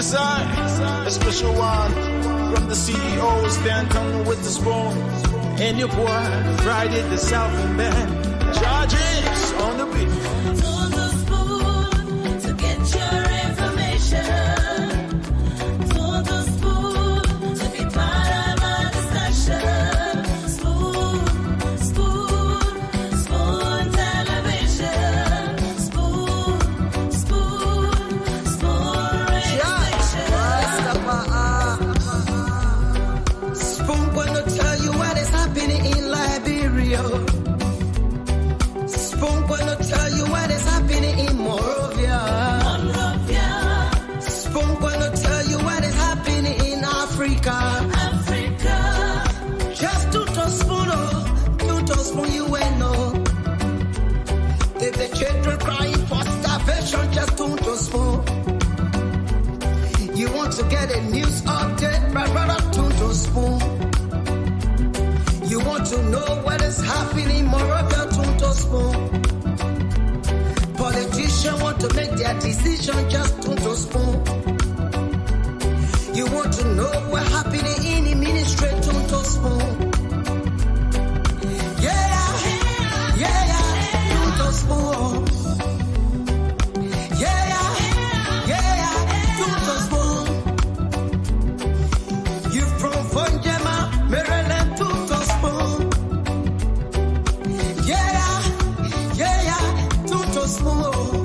Yes, I, a special one from the CEO, stand coming with the spoon. And your boy, Friday the Southern Band, charges on the beat. On the spoon to get your information. On the spoon to be part of our discussion. Spoon, spoon, spoon television. Spoon, spoon, spoon radio station. Spoon gonna tell you what is happening in Liberia. Spoon gonna tell you what is happening in Monrovia. Spoon gonna tell you what is happening in Africa. Just to spoon you will know. If the children crying for starvation, just to spoon. You want to get a news update, brother, to spoon. You want to know what is happening in Monrovia, to spoon. Politicians want to make their decision, just to spoon. You want to know what happening in the ministry, to spoon. Yeah, to spoon. Yeah, to spoon. You from Fonjema, Maryland, to spoon. Yeah, to spoon.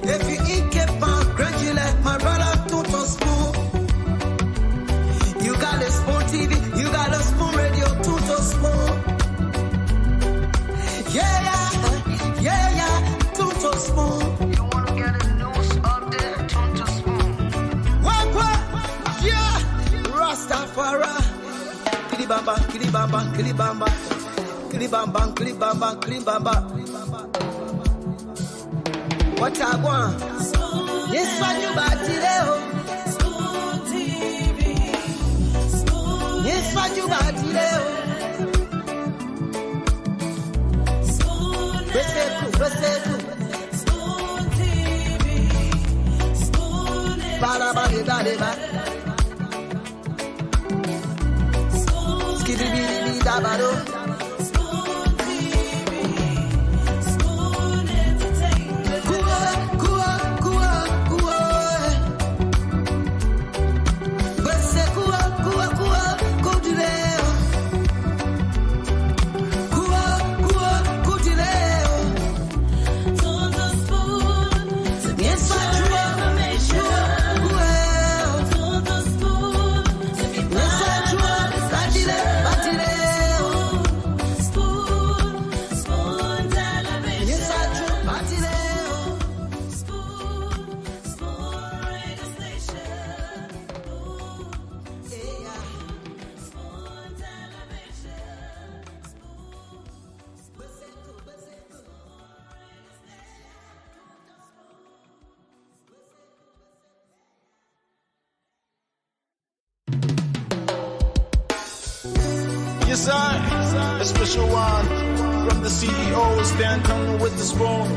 If you eat kepa, congratulate my brother, to spoon. You got a spoon TV, you got a spoon radio, to spoon. Yeah, to spoon. You wanna get a news update, to spoon. What? Yeah, Rastafari. Kilibamba, kilibamba, kilibamba. Kilibamba, kilibamba, kilibamba. What I want? Yes, what you got today? Spoon TV. Spoon. Yes, what you got today? Spoon. Spoon TV. Spoon. Ba. Spoon. Skibidi dabado. Spoon TV. Spoon Entertainment. Kuwa. Bese kuwa, kudileo. Kuwa, kudileo. On the spoon to get Yes, your information. On the spoon to be part of our discussion. Spoon, spoon television. Spoon, spoon radio station. Spoon television. Yes, I, a special one from the CEO, stand coming with the spoon.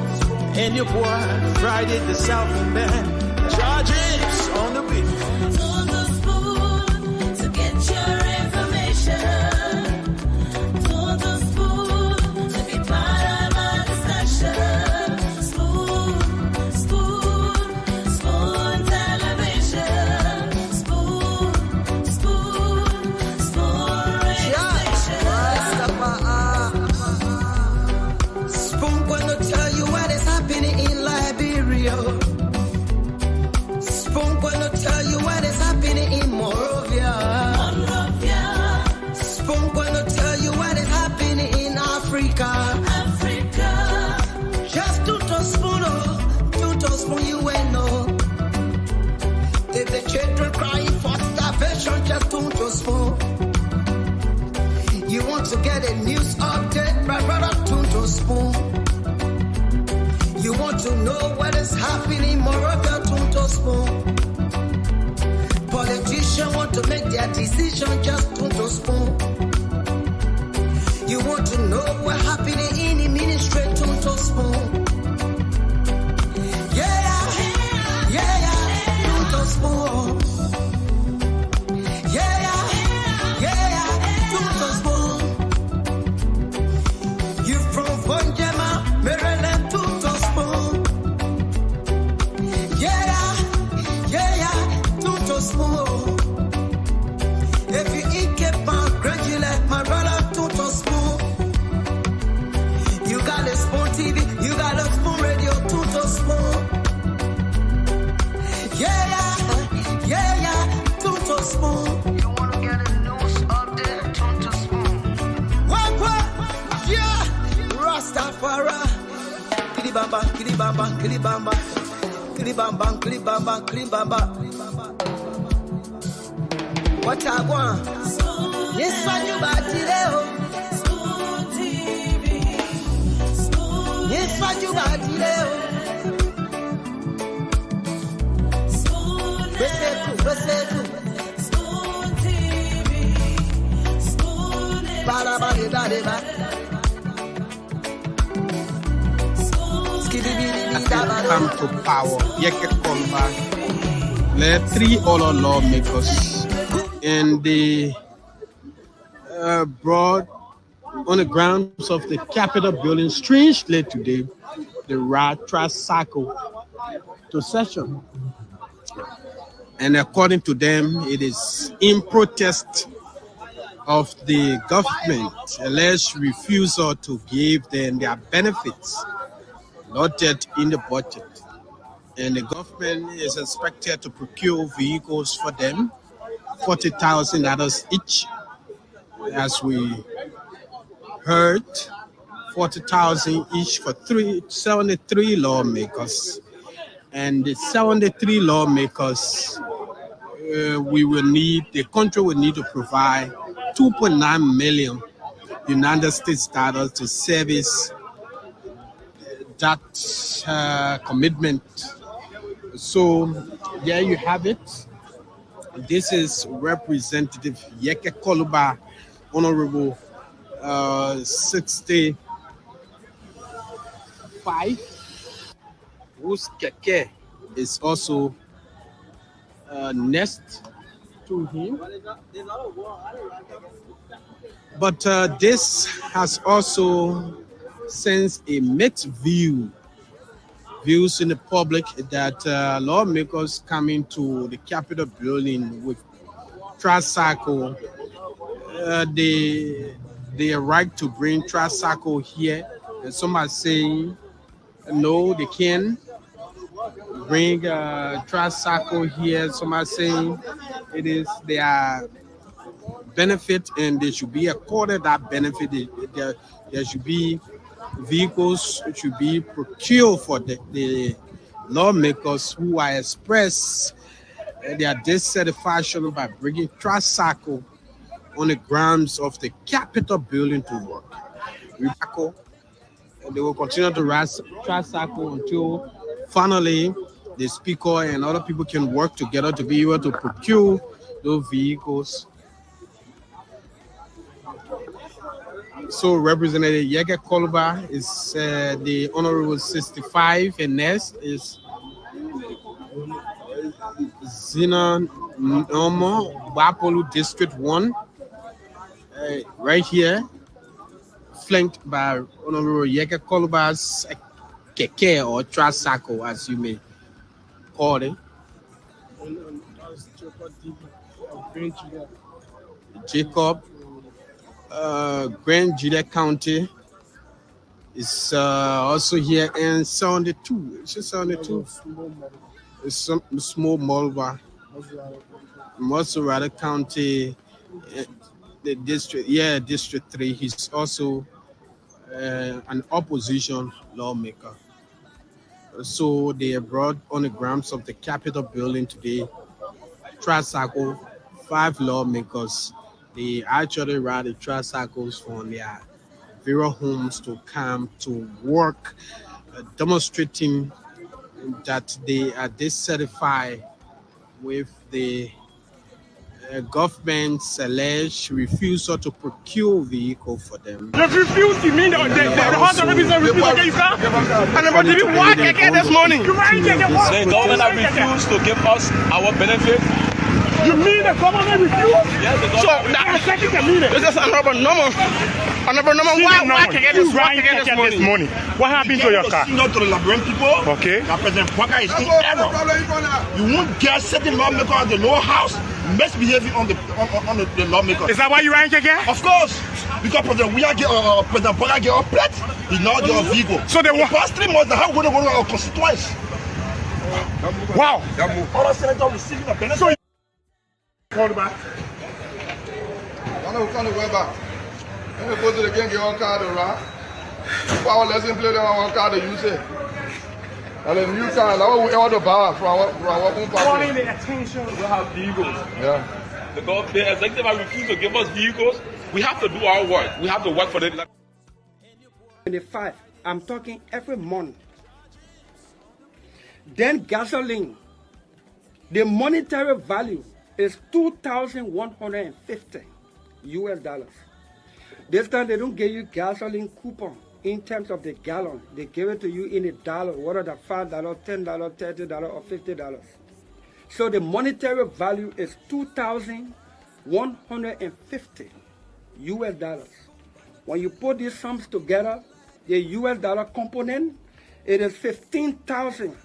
And your boy, Friday the Southern Band, charges on the beat. On the spoon to get your information. On the spoon to be part of our discussion. Spoon, spoon, spoon television. Spoon, spoon, spoon radio station. Spoon gonna tell you what is happening in Liberia. Spoon gonna tell you what is happening in Monrovia. Spoon gonna tell you what is happening in Africa. Just to spoon you will know. If the children crying for starvation, just to spoon. You want to get a news update, brother, to spoon. You want to know what is happening in Monrovia, to spoon. Politicians want to make their decision, just to spoon. You want to know what happening in the ministry, to spoon. Yeah, Rastafari. Kilibamba, kilibamba, kilibamba. Kilibamba, kilibamba, kilibamba. What I want? Yes, I do batileo. Yes, I do batileo. Resetu. Come to power. Yeke Kolba. There are 3 other lawmakers, and they brought on the grounds of the Capitol building, strangely today, the tricycle to session. And according to them, it is in protest of the government alleged refusal to give them their benefits noted in the budget. And the government is expected to procure vehicles for them, $40,000 each, as we heard, $40,000 each for 73 lawmakers. And the 73 lawmakers, the country will need to provide 2.9 million United States dollars to service that commitment. So there you have it. This is Representative Yeke Koluba, Honorable 65, whose keke is also next to him. But this has also sent a mixed views in the public that lawmakers coming to the Capitol building with tricycle, they right to bring tricycle here, and some are saying no, they can't bring tricycle here. Some are saying it is their benefit and they should be accorded that benefit. There should be vehicles which should be procured for the lawmakers who are express their dissatisfaction by bringing tricycle on the grounds of the Capitol building to work. They will continue to ride tricycle until finally the speaker and other people can work together to be able to procure those vehicles. So Representative Yeke Koluba is the Honorable 65, and next is Zina Nomo, Bapolu District 1, right here, flanked by Honorable Yeke Koluba's keke or tricycle, as you may call it. Jacob, Grand Julia County is also here, and 72. It's just 72. It's some small Molva, Mosurada County, the district. Yeah, District 3. He's also an opposition lawmaker. So they brought on the grounds of the Capitol building today, tricycle, 5 lawmakers. They actually ride the tricycles from their various homes to come to work, demonstrating that they are dissatisfied with the government's alleged refusal to procure vehicle for them. Refuse, you mean the House of Representatives refused to get you car? And about to be walk again this morning. The government refused to give us our benefit. You mean the government refused? Yes, the government. So this is another number. Why can get this morning? What happened to your car? Not to the Labyrinth people. Okay. That President Parker is in error. You won't get certain lawmaker at the lower house misbehaving on the lawmaker. Is that why you ran again? Of course. Because President Parker get our plate, he now get a vehicle. So the past 3 months, how would they go to our constituents? Wow. Other senators receiving a benefit. So call back. I know we're going to go back. Let me go to the game, get all card around. Our lesson plate and our car to use it. And the new car, now we order bar for our own party. The attention. We have vehicles. Yeah. Because the executive have refused to give us vehicles, we have to do our work. We have to work for the 25. I'm talking every month. Then gasoline, the monetary value is $2,150 US dollars. This time they don't give you gasoline coupon in terms of the gallon. They give it to you in a dollar, whether that's $5, $10, $30, or $50. So the monetary value is $2,150 US dollars. When you put these sums together, the US dollar component, it is 15,000.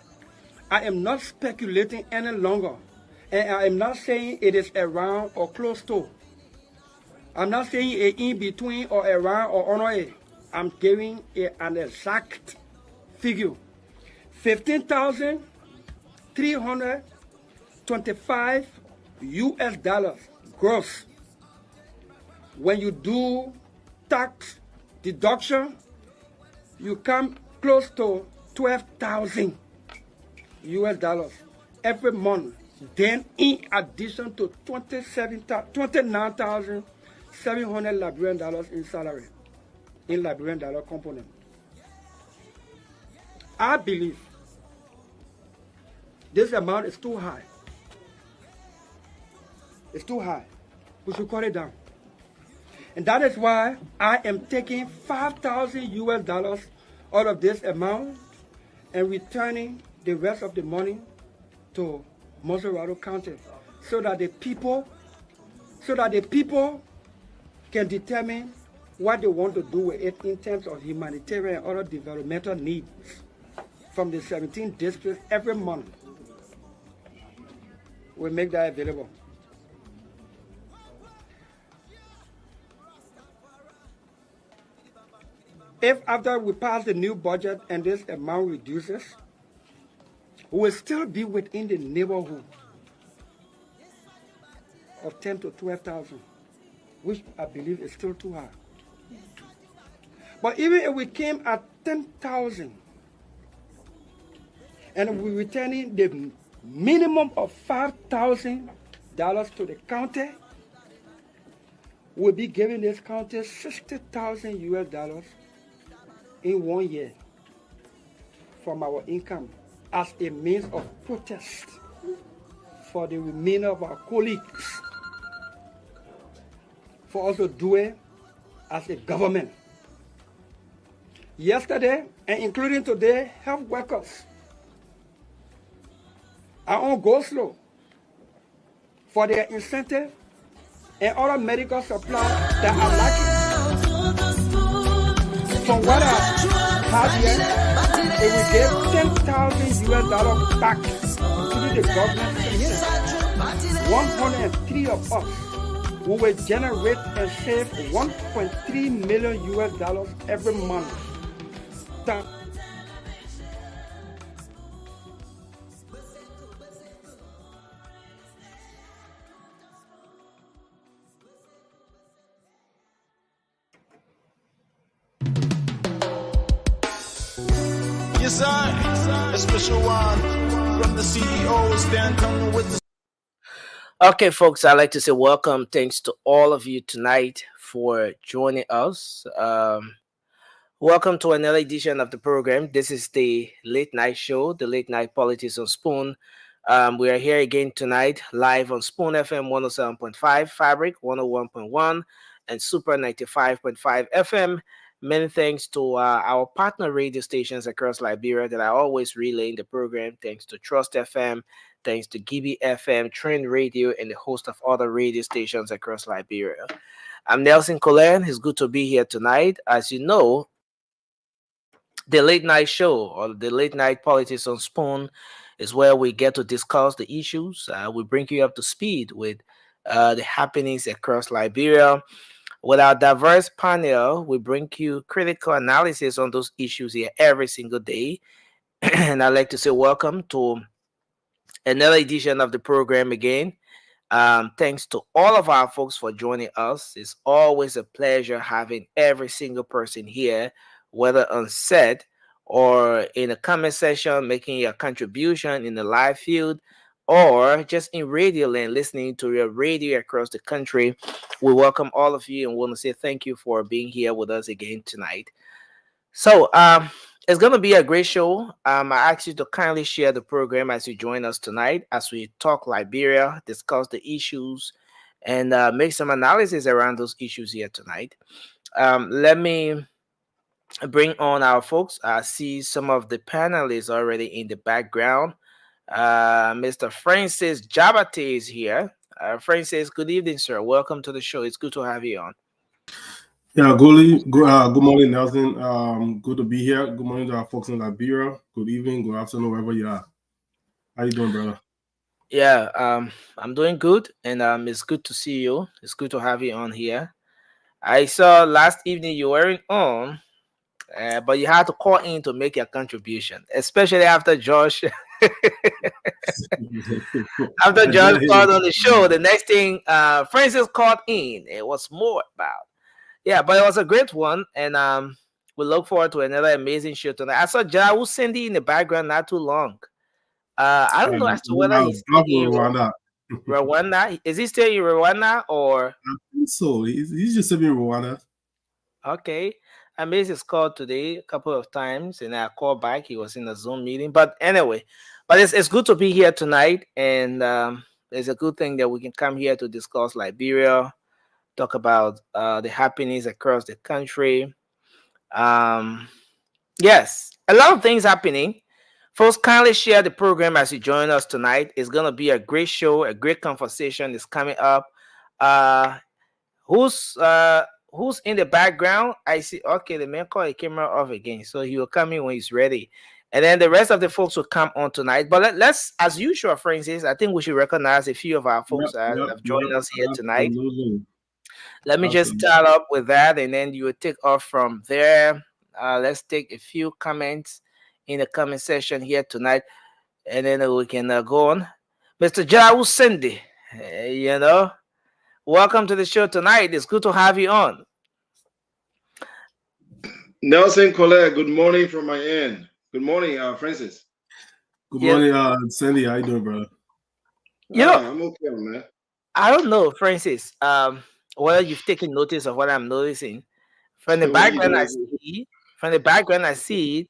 I am not speculating any longer. And I am not saying it is around or close to. I'm not saying it in between or around or on it. I'm giving an exact figure. 15,325 US dollars gross. When you do tax deduction, you come close to 12,000 US dollars every month. Then in addition to 29,700 Liberian dollars in salary, in Liberian dollar component. I believe this amount is too high. It's too high. We should cut it down. And that is why I am taking 5,000 US dollars out of this amount and returning the rest of the money to Monserrado County so that the people can determine what they want to do with it in terms of humanitarian and other developmental needs from the 17 districts every month. We make that available. If after we pass the new budget and this amount reduces, we will still be within the neighborhood of 10 to 12,000, which I believe is still too high. But even if we came at 10,000 and we're returning the minimum of $5,000 to the county, we'll be giving this county 60,000 US dollars in 1 year from our income as a means of protest for the remainder of our colleagues, for us to do it as a government. Yesterday, and including today, health workers are on go-slow for their incentive and other medical supplies that are lacking. From what I have here, it will give 10,000 US dollars back to the government. 103 of us who will generate and save 1.3 million US dollars every month. Yes, sir. A special one from the CEOs, then coming with the. Okay, folks, I'd like to say welcome. Thanks to all of you tonight for joining us. Welcome to another edition of the program. This is the late night show, the late night politics on Spoon. We are here again tonight, live on Spoon FM 107.5, Fabric 101.1, and Super 95.5 FM. Many thanks to our partner radio stations across Liberia that are always relaying the program. Thanks to Trust FM, thanks to Gibi FM, Trend Radio, and a host of other radio stations across Liberia. I'm Nelson Colen. It's good to be here tonight. As you know, the late night show or the late night politics on Spoon is where we get to discuss the issues. We bring you up to speed with the happenings across Liberia. With our diverse panel, we bring you critical analysis on those issues here every single day. And I'd like to say welcome to another edition of the program again. Thanks to all of our folks for joining us. It's always a pleasure having every single person here whether on set or in a comment section, making your contribution in the live field, or just in radio land, listening to your radio across the country. We welcome all of you and want to say thank you for being here with us again tonight. So, it's going to be a great show. I ask you to kindly share the program as you join us tonight as we talk Liberia, discuss the issues, and make some analysis around those issues here tonight. Let me bring on our folks. I see some of the panelists already in the background. Mr. Francis Jabate is here. Francis, good evening, sir. Welcome to the show. It's good to have you on. Yeah, good morning, Nelson. Good to be here. Good morning to our folks in Liberia. Good evening, good afternoon, wherever you are. How you doing, brother? Yeah, I'm doing good, and it's good to see you. It's good to have you on here. I saw last evening you weren't on, but you had to call in to make your contribution, especially after Josh. After Josh called on the show, the next thing Francis called in. It was more about. Yeah, but it was a great one, and we look forward to another amazing show tonight. I saw Jawu Cindy in the background not too long. I don't know as to whether he's still in Rwanda. Rwanda. Is he still in Rwanda or? I think so. He's just in Rwanda. Okay. I missed his call today a couple of times, and I called back. He was in a Zoom meeting. But anyway, but it's good to be here tonight, and it's a good thing that we can come here to discuss Liberia, talk about the happenings across the country. Yes, a lot of things happening. Folks, kindly share the program as you join us tonight. It's going to be a great show, a great conversation is coming up. Who's in the background? I see. Okay, the man called the camera off again, so he will come in when he's ready. And then the rest of the folks will come on tonight. But let's, as usual, Francis, I think we should recognize a few of our folks that have joined us here tonight. Let me just start up with that, and then you will take off from there. Let's take a few comments in the comment section here tonight, and then we can go on. Mr. Jawu Cindy, welcome to the show tonight. It's good to have you on. Nelson Colette, good morning from my end. Good morning, Francis. Good morning, Cindy. How you doing, brother? I'm okay, man. I don't know, Francis, whether you've taken notice of what I'm noticing. From the background I see,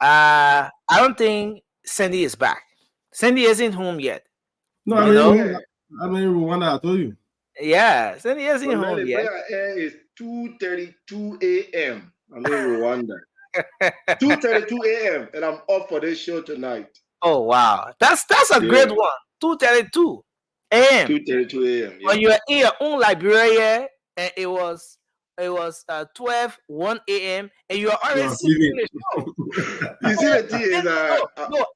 I don't think Sandy is back. Sandy isn't home yet. No, I'm in Rwanda, I told you. Yeah, Sandy isn't home yet. It's 2:32 a.m. I'm in Rwanda. 2:32 a.m. and I'm up for this show tonight. Oh wow, that's a great one. 2:32 a.m. 2:32 a.m. When you are in your own Liberia, and it was 12:01 a.m. and you are already sleeping the show. You see the thing is no,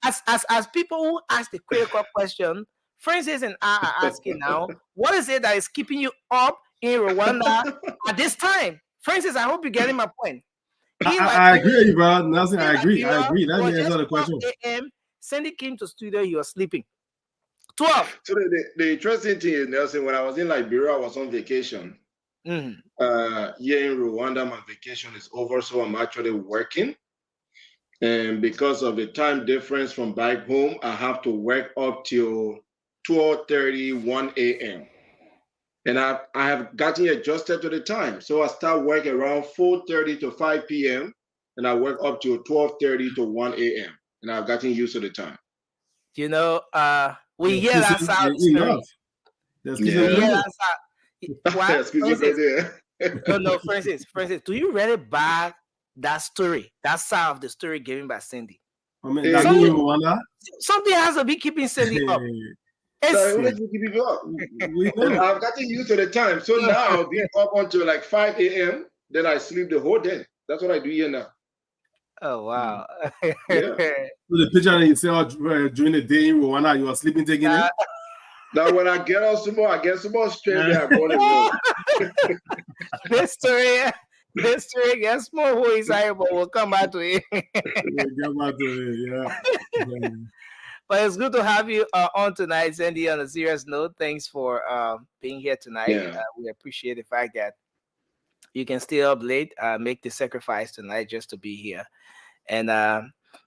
as people who ask the critical question, Francis and I are asking now, what is it that is keeping you up in Rwanda at this time? Francis, I hope you're getting my point. I agree, bro. Nelson, I agree. Let me answer the question. Sandy came to studio, he was sleeping. 12. So the interesting thing is, Nelson, when I was in Liberia, I was on vacation. Here in Rwanda, my vacation is over, so I'm actually working. And because of the time difference from back home, I have to work up till 12:31 a.m. And I have gotten adjusted to the time. So I start work around 4:30 to 5 p.m. and I work up to 12:30 to 1 a.m. And I've gotten used to the time. We hear that sound. No, Francis, do you really buy that story, that side of the story given by Cindy? Something has to be keeping Cindy up. So I've gotten used to the time. So now I'll be up until like 5 a.m. Then I sleep the whole day. That's what I do here now. Oh wow! So the picture that you saw during the day in Rwanda, you were sleeping, taking it. Now when I get out some more, straight there. This story gets more voice, but we'll come back to it. Yeah. But it's good to have you on tonight, Sandy. On a serious note, thanks for being here tonight. We appreciate the fact that you can stay up late, make the sacrifice tonight just to be here. And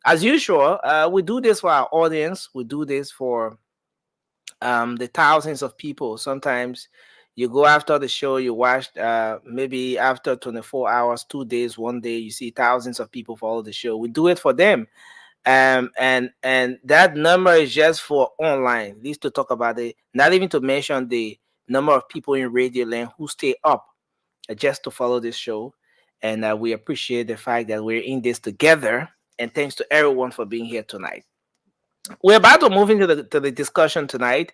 as usual, we do this for our audience. We do this for the thousands of people. Sometimes you go after the show, you watch, maybe after 24 hours, 2 days, 1 day, you see thousands of people follow the show. We do it for them. And that number is just for online. At least to talk about it, not even to mention the number of people in Radio Land who stay up just to follow this show. And we appreciate the fact that we're in this together. And thanks to everyone for being here tonight. We're about to move into the discussion tonight,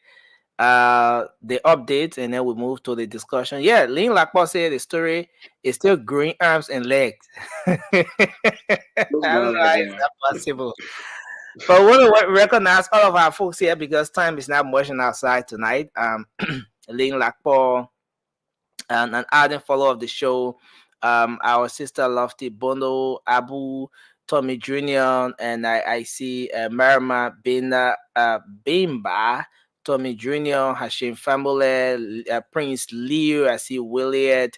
the updates, and then we move to the discussion. Yeah, Lynn Lakpo said the story is still growing arms and legs. I don't know how is that possible. But we want to recognize all of our folks here because time is not much outside tonight. Lynn Lakpo, an ardent follower of the show, our sister Lofty Bondo, Abu, Tommy Jr., and I see Marama Bimba, Tommy Jr., Hashim Family, Prince Leo, I see Williard,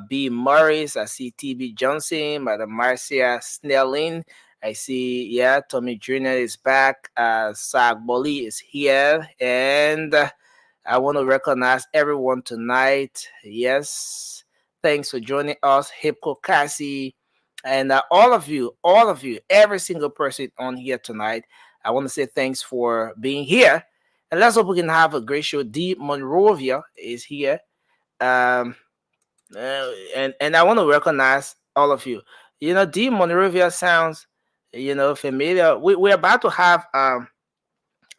B. Morris, I see TB Johnson, Madam Marcia Snelling, I see, yeah, Tommy Jr. is back, Sag Boli is here, and I want to recognize everyone tonight. Yes, thanks for joining us, Hipko Cassie, and all of you, every single person on here tonight. I want to say thanks for being here. And let's hope we can have a great show. D. Monrovia is here. And I want to recognize all of you. You know, D. Monrovia sounds, familiar. We're about to have an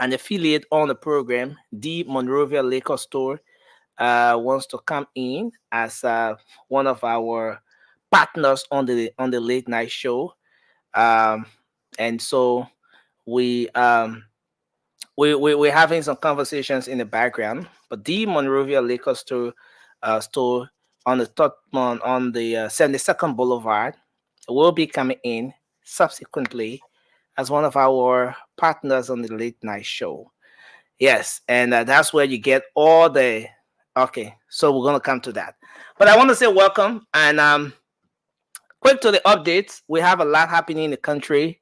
affiliate on the program. D. Monrovia Liquor Store wants to come in as one of our partners on the late night show, and so we're having some conversations in the background. But the Monrovia Liquor Store on the 72nd Boulevard will be coming in subsequently as one of our partners on the late night show. Yes, and that's where you get all the. Okay, so we're gonna come to that, but I want to say welcome and quick to the updates. We have a lot happening in the country,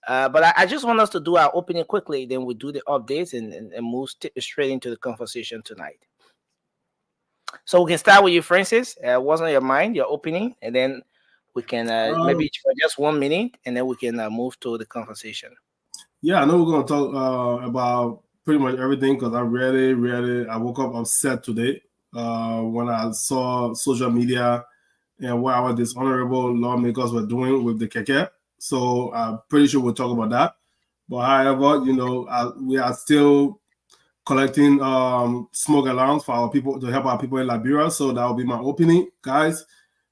but I just want us to do our opening quickly. Then we do the updates and move straight into the conversation tonight. So we can start with you, Francis. What's on your mind, your opening, and then we can maybe for just 1 minute, and then we can move to the conversation. Yeah, I know we're going to talk about pretty much everything because I read it. I woke up upset today when I saw social media and what our dishonorable lawmakers were doing with the keke. So I'm pretty sure we'll talk about that. But however, we are still collecting smoke alarms for our people to help our people in Liberia. So that will be my opening. Guys,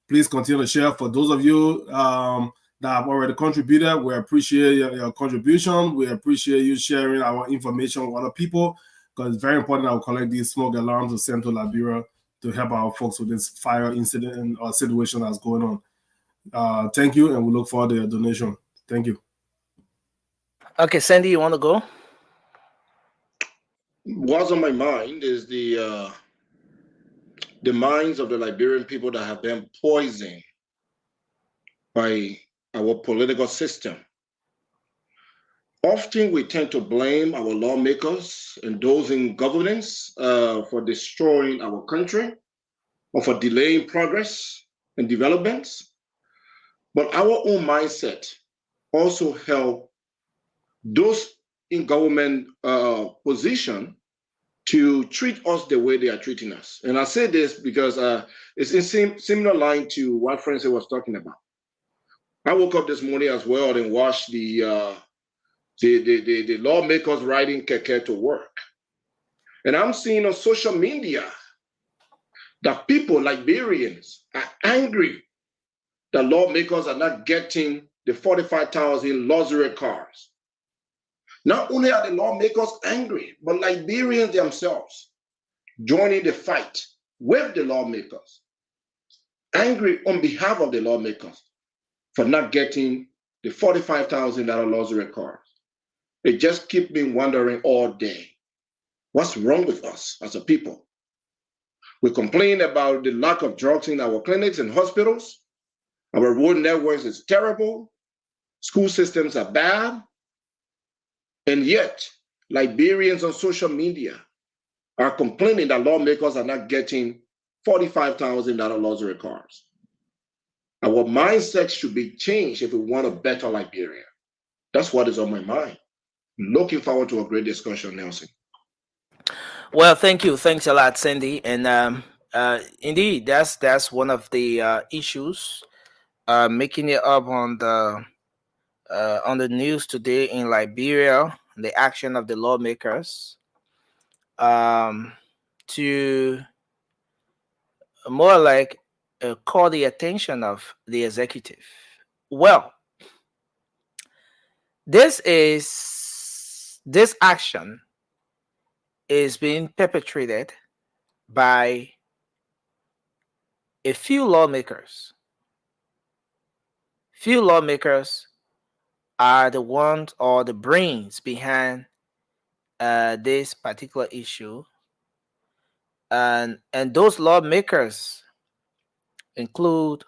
please continue to share. For those of you that have already contributed, we appreciate your contribution. We appreciate you sharing our information with other people because it's very important that we collect these smoke alarms to send to Liberia to help our folks with this fire incident or situation that's going on. Thank you, and we look forward to your donation. Thank you. Okay, Sandy, you want to go? What's on my mind is the minds of the Liberian people that have been poisoned by our political system. Often we tend to blame our lawmakers and those in governance for destroying our country or for delaying progress and developments. But our own mindset also help those in government position to treat us the way they are treating us. And I say this because it's in similar line to what Francis was talking about. I woke up this morning as well and watched the lawmakers riding keke to work. And I'm seeing on social media that people, Liberians, are angry that lawmakers are not getting the 45,000 luxury cars. Not only are the lawmakers angry, but Liberians themselves joining the fight with the lawmakers, angry on behalf of the lawmakers for not getting the $45,000 luxury cars. It just keeps me wondering all day, what's wrong with us as a people? We complain about the lack of drugs in our clinics and hospitals. Our road networks is terrible. School systems are bad. And yet, Liberians on social media are complaining that lawmakers are not getting $45,000 luxury cars. Our mindset should be changed if we want a better Liberia. That's what is on my mind. Looking forward to a great discussion, Nelson. Well, thank you. Thanks a lot, Cindy. And indeed, that's one of the issues making it up on the news today in Liberia, the action of the lawmakers to more like call the attention of the executive. Well, this action is being perpetrated by a few lawmakers. Few lawmakers are the ones or the brains behind this particular issue, and those lawmakers include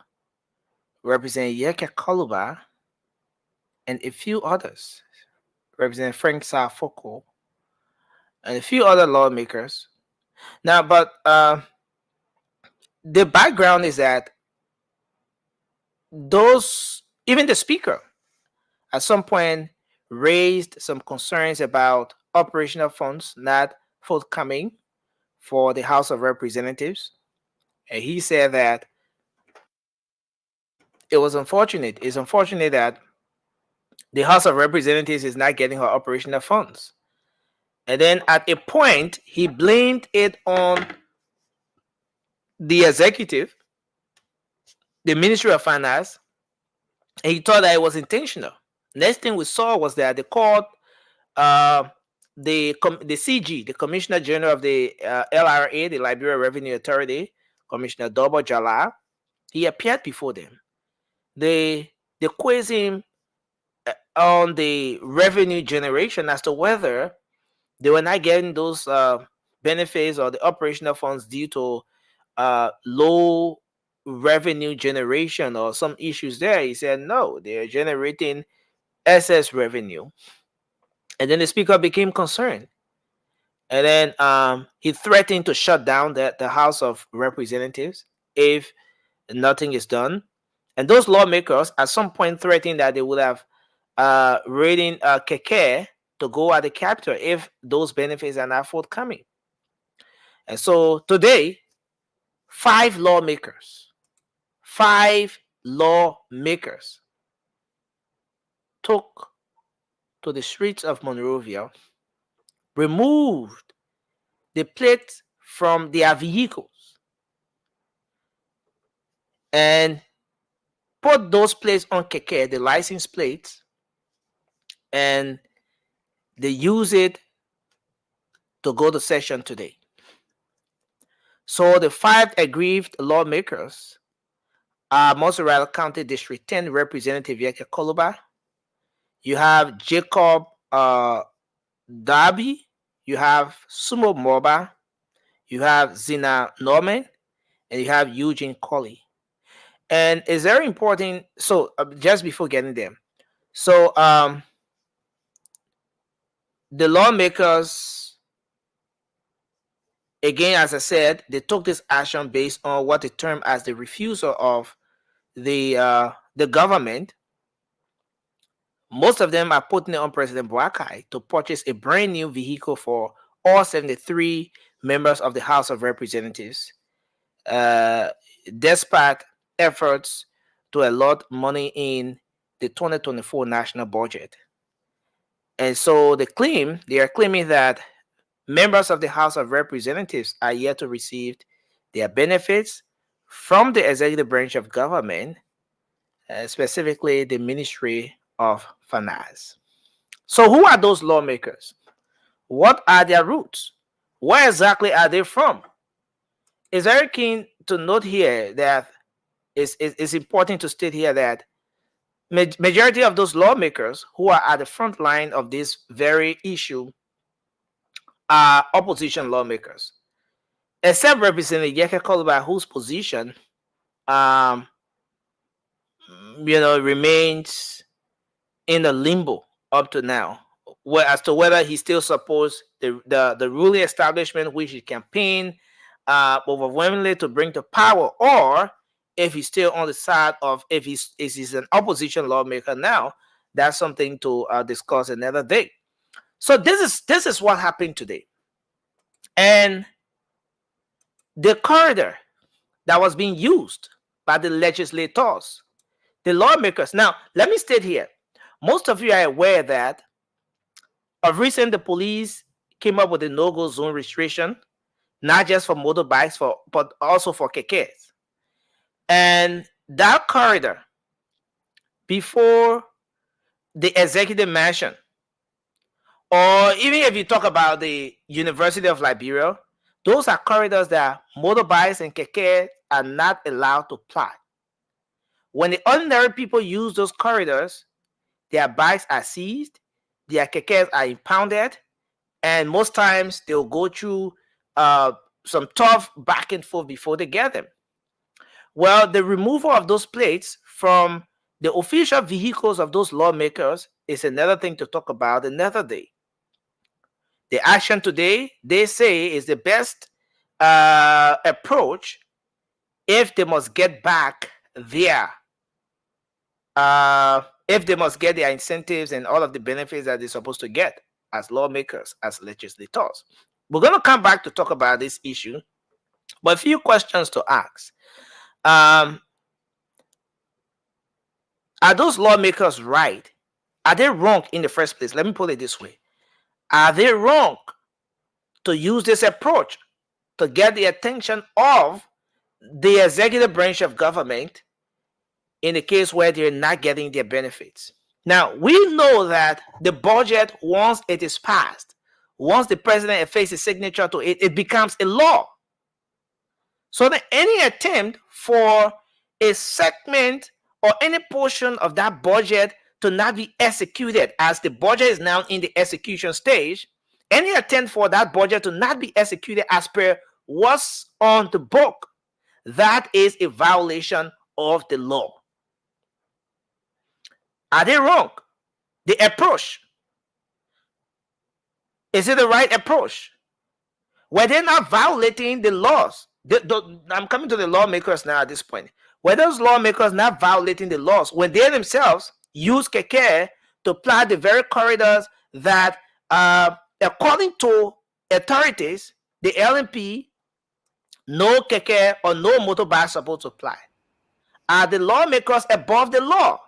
Representative Yeke Koluba and a few others, Representative Frank Safoko, and a few other lawmakers. Now, but the background is that even the speaker at some point raised some concerns about operational funds not forthcoming for the House of Representatives. And he said that it's unfortunate that the House of Representatives is not getting her operational funds. And then at a point, he blamed it on the executive, the Ministry of Finance, and he thought that it was intentional. Next thing we saw was that they called the CG, the Commissioner General of the LRA, the Liberia Revenue Authority, Commissioner Dobo Jala. He appeared before them. They quizzed him on the revenue generation as to whether they were not getting those benefits or the operational funds due to low revenue generation or some issues there. He said no, they are generating excess revenue. And then the speaker became concerned. And then he threatened to shut down the House of Representatives if nothing is done. And those lawmakers at some point threatened that they would have raiding Keke to go at the Capitol if those benefits are not forthcoming. And so today, 5 lawmakers took to the streets of Monrovia, removed the plates from their vehicles, and put those plates on Keke, the license plates, and they use it to go to session today. So the 5 aggrieved lawmakers are Montserrat County District 10 Representative Yeke Koluba. You have Jacob Darby. You have Sumo Moba. You have Zina Norman. And you have Eugene Colley. And it's very important. So just before getting them. So the lawmakers, again, as I said, they took this action based on what they term as the refusal of the government. Most of them are putting it on President Boakai to purchase a brand new vehicle for all 73 members of the House of Representatives, despite efforts to allot money in the 2024 national budget. And so they are claiming that members of the House of Representatives are yet to receive their benefits from the executive branch of government, specifically the Ministry of Finance. So who are those lawmakers? What are their roots? Where exactly are they from? It's very keen to note here that it's important to state here that majority of those lawmakers who are at the front line of this very issue are opposition lawmakers. except Representative Yeke Koluba, whose position, remains in a limbo up to now, as to whether he still supports the ruling establishment, which he campaigned overwhelmingly to bring to power, or if he's still on the side of if he's an opposition lawmaker now. That's something to discuss another day. So this is what happened today, and the corridor that was being used by the legislators, the lawmakers. Now, let me state here, most of you are aware that of recent the police came up with a no-go zone restriction, not just for motorbikes, but also for kekes. And that corridor before the executive mansion, or even if you talk about the University of Liberia, those are corridors that motorbikes and kekes are not allowed to ply. When the ordinary people use those corridors, their bikes are seized, their kekes are impounded, and most times they'll go through some tough back and forth before they get them. Well, the removal of those plates from the official vehicles of those lawmakers is another thing to talk about another day. The action today, they say, is the best approach if they must get back their if they must get their incentives and all of the benefits that they're supposed to get as lawmakers, as legislators. We're going to come back to talk about this issue, but a few questions to ask. Are those lawmakers right? Are they wrong in the first place? Let me put it this way. Are they wrong to use this approach to get the attention of the executive branch of government in the case where they're not getting their benefits? Now, we know that the budget, once it is passed, once the president affixes his signature to it, it becomes a law. So that any attempt for a segment or any portion of that budget to not be executed, as the budget is now in the execution stage, any attempt for that budget to not be executed as per what's on the book, that is a violation of the law. Are they wrong? The approach, is it the right approach? Were they not violating the laws? I'm coming to the lawmakers now at this point. Were those lawmakers not violating the laws when they themselves use keke to ply the very corridors that, according to authorities, the LNP, no keke or no motorbike supposed to ply? Are the lawmakers above the law?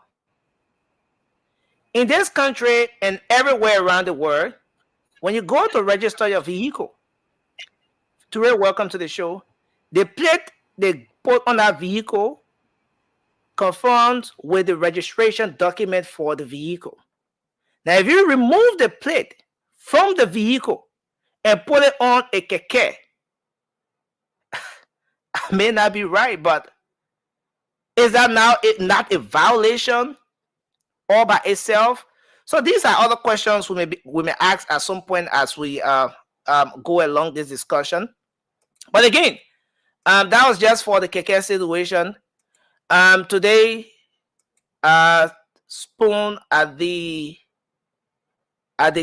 In this country and everywhere around the world, when you go to register your vehicle, Ture, welcome to the show. The plate they put on that vehicle conforms with the registration document for the vehicle. Now, if you remove the plate from the vehicle and put it on a keke, I may not be right, but is that now not a violation all by itself? So these are other questions we may ask at some point as we go along this discussion. But again, that was just for the keke situation. Today, Spoon at the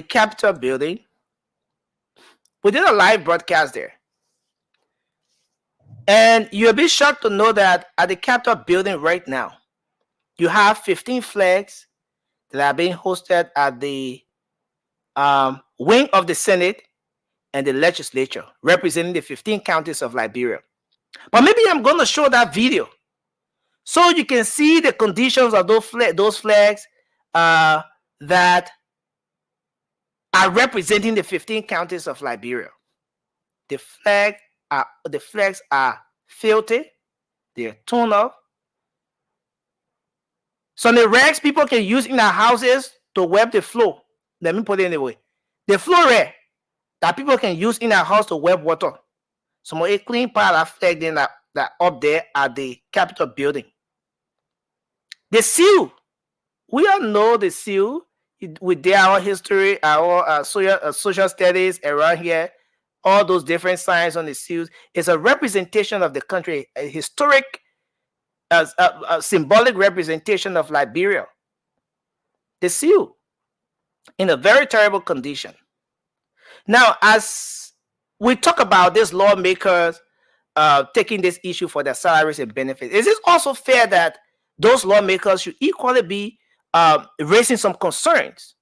Capitol building, we did a live broadcast there. And you'll be shocked to know that at the Capitol building right now, you have 15 flags that are being hosted at the wing of the Senate and the legislature, representing the 15 counties of Liberia. But maybe I'm going to show that video so you can see the conditions of those flags that are representing the 15 counties of Liberia. The flags are filthy, they're torn up. Some of the rags people can use in their houses to wipe the floor. Let me put it anyway. The floor rag that people can use in their house to wipe water. Some of a clean part of flag then that up there at the Capitol building. The seal. We all know the seal. We did our history, our social studies around here. all those different signs on the seals is a representation of the country, a historic, a symbolic representation of Liberia. The seal in a very terrible condition. Now, as we talk about these lawmakers taking this issue for their salaries and benefits, is it also fair that those lawmakers should equally be raising some concerns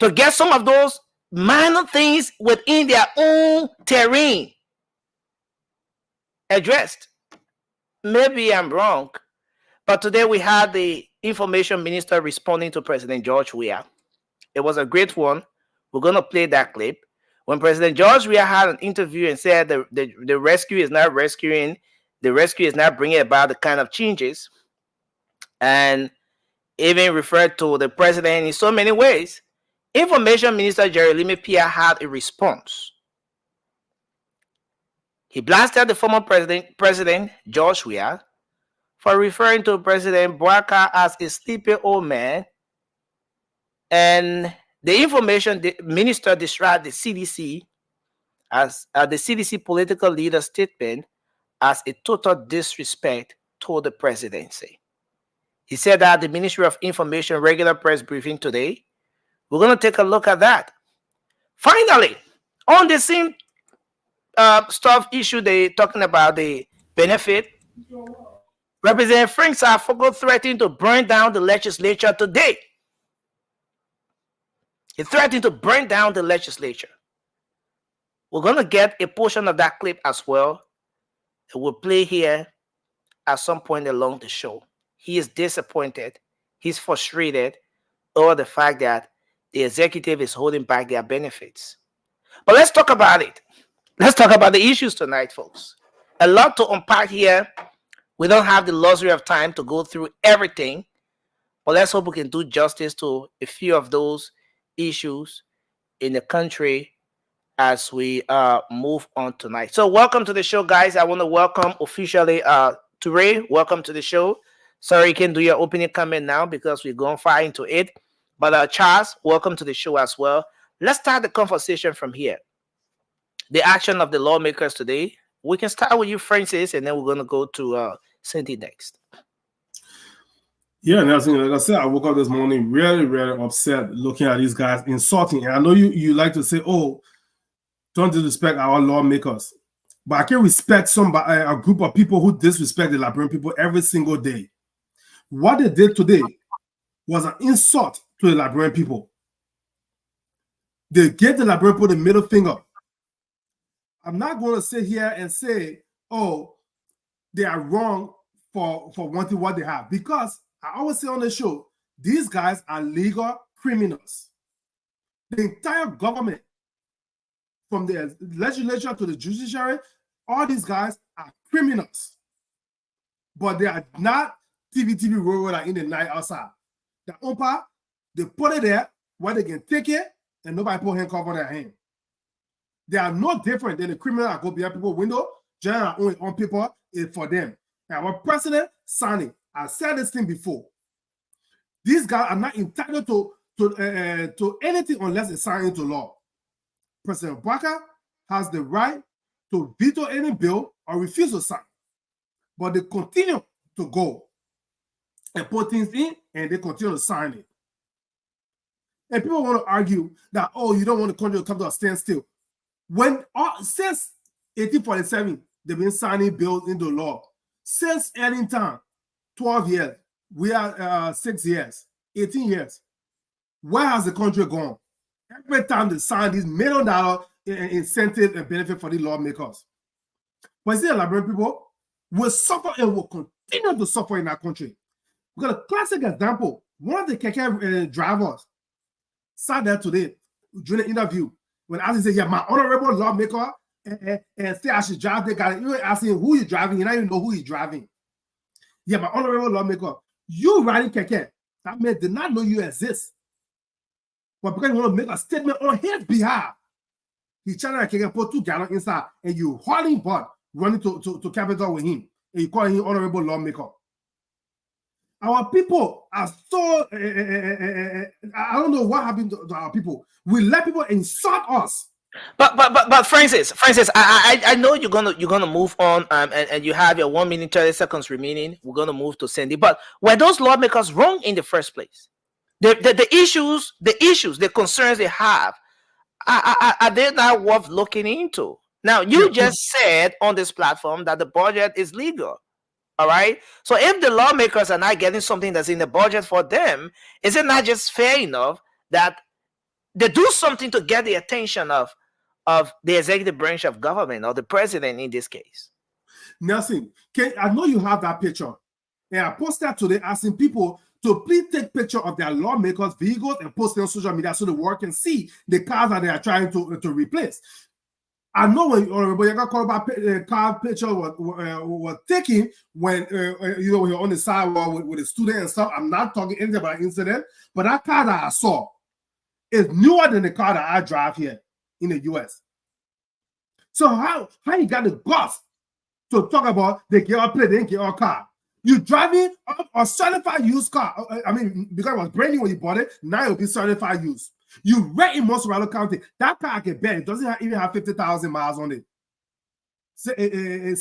to get some of those minor things within their own terrain addressed? Maybe I'm wrong, but today we had the information minister responding to President George Weah. It was a great one. We're going to play that clip. When President George Weah had an interview and said the rescue is not rescuing, the rescue is not bringing about the kind of changes, and even referred to the president in so many ways, Information Minister Jeremy Pia had a response. He blasted the former President George Weah for referring to President Bouaka as a sleepy old man, and the information minister described the CDC as the CDC political leader statement as a total disrespect to the presidency. He said that the Ministry of Information regular press briefing today. We're going to take a look at that. Finally, on the same stuff issue, they talking about the benefit. Representative Frank Safogo threatened to burn down the legislature today. He threatened to burn down the legislature. We're going to get a portion of that clip as well. It will play here at some point along the show. He is disappointed. He's frustrated over the fact that the executive is holding back their benefits. But let's talk about it. Let's talk about the issues tonight, folks. A lot to unpack here. We don't have the luxury of time to go through everything, but let's hope we can do justice to a few of those issues in the country as we move on tonight. So welcome to the show, guys. I want to welcome officially Toure. Welcome to the show. Sorry you can do your opening comment now because we're going far into it. But Charles, welcome to the show as well. Let's start the conversation from here. The action of the lawmakers today. We can start with you, Francis, and then we're going to go to Cindy next. Yeah, Nelson, like I said, I woke up this morning really, really upset looking at these guys insulting. And I know you like to say, oh, don't disrespect our lawmakers. But I can respect a group of people who disrespect the Liberian people every single day. What they did today was an insult to the Liberian people. They gave the Liberian people the middle finger. I'm not going to sit here and say, oh, they are wrong for wanting what they have. Because I always say on the show, these guys are legal criminals. The entire government, from the legislature to the judiciary, all these guys are criminals. But they are not TV roller in the night outside. The umpa, they put it there where they can take it and nobody put handcuff on their hand. They are no different than the criminal that go behind people's window, generally on paper is for them. And our president signed it. I said this thing before. These guys are not entitled to anything unless it's signed into law. President Bouaka has the right to veto any bill or refuse to sign. But they continue to go and put things in, and they continue to sign it. And people want to argue that, oh, you don't want the country to come to a standstill. Since 1847, they've been signing bills into law. Since any time, 12 years, we are 6 years, 18 years. Where has the country gone? Every time they sign these $1 million incentive and benefit for the lawmakers. But you see, the Liberian people will suffer and will continue to suffer in our country. We got a classic example. One of the keke drivers sat there today during the interview when I said, yeah, my honorable lawmaker, and say I should drive the guy. You were asking who he's driving, and I don't know who he's driving. Yeah, my honorable lawmaker, you riding keke. That man did not know you exist. But because you want to make a statement on his behalf, he trying to put 2 gallons inside, and you hauling butt running to capital with him, and you call him honorable lawmaker. Our people are so, I don't know what happened to our people. We let people insult us. But Francis, I know you're gonna move on, and you have your 1 minute 30 seconds remaining. We're gonna move to Sandy. But were those lawmakers wrong in the first place? The issues, the concerns they have, are they not worth looking into? Now, you just said on this platform that the budget is legal. All right. So if the lawmakers are not getting something that's in the budget for them, is it not just fair enough that they do something to get the attention of the executive branch of government, or the president in this case? Nelson, I know you have that picture. And I posted today asking people to please take picture of their lawmakers' vehicles and post it on social media so the world can see the cars that they are trying to replace. I know when Honorable called about car picture was taken when when you're on the sidewalk with a student and stuff. I'm not talking anything about an incident, but that car that I saw is newer than the car that I drive here in the US. So how you got the guts to talk about they get our plate, they didn't get our car? You driving a certified used car. I mean, because it was brand new when you bought it, now it'll be certified used. You rent in Montserrat County. That car I can bet it doesn't even have 50,000 miles on it. Say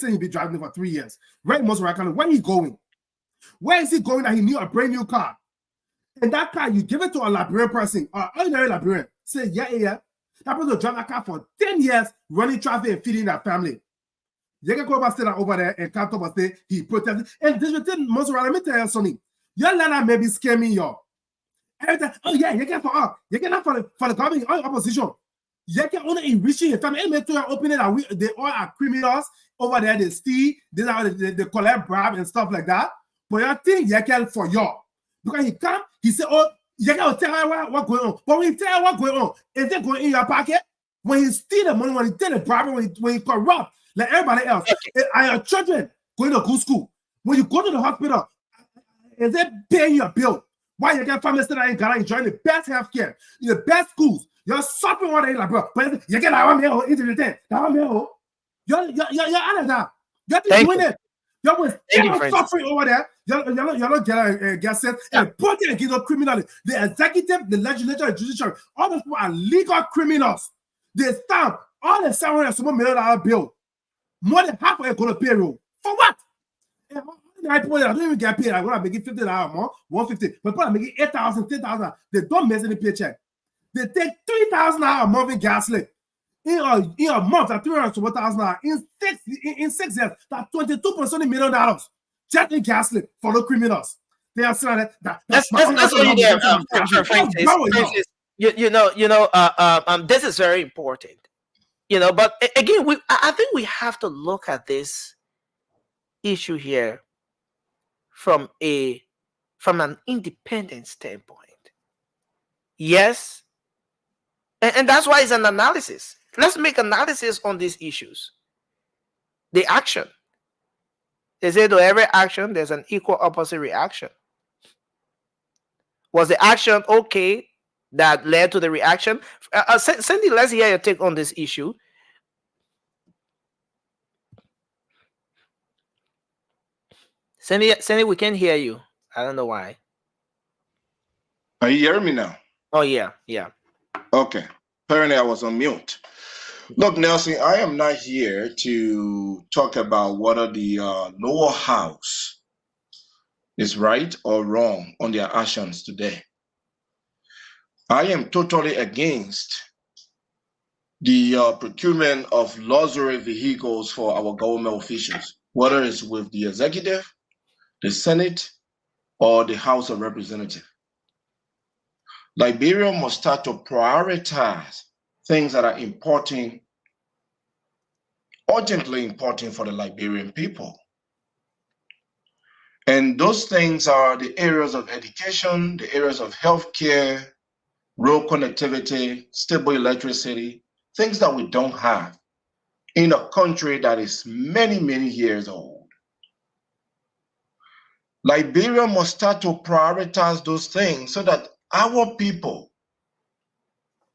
he'll be driving it for 3 years. Rent in Montserrat County. Where he going? Where is he going that he need a brand new car? And that car, you give it to a Liberian person, an ordinary Liberian. Say, yeah. That person will drive that car for 10 years, running traffic and feeding that family. You can go back over there and come up and say he protested. And this within Montserrat, let me tell you something. Your letter may be scamming you. Every time, oh yeah, you get for us. You get not for the government opposition. You can only enriching your family. And make sure opening that they all are criminals over there. They steal, they collect bribe and stuff like that. But you think you can for you. Because he come, he say, oh, you can tell her what's going on. But when he tell her what's going on, is it going in your pocket? When he steal the money, when he take the bribe, when he corrupt, like everybody else. Are your children going to good school? When you go to the hospital, is it paying your bill? Why you get families that in Ghana enjoying the best healthcare, in the best schools? You're suffering what they like, bro. But you get that one meal into the tent. That one meal. You're out of that. You're doing it. You're suffering over there. You're not get set and put it against the criminality. The executive, the legislature, the judiciary, all those people are legal criminals. They stamp all the $700 million bill. More than half of it go to payroll. For what? I don't even get paid. I'm making $50 more, $150. But people are making $8,000, $10,000. They don't miss any paycheck. They take $3,000 a month in gas slip. In a month, that's $300,000. In 6 years, that's $22.7 million just in gas slip for the criminals. They are saying that's what you get, Francis. This is very important. But again, I think we have to look at this issue here from an independent standpoint. Yes, and that's why it's an analysis. Let's make analysis on these issues. The action. They say to every action, there's an equal opposite reaction. Was the action okay that led to the reaction? Cindy, let's hear your take on this issue. Cindy, we can't hear you. I don't know why. Are you hearing me now? Oh, yeah. Okay. Apparently I was on mute. Look, Nelson, I am not here to talk about whether the lower house is right or wrong on their actions today. I am totally against the procurement of luxury vehicles for our government officials, whether it's with the executive, the Senate, or the House of Representatives. Liberia must start to prioritize things that are important, urgently important for the Liberian people. And those things are the areas of education, the areas of healthcare, road connectivity, stable electricity, things that we don't have in a country that is many, many years old. Liberia must start to prioritize those things so that our people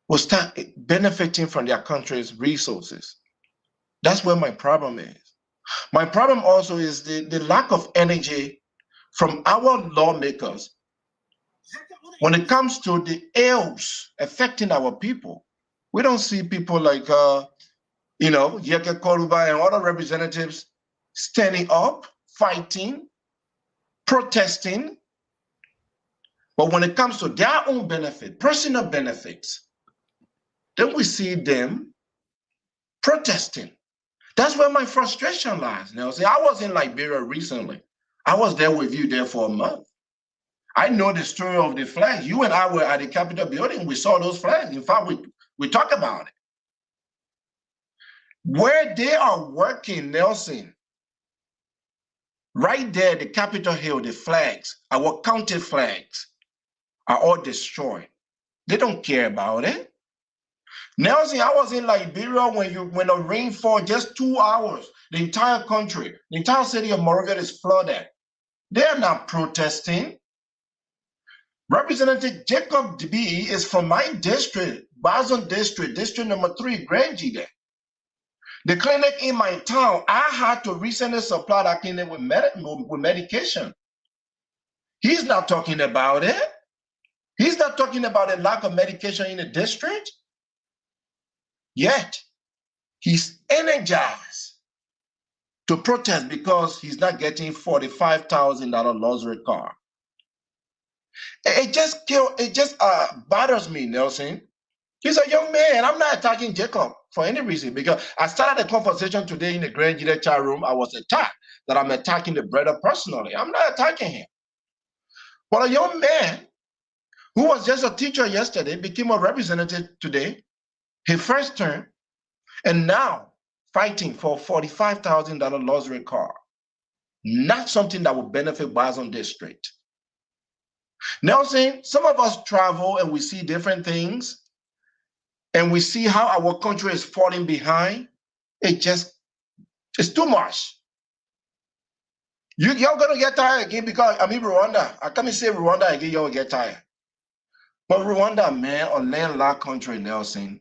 will start benefiting from their country's resources. That's where my problem is. My problem also is the lack of energy from our lawmakers when it comes to the ills affecting our people. We don't see people like, Yeke Koruba and other representatives standing up, fighting, protesting. But when it comes to their own benefit, personal benefits, then we see them protesting. That's where my frustration lies. Now, see, I was in Liberia recently. I was there with you there for a month. I know the story of the flags. You and I were at the Capitol building. We saw those flags. In fact, we talked about it. Where they are working, Nelson, right there, the Capitol Hill, the flags, our county flags, are all destroyed. They don't care about it. Nelson, I was in Liberia when the rain falls just 2 hours. The entire country, the entire city of Monrovia is flooded. They are not protesting. Representative Jacob DB is from my district, Bazon district, district number 3, Grangie there. The clinic in my town, I had to recently supply that clinic with medication. He's not talking about it. He's not talking about the lack of medication in the district. Yet, he's energized to protest because he's not getting $45,000 luxury car. It just bothers me, Nelson. He's a young man. I'm not attacking Jacob for any reason because I started a conversation today in the Grand Jury chat room. I was attacked that I'm attacking the brother personally. I'm not attacking him. But a young man who was just a teacher yesterday became a representative today, his first term, and now fighting for $45,000 luxury car. Not something that will benefit Bazon District. Nelson, some of us travel and we see different things, and we see how our country is falling behind. It's too much. You're gonna get tired again because I'm in Rwanda. I come and say Rwanda again, you'll get tired. But Rwanda, man, a landlocked country, Nelson.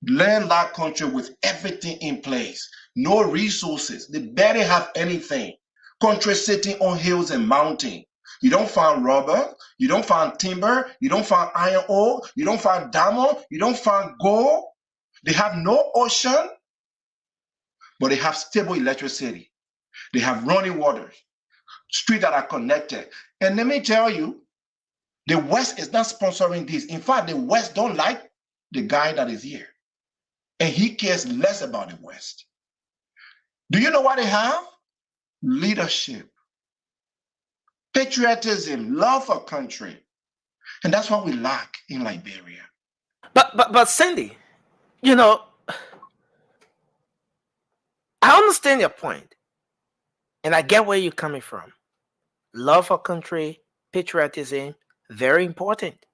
Landlocked country with everything in place, no resources. They barely have anything. Country sitting on hills and mountains. You don't find rubber, you don't find timber, you don't find iron ore, you don't find diamond, you don't find gold. They have no ocean, but they have stable electricity. They have running waters, streets that are connected. And let me tell you, the West is not sponsoring this. In fact, the West don't like the guy that is here. And he cares less about the West. Do you know what they have? Leadership. Patriotism, love for country. And that's what we lack in Liberia. But Cindy, I understand your point. And I get where you're coming from. Love for country, patriotism, very important.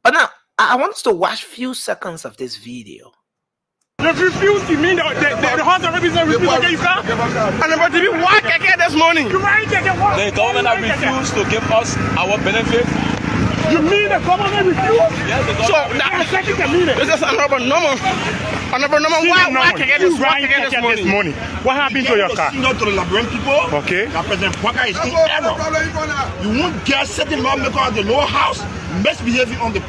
But now, I want us to watch a few seconds of this video. They refuse to mean the House of Representatives refused to get you car. And about to be walk again this morning. The government has refused to give us our benefit. You mean the government refused? Yes, the So government. this is another number. Why can't this morning? What happened to your car? To the Liberian people. Okay. That President Walker is in error. You won't get certain lawmaker at the lower house misbehaving on the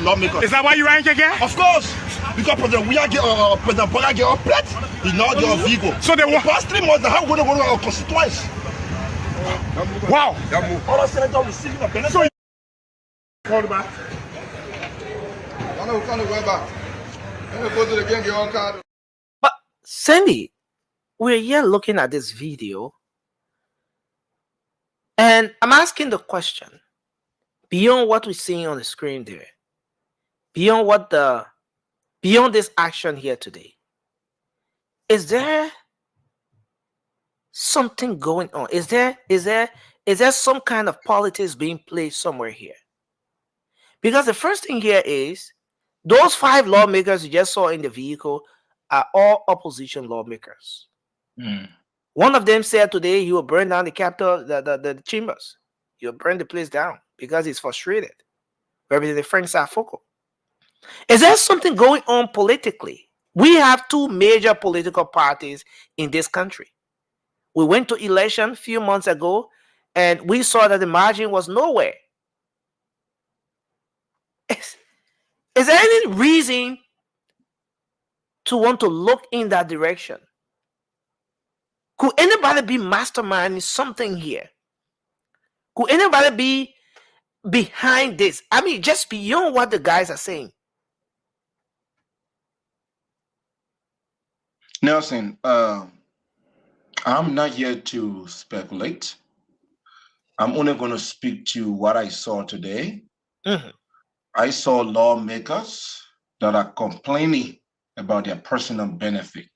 lawmaker. Is that why you ran again? Of course. Because President Walker get a plate, he now get a vehicle. So they want past 3 months, how going to go to our constituents? Wow. All the senators receiving a benefit. So you call it back. But Sandy, we're here looking at this video, and I'm asking the question, beyond what we're seeing on the screen there, beyond this action here today, is there something going on? Is there some kind of politics being played somewhere here? Because the first thing here is those 5 lawmakers you just saw in the vehicle are all opposition lawmakers. One of them said today he will burn down the Capitol, the chambers. He'll burn the place down because he's frustrated. Representative Frank Safoko. Is there something going on politically? We have 2 major political parties in this country. We went to election a few months ago, and we saw that the margin was nowhere. Is there any reason to want to look in that direction? Could anybody be masterminding something here? Could anybody be behind this? I mean, just beyond what the guys are saying. Nelson, I'm not here to speculate. I'm only going to speak to what I saw today. Mm-hmm. I saw lawmakers that are complaining about their personal benefit.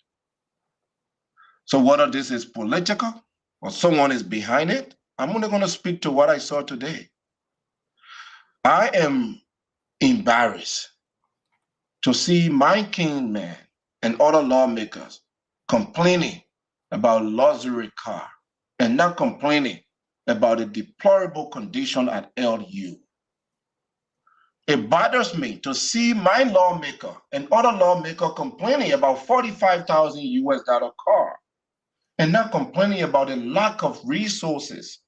So whether this is political or someone is behind it, I'm only going to speak to what I saw today. I am embarrassed to see my king man and other lawmakers complaining about luxury car and not complaining about the deplorable condition at LU. It bothers me to see my lawmaker and other lawmaker complaining about $45,000 car and not complaining about the lack of resources,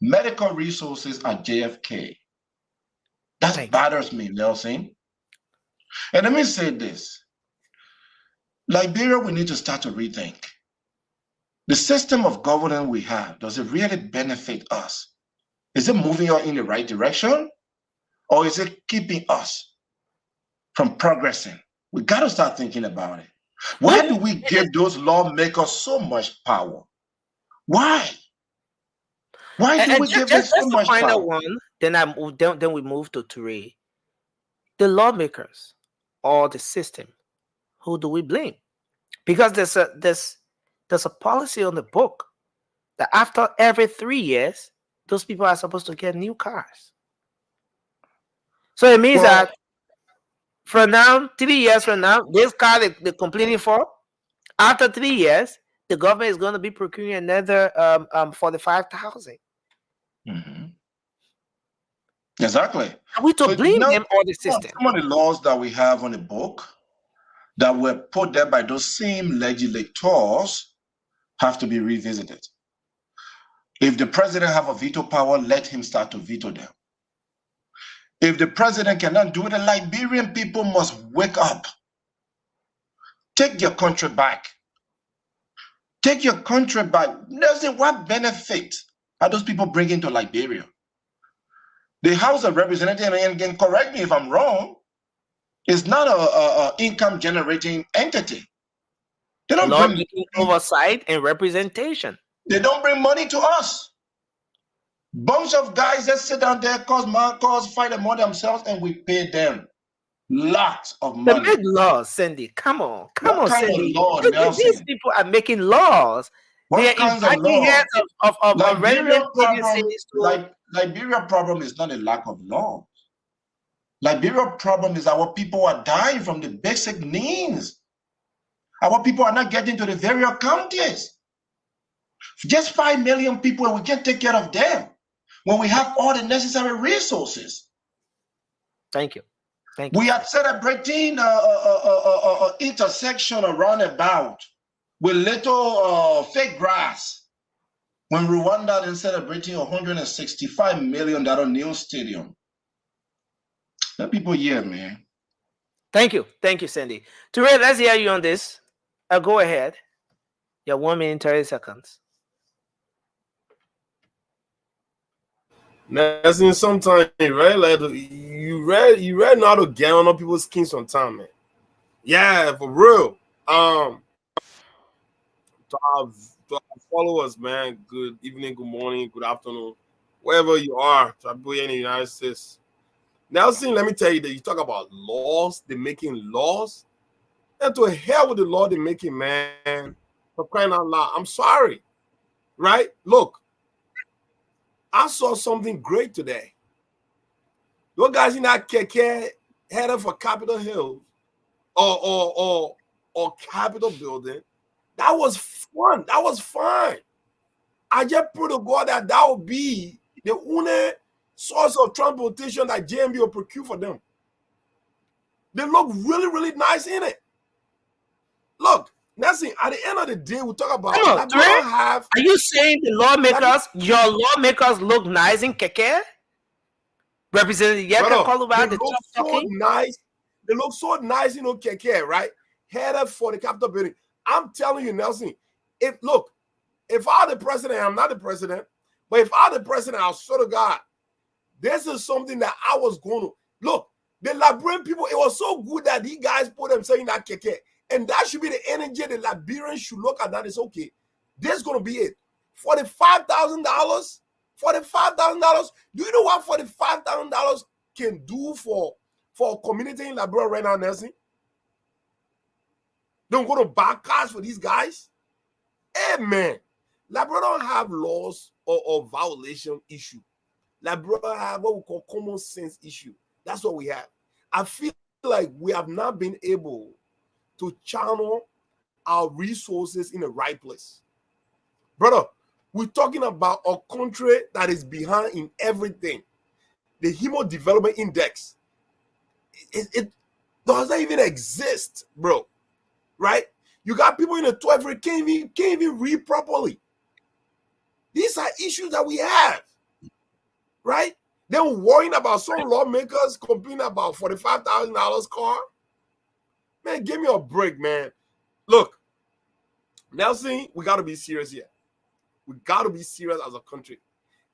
medical resources at JFK. That bothers me, Nelson. And let me say this. Liberia, we need to start to rethink. The system of governance we have, does it really benefit us? Is it moving us in the right direction? Or is it keeping us from progressing? We got to start thinking about it. Why do we give those lawmakers so much power? Why? Why do we give them so much power? Final one, then we move to Ture. The lawmakers or the system, who do we blame? Because there's a policy on the book that after every 3 years, those people are supposed to get new cars. So it means that from now, 3 years from now, this car they're complaining for, after 3 years, the government is going to be procuring another 45,000. Mm-hmm. Exactly. Are we to blame them or the system? Some of the laws that we have on the book that were put there by those same legislators have to be revisited. If the president have a veto power, let him start to veto them. If the president cannot do it, the Liberian people must wake up. Take your country back. Take your country back. Nelson, what benefit are those people bringing to Liberia? The House of Representatives, and again, correct me if I'm wrong, is not a income generating entity. They don't bring oversight and representation. They don't bring money to us. Bunch of guys that sit down there, fight among themselves, and we pay them lots of money. They make laws, Cindy. Come on, Cindy. Law, these people are making laws. They are inviting heads of Liberian problem is not a lack of law. Liberian problem is our people are dying from the basic needs. Our people are not getting to the various counties. Just 5 million people, and we can't take care of them when we have all the necessary resources. Thank you. We are celebrating intersection around about with little fake grass when Rwanda is celebrating $165 million new stadium. Let people hear, man. Thank you, Cindy. Ture, let's hear you on this. Go ahead. Your 1 minute 30 seconds. Nelson, sometimes, right? Like you read how to get on people's skin sometimes, man. Yeah, for real. To our followers, man, good evening, good morning, good afternoon, wherever you are, to people here in the United States. Nelson, let me tell you that you talk about laws, they're making laws, and to hell with the law they're making, man. For crying out loud, I'm sorry, right? Look, I saw something great today. Those guys in that keke headed for Capitol Hill or Capitol Building. That was fun. That was fun. I just pray to God that will be the only source of transportation that JMB will procure for them. They look really, really nice in it. Look, Nelson, at the end of the day, we talk about are you saying the lawmakers, your lawmakers look nice in keke? Representative Yeka Koluba, they look so nice. It looks so nice, you know, keke, right? Headed for the Capitol building. I'm telling you, Nelson, if I'm the president, I'm not the president, but if I'm the president, I swear to God, this is something that I was going to look. The Liberian people, it was so good that these guys put themselves in that keke. And that should be the energy the Liberians should look at. That is okay. This is going to be it. $45,000. $45,000. Do you know what $45,000 can do for a community in Liberia right now, Nelson? Don't go to buy cars for these guys. Hey, man. Liberia don't have laws or violation issue. Liberia have what we call common sense issue. That's what we have. I feel like we have not been able to channel our resources in the right place. Brother, we're talking about a country that is behind in everything. The Human Development Index, it doesn't even exist, bro. Right? You got people in the 12th grade can't even read properly. These are issues that we have. Right? They're worrying about some lawmakers complaining about $45,000 car. Man, give me a break, man. Look, Nelson, we got to be serious here. We got to be serious as a country.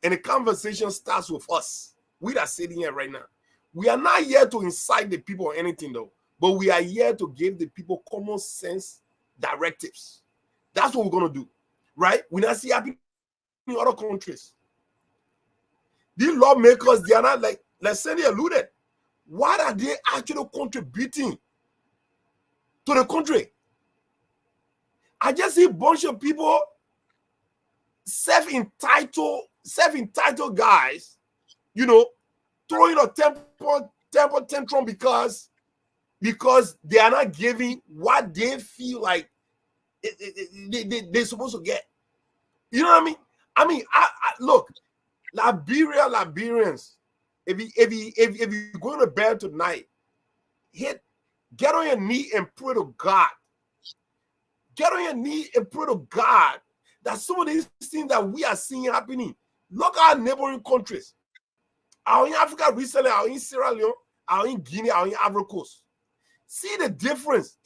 And the conversation starts with us. We are sitting here right now. We are not here to incite the people or anything, though. But we are here to give the people common sense directives. That's what we're going to do. Right? We not see happening in other countries. These lawmakers, they are not like, let's say they alluded. What are they actually contributing to the country? I just see a bunch of people, self-entitled guys, you know, throwing a temper tantrum because they are not giving what they feel like they're supposed to get. You know what I mean? I look, Liberians, if you're going to bed tonight, get on your knee and pray to God. Get on your knee and pray to God that some of these things that we are seeing happening. Look at our neighboring countries. Are in Africa recently, are in Sierra Leone, are in Guinea, are in Ivory Coast. See the difference,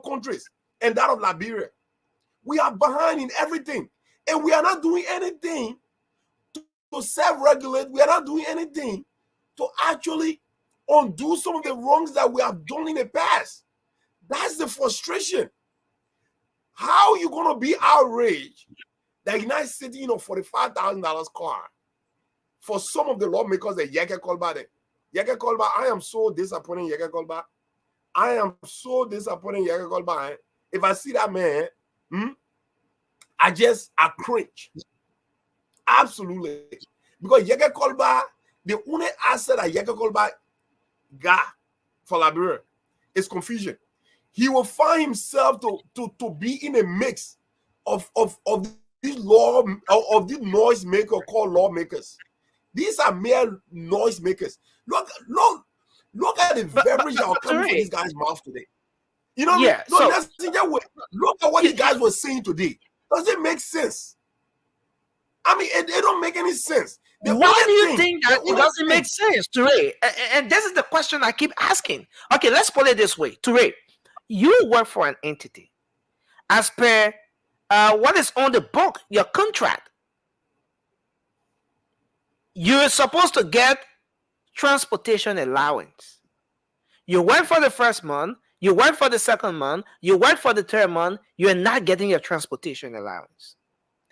countries and that of Liberia. We are behind in everything. And we are not doing anything to self-regulate. We are not doing anything to actually undo some of the wrongs that we have done in the past. That's the frustration. How are you going to be outraged that you're not sitting in a $45,000 car for some of the lawmakers that Yeke Kolba? Yeke Kolba, I am so disappointed in Yeke Kolba. I am so disappointed in Yeke Kolba. If I see that man, I cringe. Absolutely. Because Yeke Kolba, the only asset that Yeke Kolba got for Liberia is confusion. He will find himself to be in a mix of these noise makers called lawmakers. These are mere noise makers. Look at the verbiage that are coming from these guys' mouth today. You know what I mean? Look at what these guys were saying today. Does it make sense? I mean, it don't make any sense. Why do you think that it doesn't make sense, Ture? And this is the question I keep asking. Okay, let's put it this way. Ture, you work for an entity. As per what is on the book, your contract, you're supposed to get transportation allowance. You work for the first month, you work for the second month, you work for the third month, you're not getting your transportation allowance.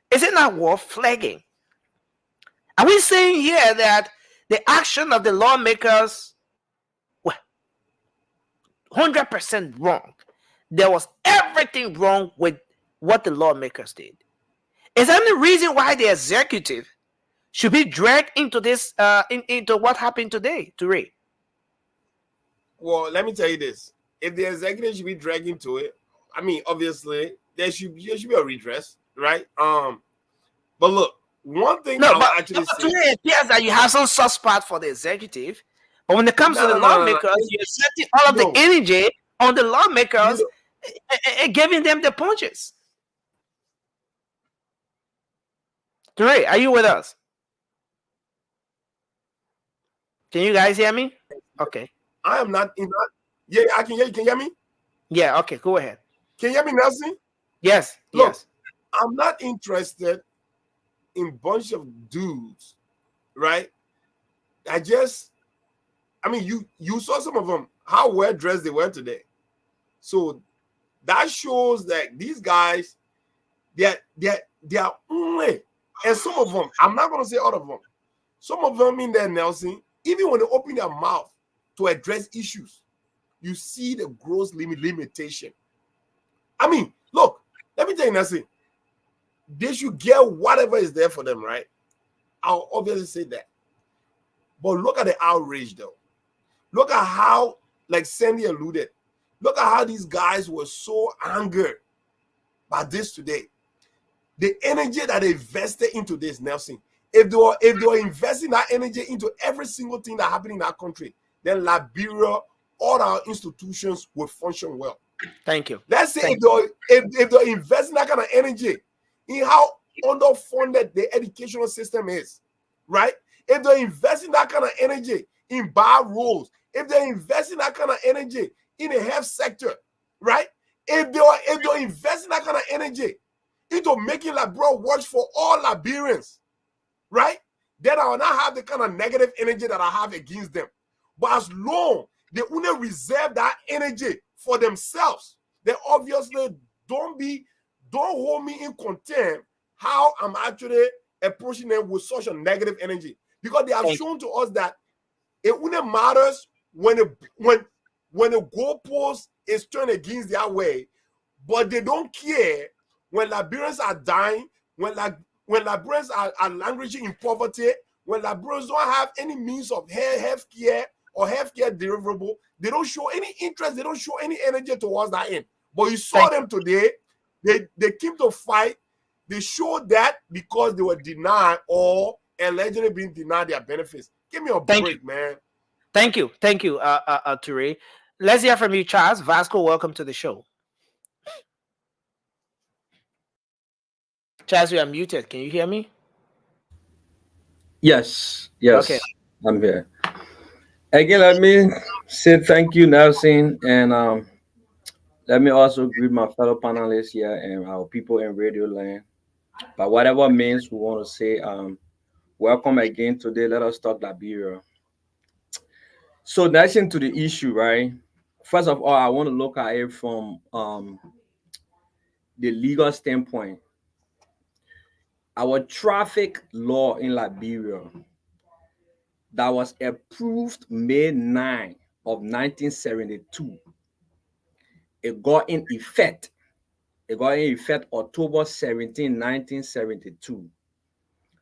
Is it not worth flagging? Are we saying here that the action of the lawmakers were 100% wrong? There was everything wrong with what the lawmakers did. Is there any reason why the executive should be dragged into this, into what happened today, Ture? Well, let me tell you this. If the executive should be dragged into it, I mean, obviously, there should be a redress, right? But look, one thing actually say, it appears that you have some soft spot for the executive, but when it comes to the lawmakers, you're setting all of the energy on the lawmakers and giving them the punches. Ture, are you with us? Can you guys hear me? Okay. I am not in that. Yeah, I can hear you. Can you hear me? Yeah, okay, go ahead. Can you hear me, Nelson? Yes, Look, yes. I'm not interested in bunch of dudes, right? I mean, you saw some of them, how well dressed they were today. So that shows that these guys, they're only, and some of them, I'm not going to say all of them, some of them in there, Nelson, even when they open their mouth to address issues, you see the gross limitation. I mean, look, let me tell you, Nelson, they should get whatever is there for them, right? I'll obviously say that. But look at the outrage, though. Look at how, like Sandy alluded, look at how these guys were so angered by this today. The energy that they invested into this, Nelson, if they were investing that energy into every single thing that happened in our country, then Liberia, all our institutions will function well. Thank you. Let's say if they're investing that kind of energy in how underfunded the educational system is, right? If they're investing that kind of energy in bar rules, if they're investing that kind of energy in the health sector, right? If they're investing that kind of energy into making Liberia work for all Liberians, right? Then I will not have the kind of negative energy that I have against them. But as long they only reserve that energy for themselves, they obviously don't hold me in contempt how I'm actually approaching them with such a negative energy. Because they have shown to us that it only matters when the goalpost is turned against their way, but they don't care when Liberians are dying, when Liberians are languishing in poverty, when Liberians don't have any means of health care or healthcare deliverable. They don't show any interest, they don't show any energy towards that end. But you saw them today, they came to fight. They showed that because they were denied or allegedly being denied their benefits. Give me a break, man. Thank you, Ture. Let's hear from you, Charles. Vasco, welcome to the show. Charles, you are muted. Can you hear me? Yes, Okay. I'm here. Again, let me say thank you, Nelson, and let me also greet my fellow panelists here and our people in Radio Land. By whatever means we want to say, welcome again today. Let us talk Liberia. So that's into the issue, right? First of all, I want to look at it from the legal standpoint. Our traffic law in Liberia that was approved May 9 of 1972. It got in effect. October 17, 1972.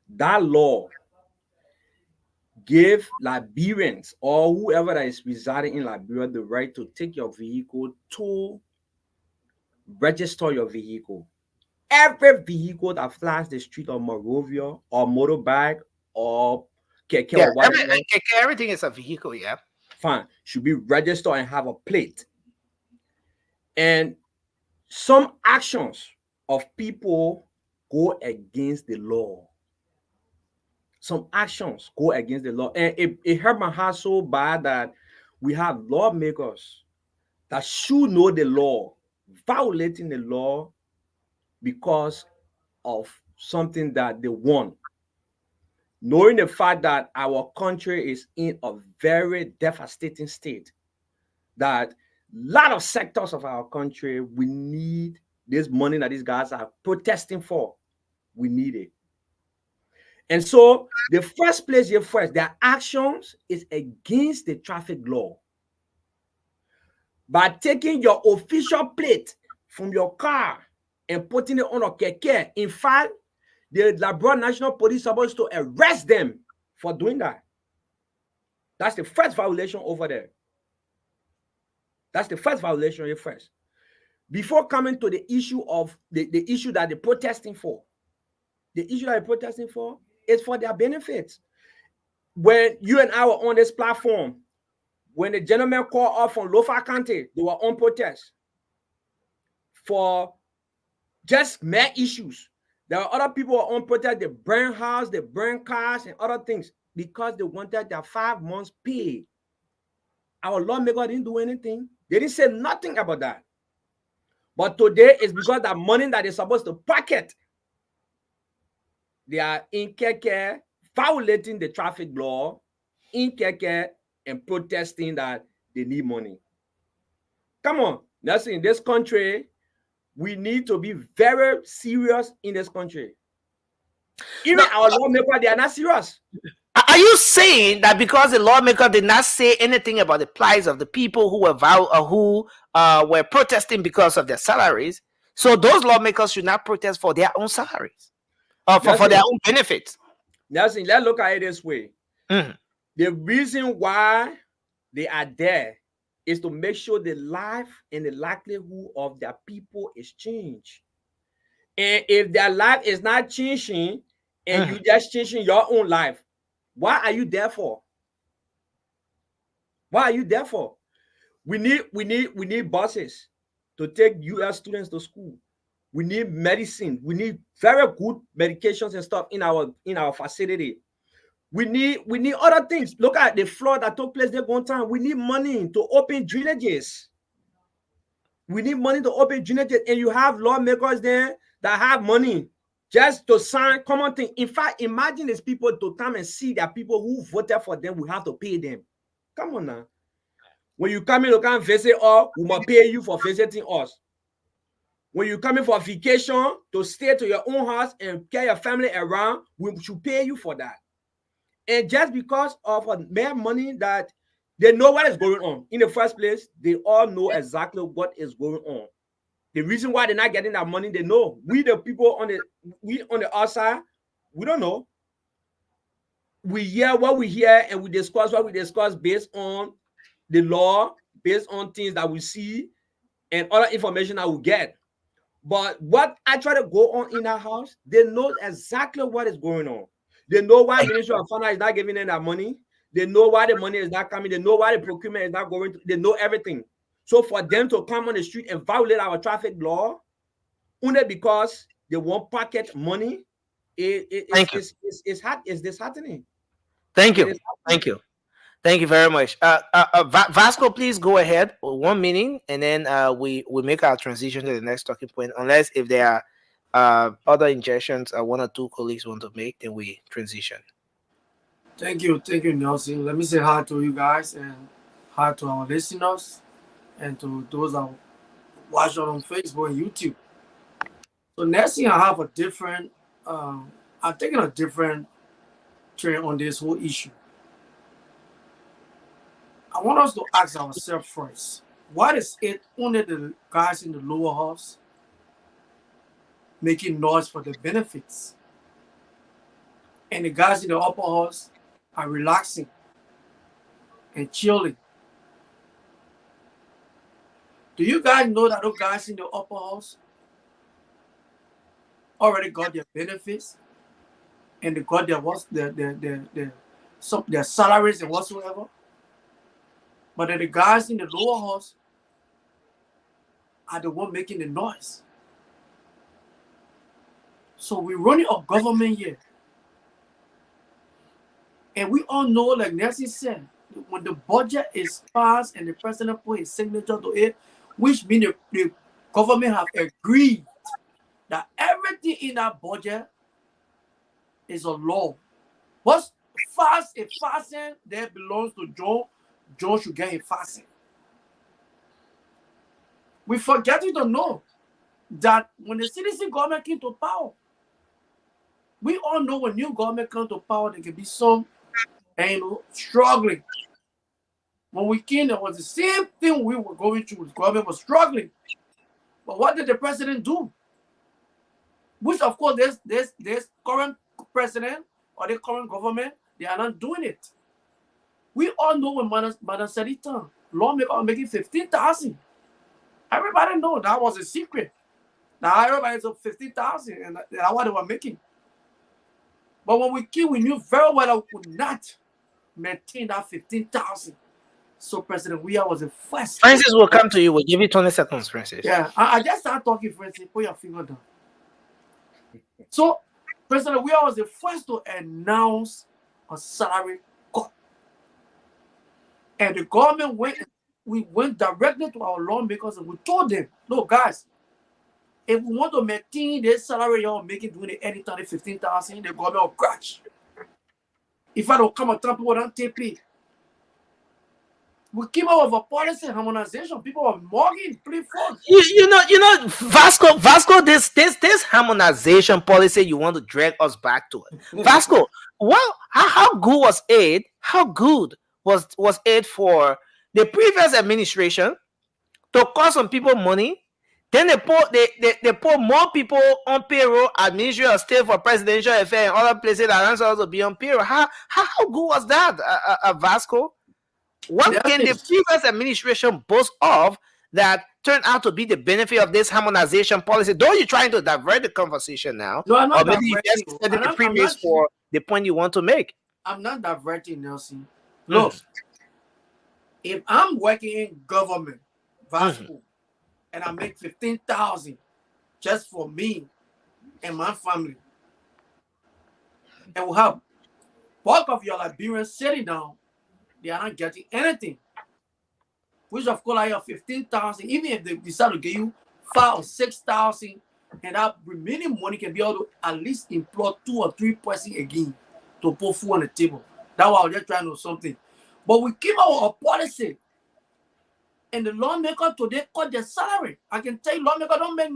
That law gave Liberians or whoever that is residing in Liberia the right to take your vehicle to register your vehicle. Every vehicle that flies the street of Monrovia or motorbike or keke or whatever, everything is a vehicle, yeah. Fine, should be registered and have a plate. And some actions of people go against the law. Some actions go against the law. And it hurt my heart so bad that we have lawmakers that should know the law, violating the law because of something that they want. Knowing the fact that our country is in a very devastating state, that a lot of sectors of our country, we need this money that these guys are protesting for. We need it. And so the first place here first, their actions is against the traffic law. By taking your official plate from your car and putting it on a keke, in fact, the Liberia National Police are supposed to arrest them for doing that. That's the first violation over there. That's the first violation here first. Before coming to the issue of the issue that they're protesting for. The issue that they're protesting for is for their benefits. When you and I were on this platform, when the gentleman called up from Lofa County, they were on protest for just mere issues. There are other people who are on protest, they burn houses, they burn cars and other things because they wanted their 5 months pay. Our lawmaker didn't do anything. They didn't say nothing about that. But today it's because that money that they're supposed to pocket, they are in keke, violating the traffic law, in keke, and protesting that they need money. Come on, that's in this country. We need to be very serious in this country. Even our lawmakers, they are not serious. Are you saying that because the lawmaker did not say anything about the plight of the people who were protesting because of their salaries, so those lawmakers should not protest for their own salaries, or for their own benefits? Let's look at it this way. The reason why they are there is to make sure the life and the livelihood of their people is changed. And if their life is not changing, and you just changing your own life, why are you there for? Why are you there for? We need buses to take US students to school. We need medicine. We need very good medications and stuff in our facility. We need other things. Look at the flood that took place there one time. We need money to open drainages. We need money to open drainages, and you have lawmakers there that have money just to sign common thing. In fact, imagine these people to come and see that people who voted for them, we have to pay them. Come on now. When you come in to come visit us, we must pay you for visiting us. When you come in for vacation to stay to your own house and carry your family around, we should pay you for that. And just because of mere money that they know what is going on. In the first place, they all know exactly what is going on. The reason why they're not getting that money, they know. We the people on the outside, we don't know. We hear what we hear and we discuss what we discuss based on the law, based on things that we see and other information that we get. But what I try to go on in our house, they know exactly what is going on. They know why Ministry of Finance is not giving them that money. They know why the money is not coming. They know why the procurement is not going to. They know everything. So for them to come on the street and violate our traffic law, only because they want pocket money, it's disheartening. Thank you. Thank you. Thank you very much. Vasco, please go ahead with 1 minute, and then we make our transition to the next talking point. Unless if there are other injections one or two colleagues want to make, then we transition. Thank you, Nelson. Let me say hi to you guys and hi to our listeners and to those that watch on Facebook and YouTube. So next thing I have a different, I'm taking a different train on this whole issue. I want us to ask ourselves first, what is it only the guys in the lower house making noise for the benefits, and the guys in the upper house are relaxing and chilling? Do you guys know that those guys in the upper house already got their benefits and they got their salaries and whatsoever? But then the guys in the lower house are the one making the noise. So we're running a government here. And we all know, like Nelson said, when the budget is passed and the president put his signature to it, which means the government have agreed that everything in that budget is a law. What's fast a fasting that belongs to John, John should get a fasting. We forget to know that when the citizen government came to power, we all know when new government comes to power, there can be some struggling. When we came, there was the same thing we were going through. The government was struggling. But what did the president do? Which, of course, this current president or the current government, they are not doing it. We all know when Madam Sarita, lawmaker, are making 15,000. Everybody know that was a secret. Now everybody said 15,000, and that's what they were making. But when we came, we knew very well that we could not maintain that 15,000. So President Weah was the first. Francis will come to you. We'll give you 20 seconds, Francis. Yeah, I just start talking, Francis. Put your finger down. So President Weah was the first to announce a salary cut. And the government went we went directly to our lawmakers and we told them, no, guys, if we want to maintain the salary y'all making doing any time 15,000, the government will crash. If I don't come and tell people don't take pay. We came out with a policy harmonization. People are mugging, play phone. You know, Vasco, this harmonization policy, you want to drag us back to it. Vasco, well, how good was aid? How good was aid for the previous administration to cost some people money? Then they put more people on payroll at Ministry of State for Presidential Affairs and other places that are supposed to be on payroll. How good was that, Vasco? What can the previous administration boast of that turned out to be the benefit of this harmonization policy? Though you're trying to divert the conversation now, no, I'm not or maybe you just said the previous for the point you want to make. I'm not diverting, Nelson. Look, if I'm working in government, Vasco, and I make 15,000 just for me and my family, and we have bulk of your Liberians sitting down, they are not getting anything. Which of course, I have 15,000. Even if they decide to give you 5,000 or 6,000, and that remaining money can be able to at least employ 2 or 3 persons again to put food on the table. That's why I was just trying to do something. But we came out with a policy, and the lawmaker today cut their salary. I can tell you, lawmaker don't make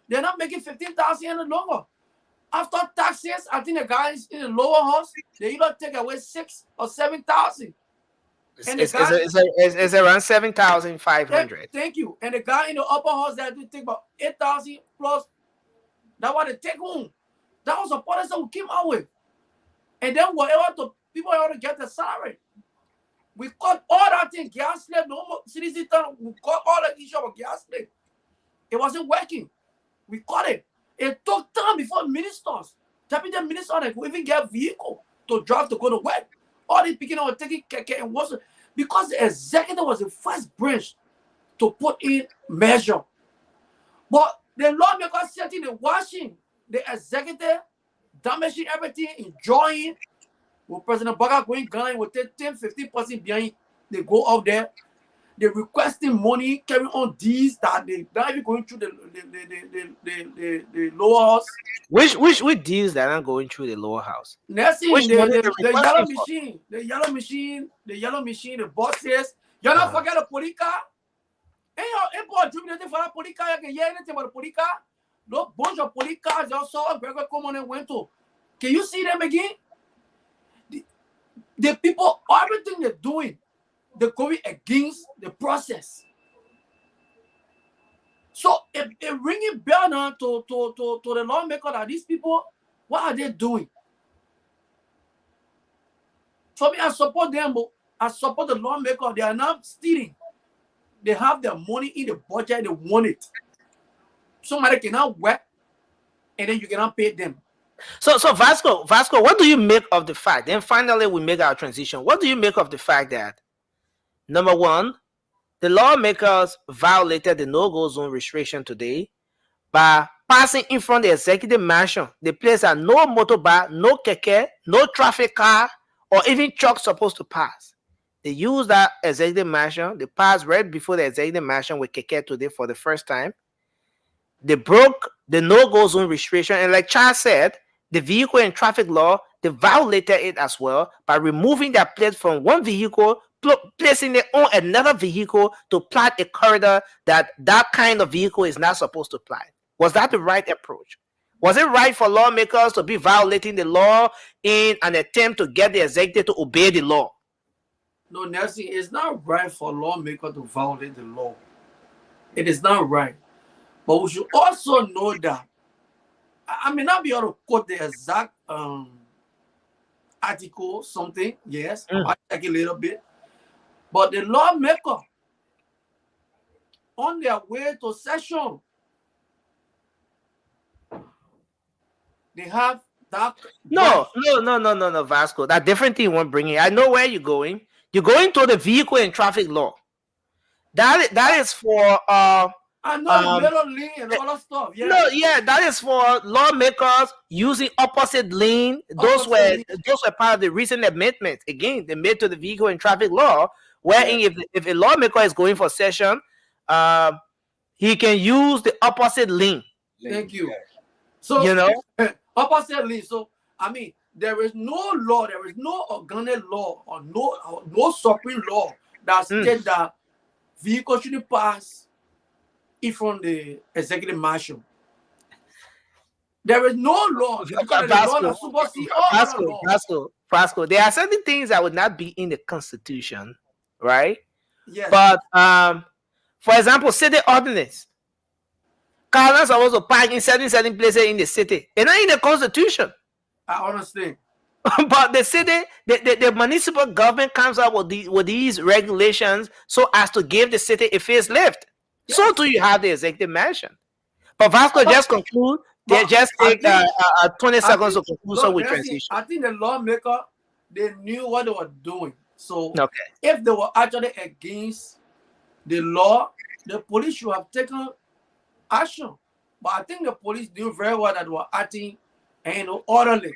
they're not making 15,000 any longer. After taxes, I think the guys in the lower house, they either take away 6,000 or 7,000. It's around 7,500. Thank you. And the guy in the upper house that do take about 8,000 plus. That's what they take home. That was a policy we came out with. And then whatever the people are to get the salary. We cut all that thing, gas slave, no more citizen. We cut all the issue of gas slave. It wasn't working. We cut it. It took time before ministers, deputy ministers, they could even get a vehicle to drive to go to work. All these people were taking keke and was because the executive was the first branch to put in measure. But the lawmakers sitting the washing, the executive damaging everything, enjoying. With President Baga going Ghana will take 10-15% behind. They go out there, they're requesting money, carrying on deals that they not even going through the lower house. Which deals that are going through the lower house? Next thing, the yellow machine, the bosses. You don't forget the polica. Hey, import jubilating for the polica. You can hear anything about the polica. No bunch of polica just saw Gregor come on and went to. Can you see them again? The people, everything they're doing, they're going against the process. So it ringing bell now to the lawmaker that these people, what are they doing? For me, I support them, but I support the lawmaker. They are not stealing. They have their money in the budget. They want it. Somebody cannot work, and then you cannot pay them. So Vasco, what do you make of the fact? Then finally, we make our transition. What do you make of the fact that, number one, the lawmakers violated the no-go zone restriction today by passing in front of the executive mansion, the place that no motorbike, no keke, no traffic car, or even truck supposed to pass. They used that executive mansion. They passed right before the executive mansion with keke today for the first time. They broke the no-go zone restriction, and like Charles said, the vehicle and traffic law, they violated it as well by removing their plate from one vehicle, placing it on another vehicle to plat a corridor that kind of vehicle is not supposed to plat. Was that the right approach? Was it right for lawmakers to be violating the law in an attempt to get the executive to obey the law? No, Nelson, it's not right for lawmakers to violate the law. It is not right. But we should also know that I may not be able to quote the exact article, something, yes, I might check a little bit. But the lawmaker, on their way to session, they have that. No, Vasco. That different thing won't bring it. I know where you're going. You're going to the vehicle and traffic law. That is for I know yellow lane and all that stuff. Yeah. No, yeah, that is for lawmakers using opposite lane. Those were part of the recent amendments. Again, they made to the vehicle and traffic law, wherein if a lawmaker is going for session, he can use the opposite link. Thank you. So, oppositely, so I mean, there is no law, there is no organic law or no supreme law that states that vehicles shouldn't pass in front of the executive marshal. There is no law. Because the law that supersedes all other laws. Frasco, there are certain things that would not be in the Constitution, right? Yes. But for example, city ordinance. Cars are supposed to park in certain places in the city. It's not in the Constitution. I understand. But the city, the municipal government comes up with these regulations so as to give the city a facelift. Yes. So do you have the executive mansion. But Vasco just conclude. They just take 20 seconds to conclude so we transition. I think the lawmaker, they knew what they were doing. So if they were actually against the law, the police should have taken action. But I think the police knew very well that they were acting orderly.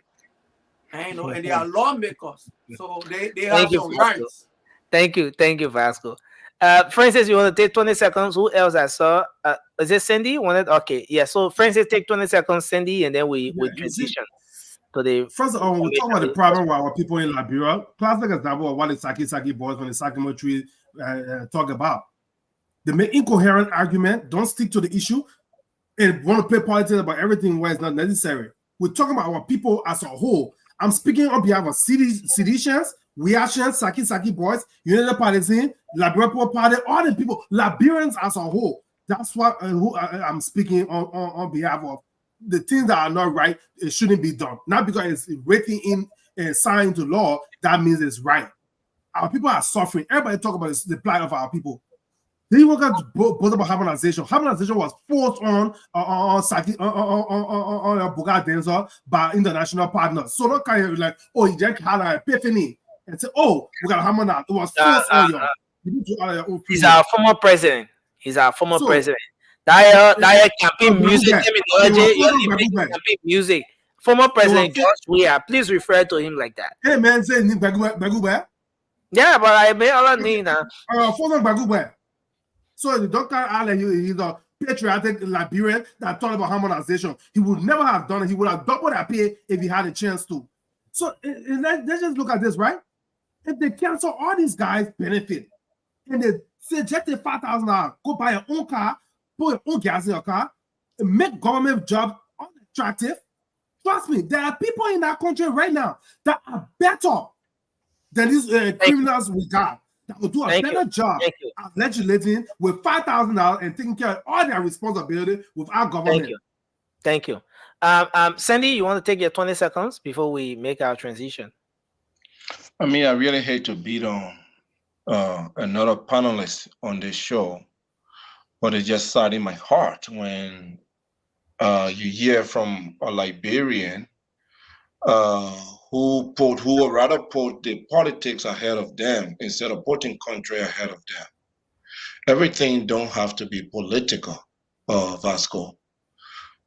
And they are lawmakers. So they have some rights. Thank you, Vasco. Francis, you want to take 20 seconds? Who else I saw? Is it Cindy? Okay, yeah. So Francis, take 20 seconds, Cindy, and then we transition to the. First of all, when we talk about the problem with our people in Liberia, classic example of what the Saki boys when the Saki tree talk about. They make incoherent argument, don't stick to the issue, and want to play politics about everything where it's not necessary. We're talking about our people as a whole. I'm speaking on behalf of seditions, reactions, Saki boys, United Partisan, Liberia Party, all the people, Liberians as a whole. That's what I'm speaking on behalf of. The things that are not right, it shouldn't be done. Not because it's written in and signed to law, that means it's right. Our people are suffering. Everybody talk about the plight of our people. They work out both about harmonization. Harmonization was forced on Bogart Denzel by international partners. So not kind of like, oh, you just had an epiphany and say, oh, we got to harmonize. It was forced on you. He's our former president. That campaign music terminology. Campaign music. Former president George Weah. Please refer to him like that. Hey man, say Bagube. Yeah, but I made all of name now. Former Bagube. So the Dr. Allen, he's a patriotic Liberian that thought about harmonization. He would never have done it. He would have doubled that pay if he had a chance to. So let's just look at this, right? If they cancel all these guys' benefit and they say just take $5,000, go buy your own car, put your own gas in your car, and make government job unattractive, trust me, there are people in that country right now that are better than these criminals we got. That will do a better job at legislating with $5,000 and taking care of all their responsibility with our government. Thank you. Sandy, you want to take your 20 seconds before we make our transition? I mean, I really hate to beat on another panelist on this show, but it just sad in my heart when you hear from a Liberian who would rather put the politics ahead of them instead of putting country ahead of them. Everything don't have to be political, Vasco.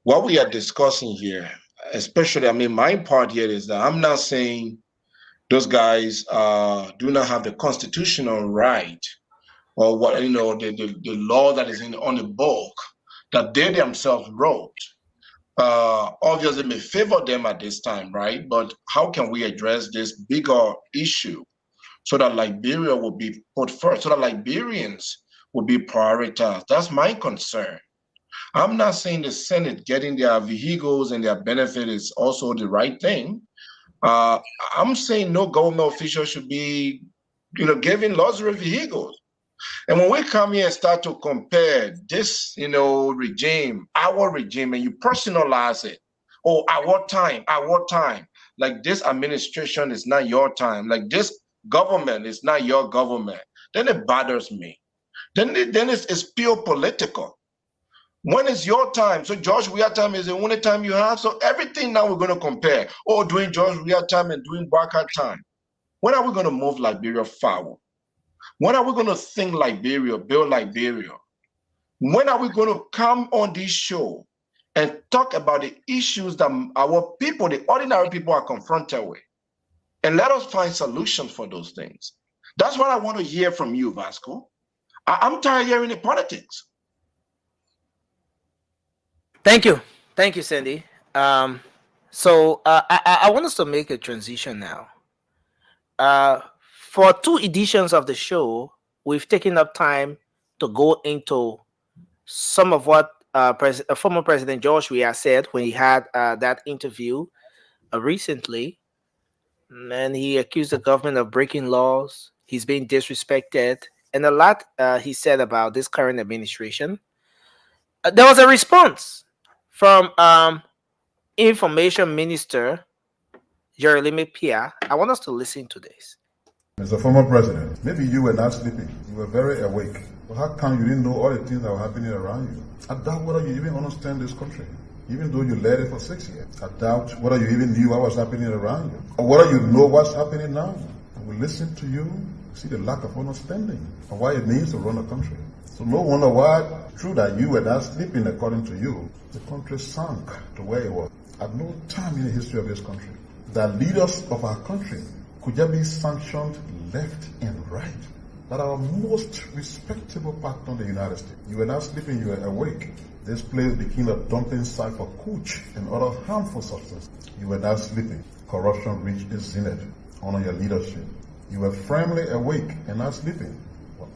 What we are discussing here, especially, I mean, my part here is that I'm not saying those guys do not have the constitutional right or what, you know, the law that is on the book that they themselves wrote. Obviously may favor them at this time, right? But how can we address this bigger issue so that Liberia will be put first, so that Liberians will be prioritized? That's my concern. I'm not saying the Senate getting their vehicles and their benefit is also the right thing. I'm saying no government official should be, you know, giving luxury vehicles. And when we come here and start to compare this, you know, regime, our regime, and you personalize it, oh, our time, like this administration is not your time, like this government is not your government, then it bothers me. Then it's pure political. When is your time? So George Weah time is the only time you have. So everything now we're going to compare. Oh, doing George Weah time and doing Barker time. When are we going to move Liberia forward? When are we going to think Liberia, build Liberia? When are we going to come on this show and talk about the issues that our people, the ordinary people, are confronted with? And let us find solutions for those things. That's what I want to hear from you, Vasco. I'm tired of hearing the politics. Thank you, Sandy. So I want us to make a transition now. For 2 editions of the show, we've taken up time to go into some of what former President George Weah said when he had that interview recently. And he accused the government of breaking laws. He's being disrespected. And a lot he said about this current administration. There was a response from Information Minister Jeremy Pia. I want us to listen to this. Mr. Former President, maybe you were not sleeping. You were very awake. But how come you didn't know all the things that were happening around you? I doubt whether you even understand this country. Even though you led it for 6 years. I doubt whether you even knew what was happening around you. Or whether you know what's happening now. And we listen to you, see the lack of understanding of what it means to run a country. So no wonder why, true that you were not sleeping according to you, the country sank to where it was. At no time in the history of this country, the leaders of our country could just be sanctioned left and right. That our most respectable partner, the United States. You were not sleeping, you were awake. This place became a dumping site for cooch and other harmful substances. You were not sleeping. Corruption reached its zenith under your leadership. You were firmly awake and not sleeping.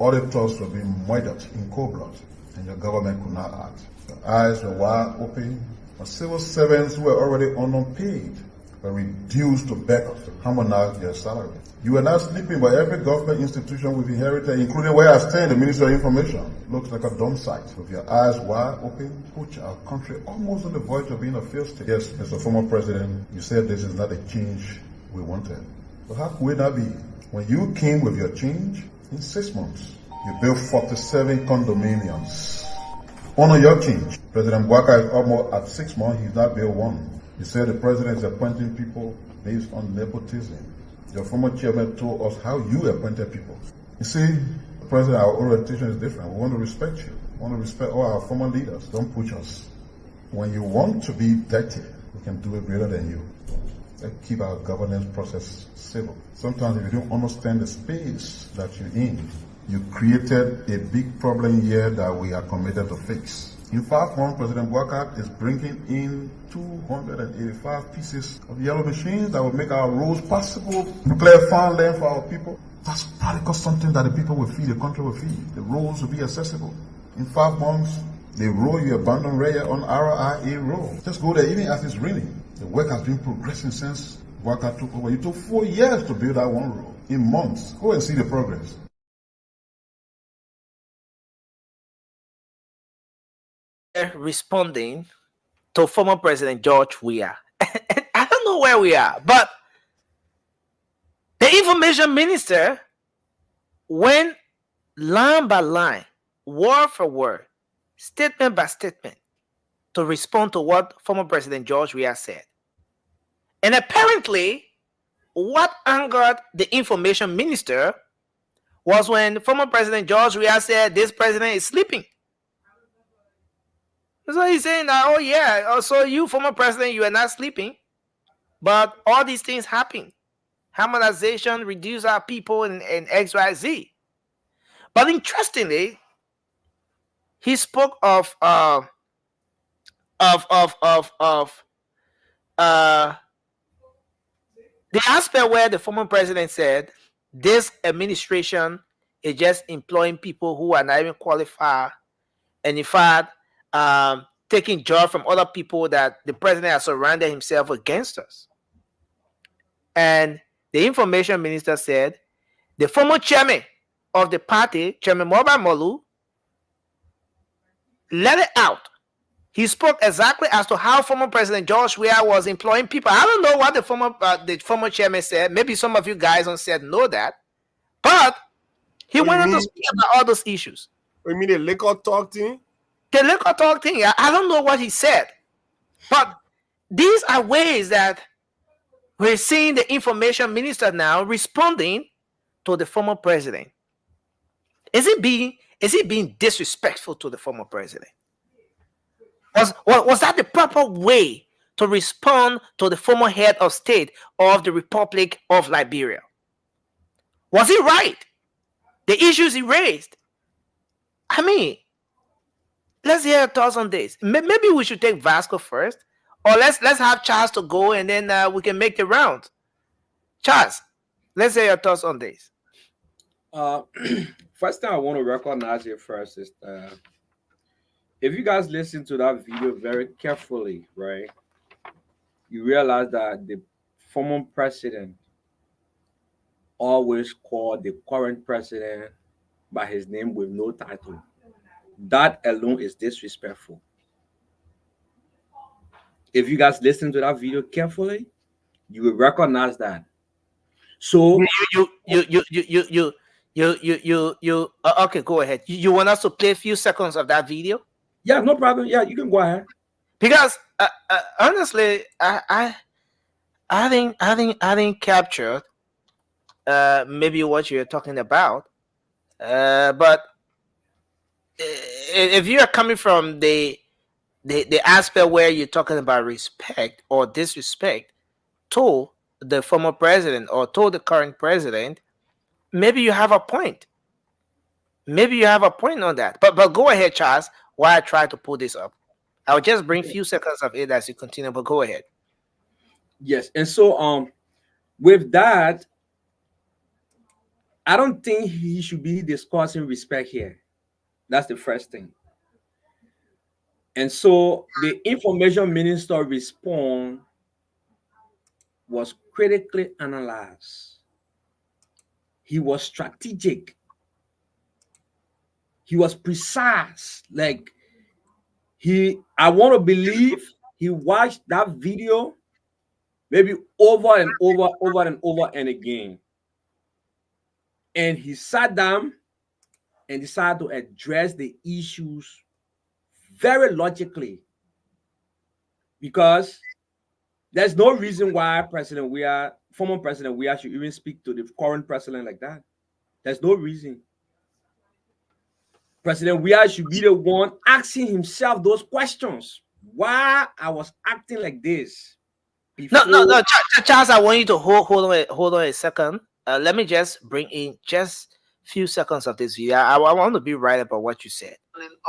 Auditors were being murdered in cold blood, and your government could not act. Your eyes were wide open. The civil servants who were already underpaid were reduced to beggars to harmonize their salary. You were not sleeping, but every government institution we've inherited, including where I stand, the Ministerial Information, looks like a dump site. With your eyes wide open, put our country almost on the verge of being a failed state. Yes, Mr. Former President, you said this is not a change we wanted. But how could it not be? When you came with your change, in 6 months, you built 47 condominiums. Honor your change. President Bouaka is almost at 6 months, he's not built one. You said the president is appointing people based on nepotism. Your former chairman told us how you appointed people. You see, President, our orientation is different. We want to respect you. We want to respect all our former leaders. Don't push us. When you want to be dirty, we can do it greater than you. Let's keep our governance process civil. Sometimes if you don't understand the space that you're in, you created a big problem here that we are committed to fix. In 5 months, President Bouaka is bringing in 285 pieces of yellow machines that will make our roads possible, clear farmland for our people. That's practical something that the people will feed, the country will feed. The roads will be accessible. In 5 months, the road you abandoned right here on RIA Road. Just go there, even as it's raining. The work has been progressing since Bouaka took over. It took 4 years to build that one road. In months. Go and see the progress. Responding to former President George Weah. I don't know where we are, but the information minister went line by line, word for word, statement by statement, to respond to what former President George Weah said. And apparently, what angered the information minister was when former President George Weah said this president is sleeping. So he's saying that, oh yeah, so you, former president, you are not sleeping, but all these things happen. Harmonization, reduce our people, and XYZ. But interestingly, he spoke of the aspect where the former president said this administration is just employing people who are not even qualified, and in fact, taking job from other people that the president has surrounded himself against us. And the information minister said the former chairman of the party, Chairman Moba Molu, let it out. He spoke exactly as to how former President George Weah was employing people. I don't know what the former chairman said. Maybe some of you guys on set know that, but he wanted to speak about all those issues. You mean the liquor talk thing? The liquor talk thing. I don't know what he said, but these are ways that we're seeing the information minister now responding to the former president. Is he being disrespectful to the former president? Was that the proper way to respond to the former head of state of the Republic of Liberia? Was he right the issues he raised. I mean, let's hear your thoughts on this. Maybe we should take Vasco first, or let's have Charles to go, and then we can make the round. Charles, let's hear your thoughts on this. First thing I want to recognize here first is if you guys listen to that video very carefully, right, you realize that the former president always called the current president by his name with no title. That alone is disrespectful. If you guys listen to that video carefully, you will recognize that. So okay, go ahead. You want us to play a few seconds of that video? Yeah, no problem. Yeah, you can go ahead. Because honestly, I didn't capture maybe what you're talking about, but if you are coming from the aspect where you're talking about respect or disrespect to the former president or to the current president, maybe you have a point. Maybe you have a point on that. But go ahead, Charles, while I try to pull this up. I'll just bring a few seconds of it as you continue, but go ahead. Yes, and so with that, I don't think he should be discussing respect here. That's the first thing. And so the information minister response was critically analyzed. He was strategic. He was precise. Like I want to believe he watched that video maybe over and over and again. And he sat down and decided to address the issues very logically, because there's no reason why former President Weah should even speak to the current president like that. There's no reason. President Weah should be the one asking himself those questions. Why I was acting like this? No, Charles, I want you to hold on a second. Let me just bring in just a few seconds of this video. I want to be right about what you said.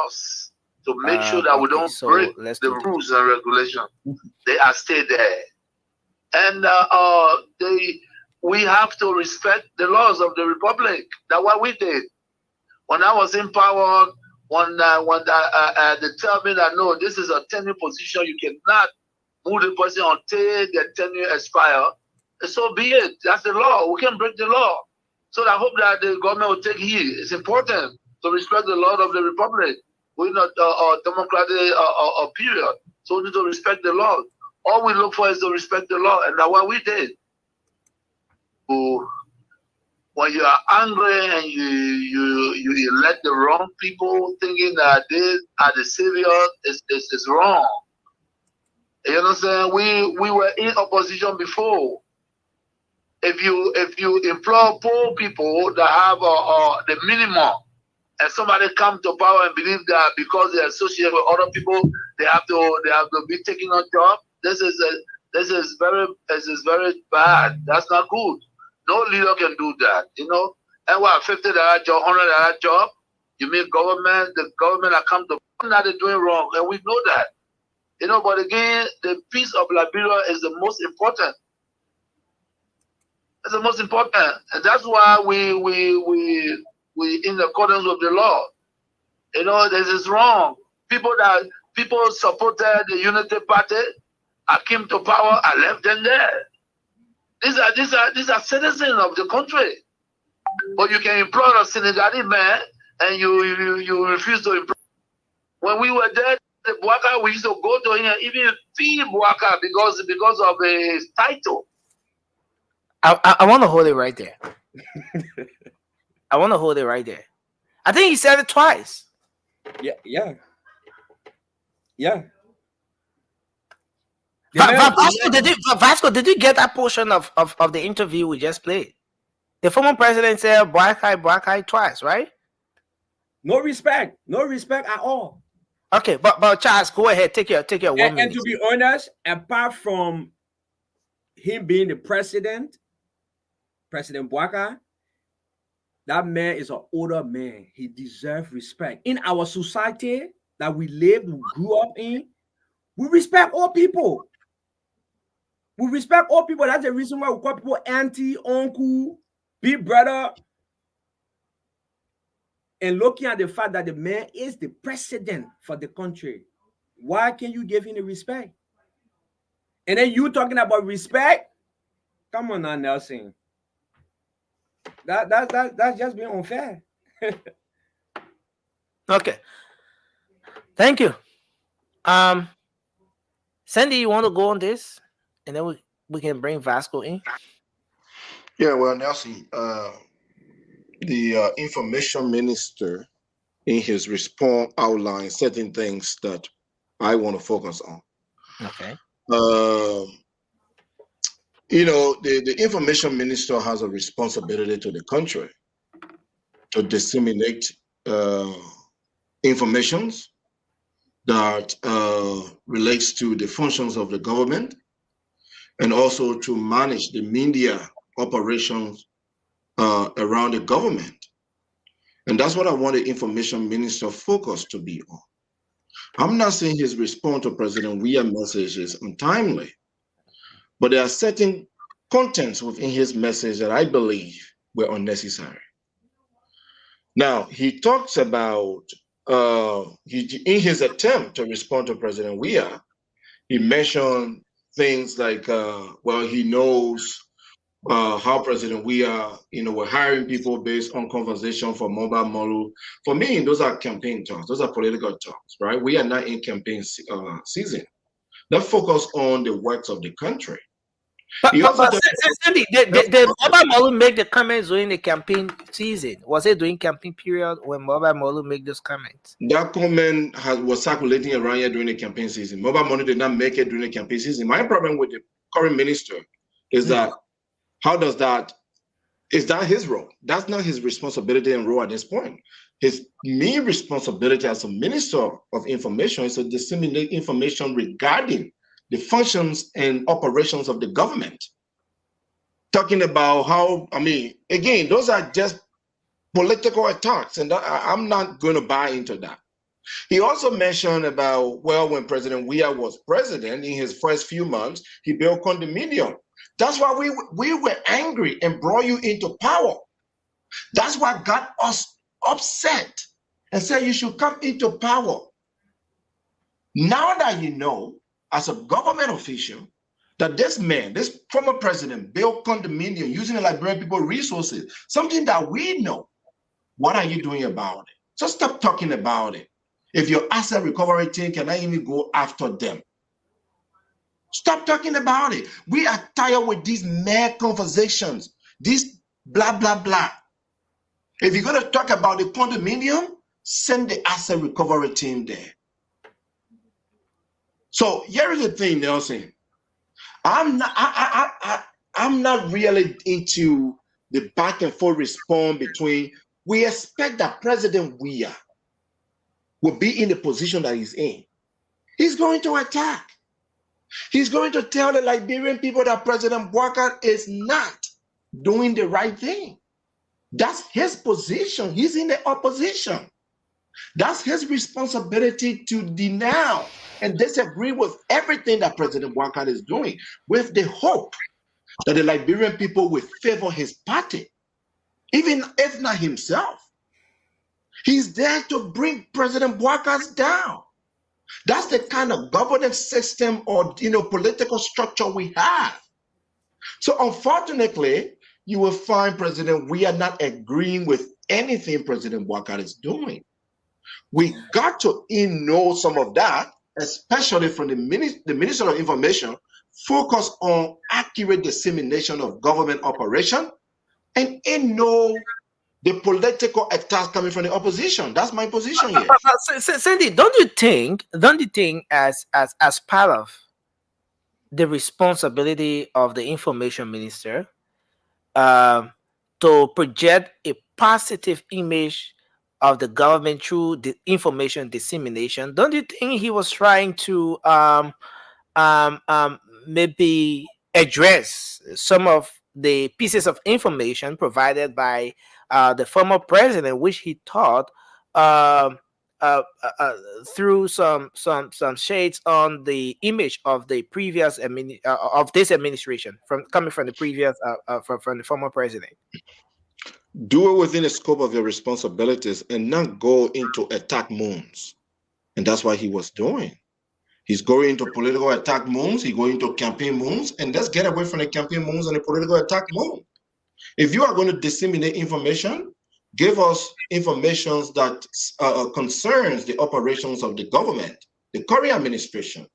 Us to make sure that we don't break the rules and regulations. They are still there. And we have to respect the laws of the Republic. That's what we did. When I was in power, when they tell me that, no, this is a tenure position, you cannot move the person until the tenure expire, so be it. That's the law. We can break the law. So I hope that the government will take heed. It's important to respect the law of the Republic. We're not a democratic period. So we need to respect the law. All we look for is to respect the law, and that's what we did. When you are angry and you elect the wrong people, thinking that they are the saviors, is wrong. You understand? We were in opposition before. If you employ poor people that have the minimum, and somebody come to power and believe that because they associate with other people, they have to be taking on job. This is very bad. That's not good. No leader can do that, you know. And what, $50 job, $100 job? You mean the government that come to that they're doing wrong, and we know that. You know, but again, the peace of Liberia is the most important. It's the most important, and that's why we in accordance with the law. You know, this is wrong. People supported the Unity Party. I came to power. I left them there. These are citizens of the country. But you can employ a Senegalese man, and you refuse to employ. When we were there, the Bouaka, we used to go to him, even fee Bouaka because of his title. I want to hold it right there. I want to hold it right there. I think he said it twice. Yeah. Vasco, did you get that portion of the interview we just played? The former president said Bouakai twice, right? No respect at all. Okay, but Charles, go ahead, take your 1 minute. And to be honest, apart from him being the president Bouakai, That man is an older man. He deserves respect. In our society that we live, we grew up in, we respect all people. We respect all people. That's the reason why we call people auntie, uncle, big brother. And looking at the fact that the man is the president for the country, why can't you give him the respect? And then you talking about respect? Come on now, Nelson. That's just being unfair. Okay. Thank you. Sandy, you want to go on this? And then we can bring Vasco in. Yeah, well, Nelson, the information minister in his response outlined certain things that I want to focus on. Okay. You know, the information minister has a responsibility to the country to disseminate informations that relates to the functions of the government, and also to manage the media operations around the government. And that's what I want the information minister focus to be on. I'm not saying his response to President Weah's message is untimely, but there are certain contents within his message that I believe were unnecessary. Now, he talks about, in his attempt to respond to President Weah, he mentioned things like, well, he knows how President Weah, we're hiring people based on conversation for mobile model. For me, those are campaign talks. Those are political talks, right? We are not in campaign season. Let's focus on the works of the country. But Sandy, the mobile model make the comments during the campaign season. Was it during campaign period when mobile model make those comments? That comment was circulating around here during the campaign season. Mobile model did not make it during the campaign season. My problem with the current minister is that is that his role? That's not his responsibility and role at this point. His main responsibility as a minister of information is to disseminate information regarding the functions and operations of the government. Talking about how, again, those are just political attacks, and I'm not going to buy into that. He also mentioned about, well, when President Weah was president, in his first few months, he built condominium. That's why we were angry and brought you into power. That's what got us upset and said you should come into power. Now that you know, as a government official, that this man, this former president, built condominium using the Liberian people resources, something that we know. What are you doing about it? So stop talking about it. If your asset recovery team cannot even go after them, stop talking about it. We are tired with these mere conversations, these blah, blah, blah. If you're going to talk about the condominium, send the asset recovery team there. So here is the thing, Nelson. I'm not really into the back and forth response between. We expect that President Weah will be in the position that he's in. He's going to attack. He's going to tell the Liberian people that President Walker is not doing the right thing. That's his position. He's in the opposition. That's his responsibility to denounce and disagree with everything that President Walker is doing, with the hope that the Liberian people will favor his party, even if not himself. He's there to bring President Walker down. That's the kind of governance system or political structure we have. So unfortunately, you will find President Weah not agreeing with anything President Walker is doing. We got to know some of that, especially from the Minister of Information, focus on accurate dissemination of government operation, and the political attacks coming from the opposition. That's my position here. Sandy, don't you think as part of the responsibility of the information minister to project a positive image of the government through the information dissemination, don't you think he was trying to maybe address some of the pieces of information provided by the former president, which he thought threw some shades on the image of the previous of this administration from coming from the previous from the former president. Do it within the scope of your responsibilities and not go into attack moons. And that's what he was doing. He's going into political attack moons. He's going into campaign moons. And let's get away from the campaign moons and the political attack moon. If you are going to disseminate information, give us information that concerns the operations of the government, the current administration.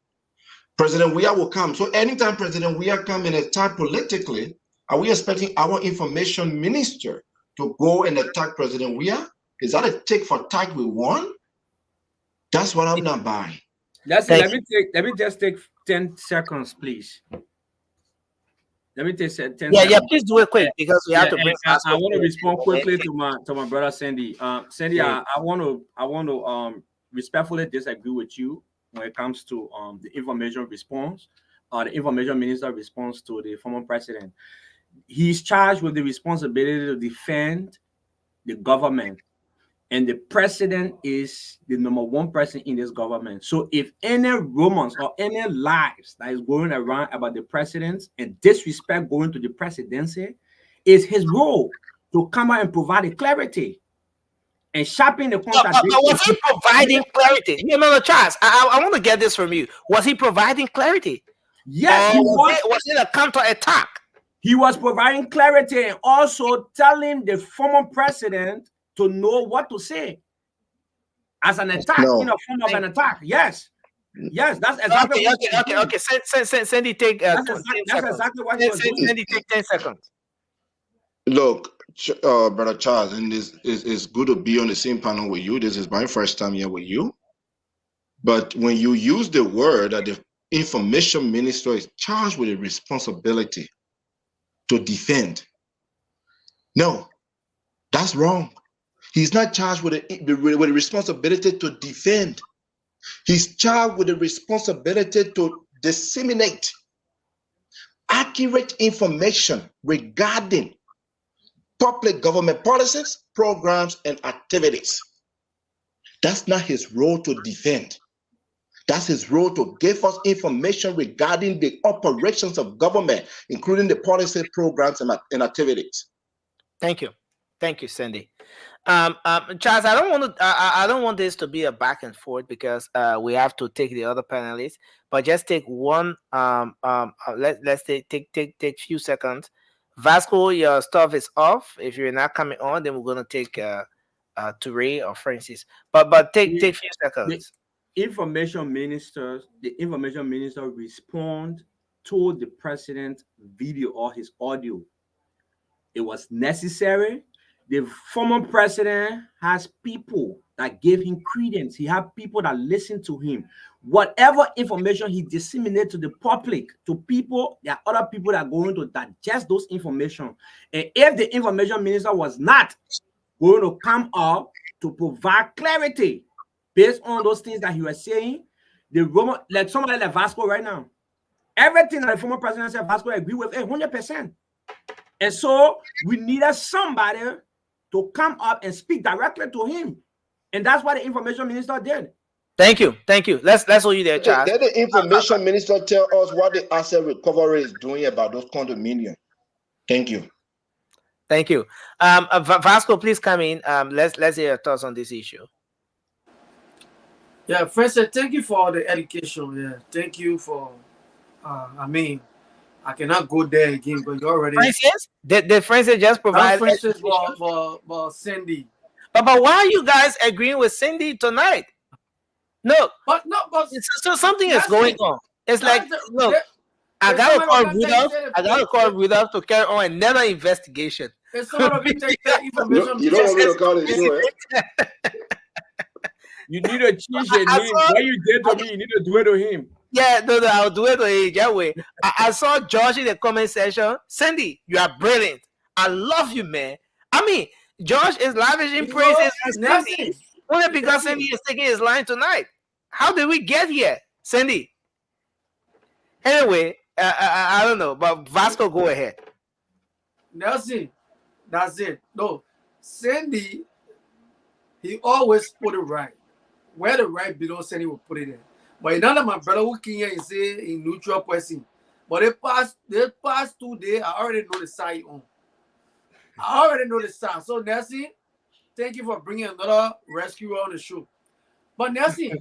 President Weah will come. So anytime President Weah come and attack politically, are we expecting our information minister to go and attack President Weah? Is that a tick for tack we won? That's what I'm not buying. Let me just take 10 seconds, please. Let me take 10 seconds. Yeah, please do it quick because we have to bring. I want to respond quickly to my brother Sandy. Sandy, I want to respectfully disagree with you when it comes to the information response, the information minister response to the former president. He's charged with the responsibility to defend the government, and the president is the #1 person in this government. So if any rumors or any lies that is going around about the president and disrespect going to the presidency, it's his role to come out and provide the clarity and sharpen the contradiction. But was he providing clarity? You know, Charles, I want to get this from you. Was he providing clarity? Yes, was it a counter-attack? He was providing clarity and also telling the former president to know what to say as an attack, in a form of an attack. Yes, that's exactly. Okay. Sandy, take. That's exactly what he was doing. Sandy, take 10 seconds. Look, Brother Charles, and it's good to be on the same panel with you. This is my first time here with you. But when you use the word that the information minister is charged with a responsibility to defend, no, that's wrong. He's not charged with a responsibility to defend. He's charged with a responsibility to disseminate accurate information regarding public government policies, programs, and activities. That's not his role to defend. That's his role to give us information regarding the operations of government, including the policy, programs, and activities. Thank you, Sandy. Charles, I don't want this to be a back and forth because we have to take the other panelists. But just take one. Let's take few seconds. Vasco, your stuff is off. If you're not coming on, then we're gonna take Toure or Francis. But take few seconds. The information minister respond to the president video or his audio. It was necessary. The former president has people that gave him credence. He had people that listened to him. Whatever information he disseminated to the public, to people, there are other people that are going to digest those information. And if the information minister was not going to come up to provide clarity based on those things that he was saying, like somebody like Vasco right now, everything that the former president said, Vasco agree with 100%. And so we needed somebody to come up and speak directly to him. And that's what the information minister did. Thank you. Let's hold you there, Charles. Let the information minister tell us what the asset recovery is doing about those condominiums. Thank you. Vasco, please come in. Let's hear your thoughts on this issue. Yeah, Francis, thank you for the education. Yeah, thank you for. I cannot go there again, but you already. Francis, the Francis just provided. Francis for Cindy. But why are you guys agreeing with Cindy tonight? No, but so something is going on. It's like, look, I gotta call Rudolph. I gotta call Rudolph to carry on another investigation. You don't want me to call it, You need to change your name. What you did to me, you need to do it to him. Yeah, no, I'll do it to him that way. I saw George in the comment section. Cindy, you are brilliant. I love you, man. I mean, George is lavishing praises on Cindy only because Cindy is taking his line tonight. How did we get here, Cindy? Anyway, I don't know, but Vasco, go ahead. Nelson, that's it. No, Sandy, he always put it right. Where the right belongs, Sandy will put it in. But none of my brother who came here and say in neutral person. But they past 2 days, I already know the side on. I already know the side. So Nancy, thank you for bringing another rescuer on the show. But Nancy,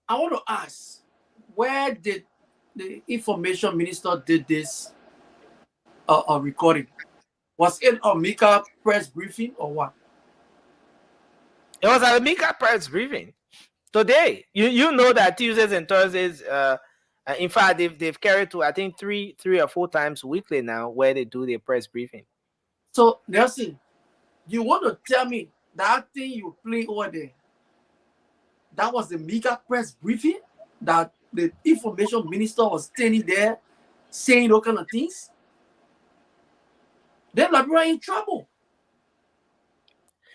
I want to ask, where did the information minister did this recording? Was it a Mika press briefing or what? It was a Mika press briefing today. You know that Tuesdays and Thursdays, in fact, they've carried to I think three or 4 times weekly now where they do their press briefing. So Nelson, you want to tell me that thing you play over there? That was the Mika press briefing that the information minister was standing there saying those kind of things. Then Liberia in trouble.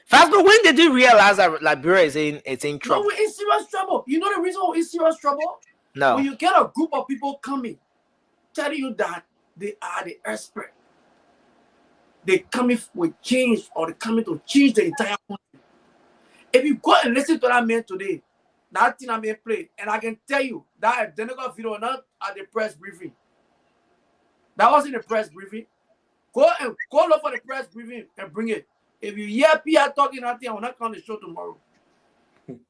Fast, but when did you realize that Liberia is in trouble? No, we're in serious trouble. You know the reason we're in serious trouble? No. When you get a group of people coming, telling you that they are the expert, they coming with change or they coming to change the entire country. If you go and listen to that man today, that thing I may play, and I can tell you that identical video not at the press briefing. That was in the press briefing. Go look for the press briefing and bring it. If you hear Pierre talking that thing, I will not come on the show tomorrow.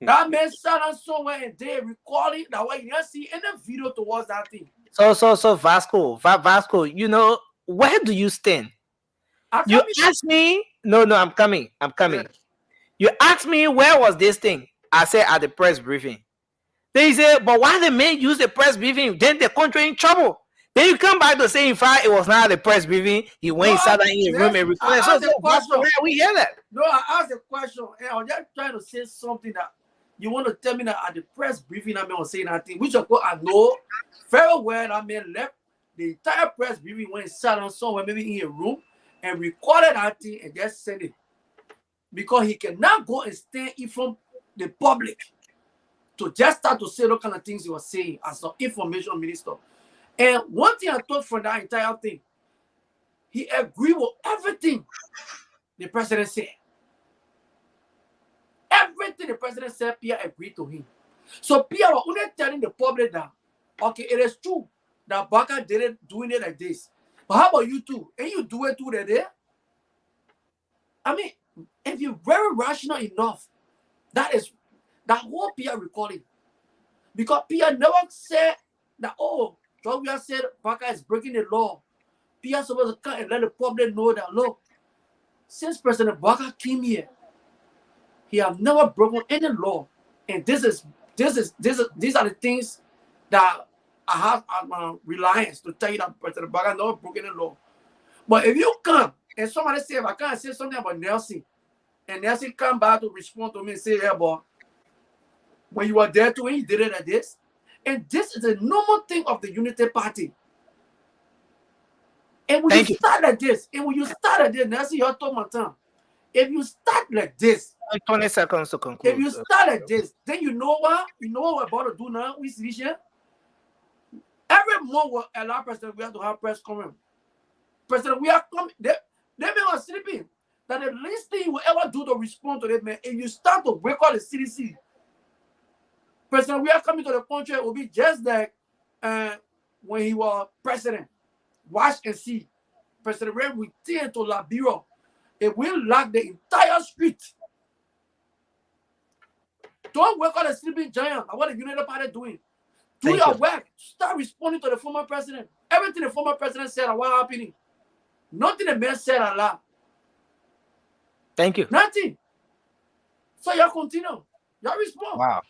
That man sat on somewhere and they recording that way you don't see any video towards that thing. So Vasco, you know, where do you stand? You asked me, no, I'm coming. Yeah. You asked me where was this thing? I said at the press briefing. They say, but why the man use the press briefing? Then the country in trouble. Then you come back to say, in fact, it was not the press briefing. He went inside in the room and recorded. So where we hear that? No, I asked a question, and I was just trying to say something that you want to tell me that at the press briefing, that man was saying that thing, which of course I know very well that man left the entire press briefing when he sat on somewhere, maybe in a room, and recorded that thing and just sent it. Because he cannot go and stand in front the public to just start to say those kind of things he was saying as an information minister. And one thing I thought from that entire thing, he agreed with everything the president said. Everything the president said, Pierre agreed to him. So Pierre was only telling the public that, okay, it is true that Baka did it, doing it like this. But how about you too? And you do it too there? I mean, if you're very rational enough, that whole Pierre recording. Because Pierre never said that, oh, Georgia said Baka is breaking the law. Pierre supposed to come and let the public know that, look, since President Baka came here, he have never broken any law. And these are the things that I have reliance to tell you that President Baka never broken any law. But if you come and somebody say, if I can't say something about Nelson, and Nelson come back to respond to me and say, yeah, boy, when you were there too, when you did it like this, and this is a normal thing of the Unity Party. And when you start like this, Nelson, you told my time. If you start like this, 20 seconds to conclude. If you start like this, then you know what? You know what we're about to do now? We see here. Every month we'll allow President we have to have press conference. President, we are coming. They may be sleeping. That the least thing you will ever do to respond to them, man, if you start to break all the CDC, President, we are coming to the country, it will be just like when he was president. Watch and see. President Ray returned to Liberia. It will lock the entire street. Don't work on the sleeping giant. What the United Party doing? Do your work. Start responding to the former president. Everything the former president said and what happening. Nothing the man said a lot. Thank you. Nothing. So y'all continue. Y'all respond. Wow.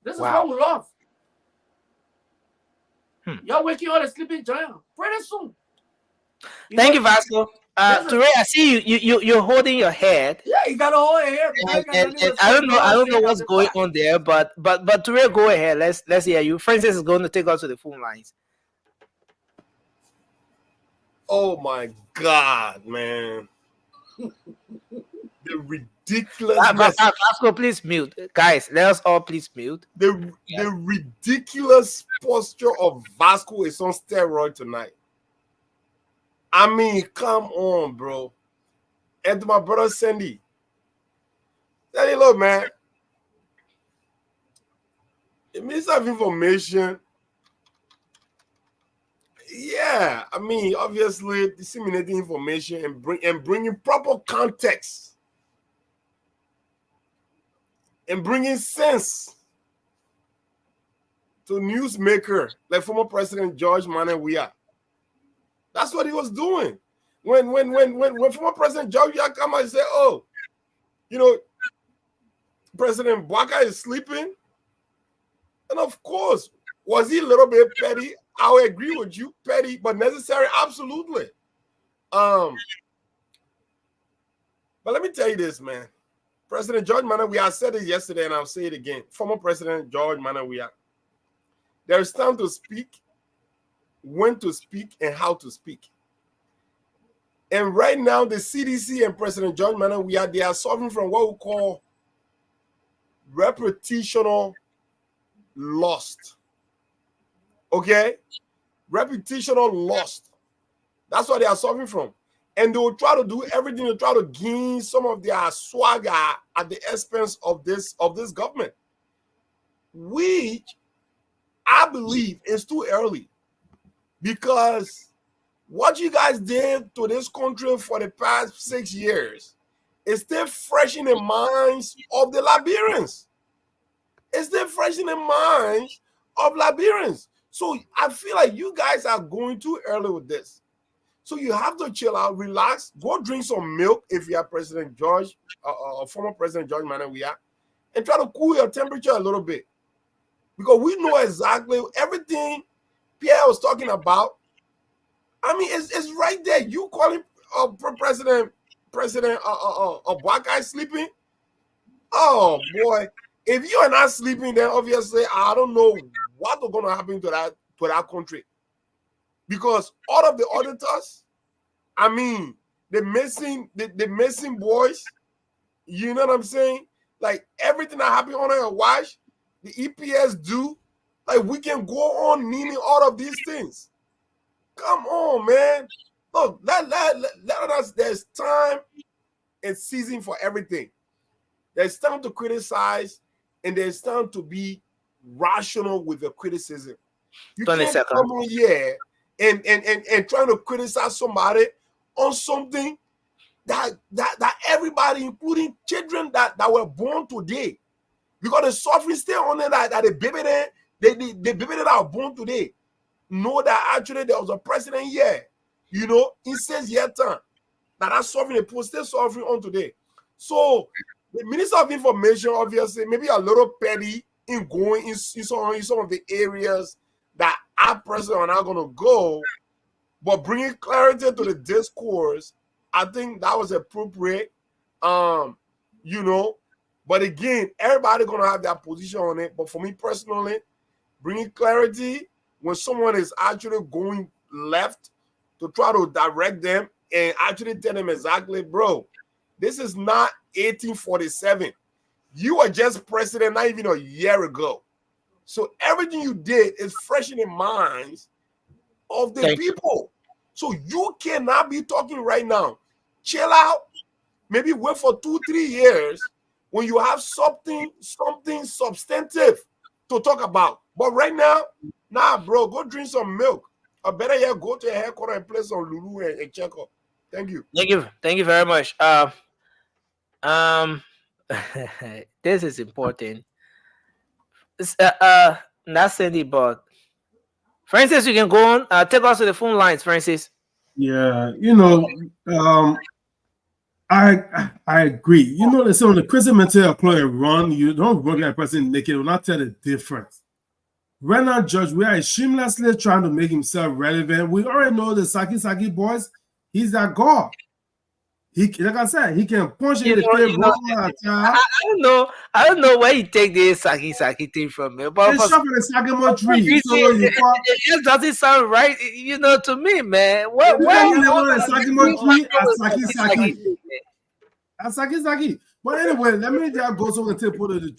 This is what we love. Y'all waking all the sleeping giant. Pretty soon. Thank you, Vasco. Ture, I see you're holding your head. Yeah, you gotta hold your head. And I don't know what's going on there, but Ture, go ahead. Let's hear you. Francis is going to take us to the phone lines. Oh my God, man. The ridiculous. Vasco, please mute. Guys, let us all please mute. The ridiculous posture of Vasco is on steroid tonight. I mean, come on, bro. and to my brother Sandy. Say, look, man. The Minister of Information, yeah, I mean, obviously disseminating information and bringing proper context and bringing sense to newsmaker like former President George Manawia. That's what he was doing. When former President George Weah come out and say, oh, you know, President Bwaka is sleeping. And of course, was he a little bit petty? I would agree with you, petty, but necessary, absolutely. But let me tell you this, man. President George Manawia, I said it yesterday and I'll say it again. Former President George Manawia, there is time to speak, when to speak, and how to speak. And right now, the CDC and President George Manawia, they are suffering from what we call reputational lost. Okay? Reputational lost. That's what they are suffering from. And they will try to do everything to try to gain some of their swagger at the expense of this government. Which I believe is too early. Because what you guys did to this country for the past 6 years is still fresh in the minds of the Liberians. It's still fresh in the minds of Liberians. So I feel like you guys are going too early with this. So you have to chill out, relax, go drink some milk if you are President George, former President George Manawia, and try to cool your temperature a little bit. Because we know exactly everything Pierre was talking about. I mean, it's right there. You calling President Bwaka sleeping? Oh boy. If you are not sleeping, then obviously I don't know what is going to happen to that country. Because all of the auditors, I mean, the missing boys, you know what I'm saying? Like everything that happened on our watch, the EPS do, like we can go on naming all of these things. Come on, man. Look, let us, there's time and season for everything. There's time to criticize, and there's time to be rational with the criticism. You can't come on here and trying to criticize somebody on something that everybody, including children that were born today, because the suffering still on there that the baby that are born today know that actually there was a president here, you know, in 6 years time that suffering, the people still suffering on today. So the Minister of Information, obviously, maybe a little petty in going in some of the areas that our president are not going to go, but bringing clarity to the discourse, I think that was appropriate. You know, but again, everybody going to have their position on it. But for me personally, bringing clarity when someone is actually going left to try to direct them and actually tell them exactly, bro, this is not 1847. You were just president not even a year ago. So everything you did is fresh in the minds of the people. So you cannot be talking right now. Chill out. Maybe wait for 2-3 years when you have something substantive to talk about. But right now, nah, bro, go drink some milk. Or better yet, go to a headquarters and play some Lulu and check up. Thank you. Thank you very much. This is important. Not Cindy, but Francis, you can go on. Take us to the phone lines, Francis. Yeah, you know, I agree. You know, so when the Christian mental employer run, you don't run that person naked, will not tell the difference. Right now, Judge, we are shamelessly trying to make himself relevant. We already know the Saki boys, he's that God. He, like I said, he can punch in the face. I don't know where you take this Saki thing from me. But for the Sakimo tree. It doesn't sound right, you know, to me, man. What Sakimo tree as Saki. But anyway, let me just go so and put the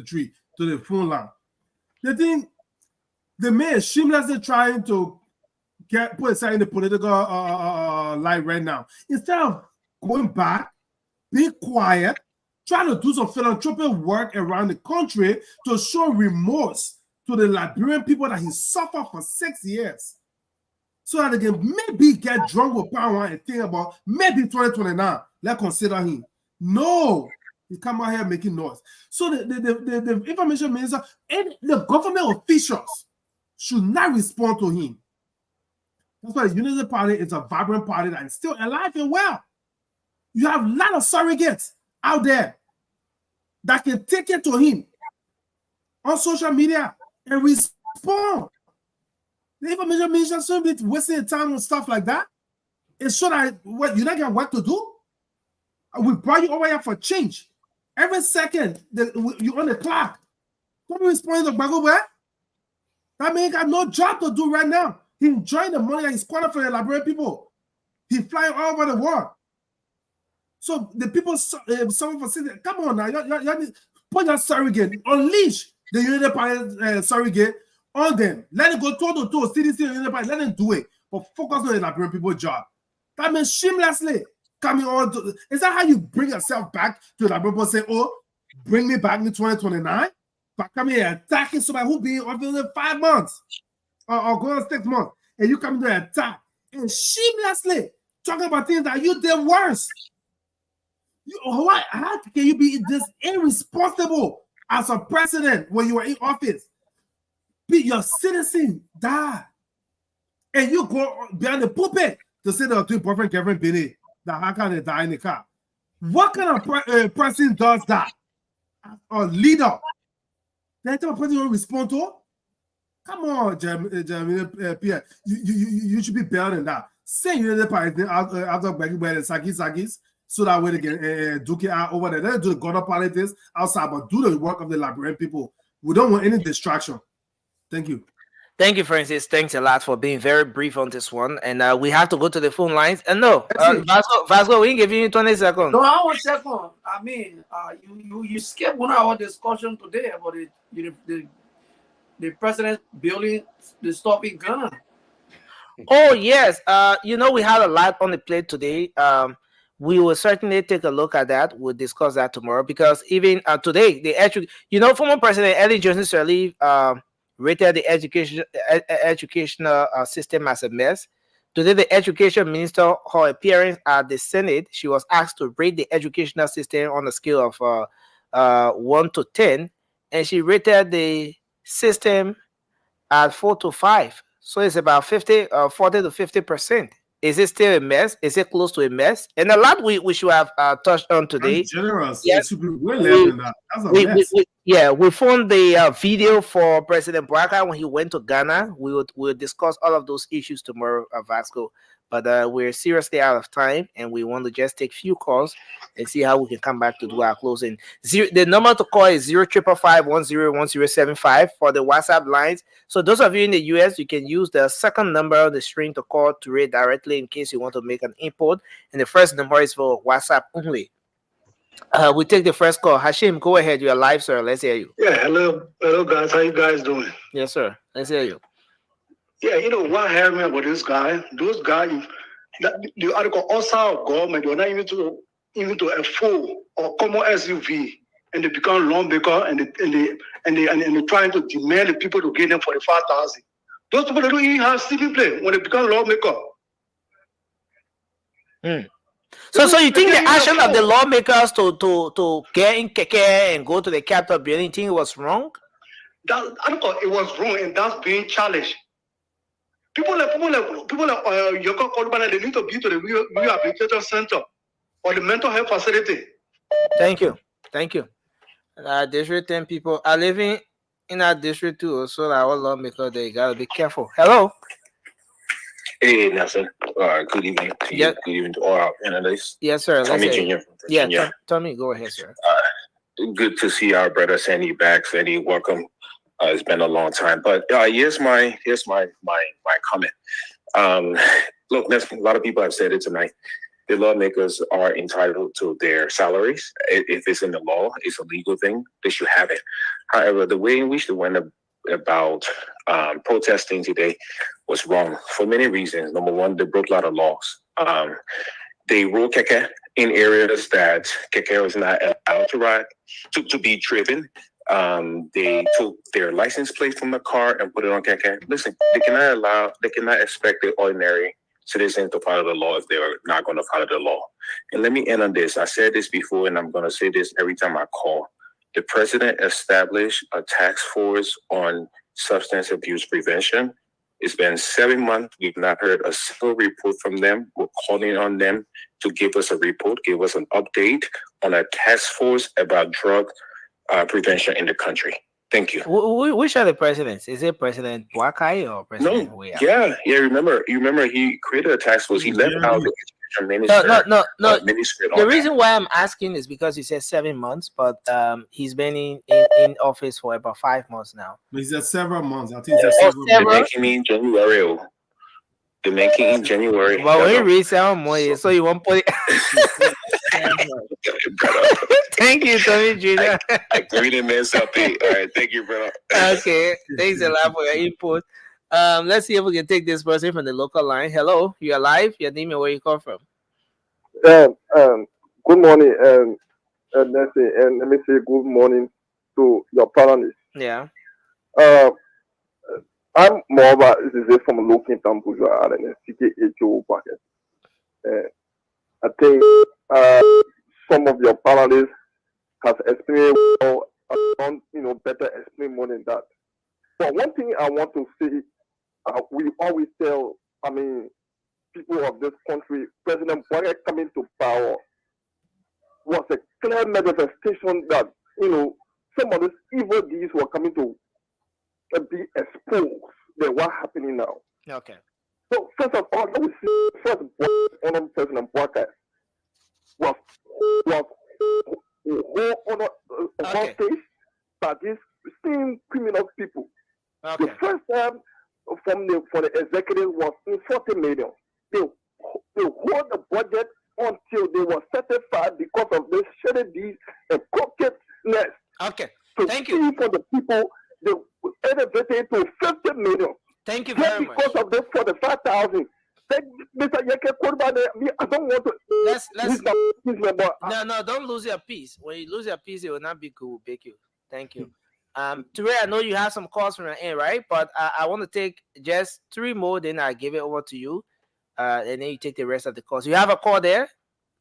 tree to the phone line. The thing, the man is shamelessly trying to put aside in the political light right now. Instead of going back, being quiet, trying to do some philanthropic work around the country to show remorse to the Liberian people that he suffered for 6 years. So that they can maybe get drunk with power and think about maybe 2029, let's consider him. No, he come out here making noise. So the information minister and the government officials should not respond to him. That's why the Unity Party is a vibrant party that is still alive and well. You have a lot of surrogates out there that can take it to him on social media and respond. The information minister shouldn't be wasting time on stuff like that. It's so that what you don't get work to do. We brought you over here for change. Every second you're on the clock. Don't be responding to Bagobert. That man got no job to do right now. He enjoying the money that he's squandered for the Liberian people. He's flying all over the world. So the people suffer for sitting. Come on now, you put your surrogate, unleash the Unity Party surrogate on them. Let it go toe to toe, CDC and Unity Party. Let them do it, but focus on the Liberian people's job. That means shamelessly coming on to. Is that how you bring yourself back to the Liberian people? Say, "Oh, bring me back in 2029." But coming here attacking somebody who been in office in 5 months or going on 6 months, and you come to attack and shamelessly talking about things that you did worse. How can you be this irresponsible as a president when you were in office? Your citizen died, and you go behind the pulpit to say that your boyfriend Kevin Binney that how can they die in the car? What kind of person does that? A leader? That type of person you respond to? Come on, Pierre. You should be better than that. Say you the party after begging by the Sagis, so that way they can duke it out over there. They don't do the gutter politics outside, but do the work of the Liberian people. We don't want any distraction. Thank you. Thank you, Francis. Thanks a lot for being very brief on this one. And we have to go to the phone lines. And no, Vasco, we give you 20 seconds. No, I want second. I mean, you skipped one of our discussion today about the president building the stop in Ghana. Oh, yes. We had a lot on the plate today. We will certainly take a look at that. We'll discuss that tomorrow because even today, former President Ellen Johnson Sirleaf rated the educational system as a mess. Today, the education minister, her appearance at the Senate, she was asked to rate the educational system on a scale of 1 to 10, and she rated the system at 4 to 5. So it's about 40 to 50%. Is it still a mess? Is it close to a mess? And a lot we should have touched on today. That's generous. Yes. It should be way less than that. That's a mess. We found the video for President Baraka when he went to Ghana. We'll discuss all of those issues tomorrow, Vasco. But we're seriously out of time, and we want to just take few calls and see how we can come back to do our closing. The number to call is 0555-101075 for the WhatsApp lines. So those of you in the US, you can use the second number on the screen to call to rate directly in case you want to make an input. And the first number is for WhatsApp only. We take the first call. Hashim, go ahead. You're live, sir. Let's hear you. Yeah, hello, guys. How you guys doing? Yes, sir. Let's hear you. Yeah, what happened about this guy? Those guys, the article outside of government, they're not even to a full or common SUV, and they become lawmaker, and they're trying to demand the people to give them 45,000. Those people, they don't even have civil play when they become lawmaker. So you think the action of the lawmakers to get in Keke and go to the Capitol building, think it was wrong? I don't know, it was wrong, and that's being challenged. People like Yoko Kolbana, they need to be to the rehabilitation center or the mental health facility. Thank you. District 10 people are living in our district too, so our lawmakers, they gotta be careful. Hello. Hey, Nelson. Good evening to you. Good evening to all our panelists. Yes, sir. Tommy Jr. from Virginia. Yeah, Tommy, go ahead, sir. Good to see our brother Sandy back. Sandy, welcome. It's been a long time, but here's my comment. Look, a lot of people have said it tonight. The lawmakers are entitled to their salaries. If it's in the law, it's a legal thing. They should have it. However, the way in which they went about protesting today was wrong for many reasons. Number one, they broke a lot of laws. They ruled Keke in areas that Keke is not allowed to ride, to be driven. They took their license plate from the car and put it on Keke. Listen, they cannot expect the ordinary citizens to follow the law if they are not going to follow the law. And let me end on this. I said this before, and I'm going to say this every time I call. The president established a task force on substance abuse prevention. It's been 7 months. We've not heard a single report from them. We're calling on them to give us a report, give us an update on a task force about drug prevention in the country. Thank you. Which are the presidents? Is it President Boakai or President Weah? Yeah. Remember he created a task force. He left out the education minister. No. Ministry The reason why I'm asking is because he said 7 months, but he's been in office for about 5 months now. But he said several months. I think it's several months. They're making me in January. They're making in January. But when you read 7 months, so you won't put it. Thank you, Tommy Jr. I greeted myself. All right, thank you, brother. Okay, thanks a lot for your input. Let's see if we can take this person from the local line. Hello, you're live. Your name and where you come from. Good morning, Nancy, and let me say good morning to your panelists. Yeah. I'm Moaba. This is from Lokin Tambuja Island, CKHO Packet. I think some of your panelists have explained well. Better explain more than that. But one thing I want to say, we always tell, people of this country, President Buhari coming to power was a clear manifestation that, some of these evil deeds were coming to be exposed than what's happening now. Okay. So first of all, let me see first on President Buhari was stage by these same criminal people. Okay. The first time for the executive was in 40 million. They hold the budget until they were certified because of this shady deeds and crookedness. Okay. So thank you. For the people, they elevated to 50 million. Thank you very much. Because of this 45,000. Mr. Yeke, I don't want to. No, don't lose your peace. When you lose your peace, it will not be good. We'll beg you. Thank you. Ture, I know you have some calls from your end, right? But I want to take just 3 more, then I give it over to you. And then you take the rest of the calls. You have a call there,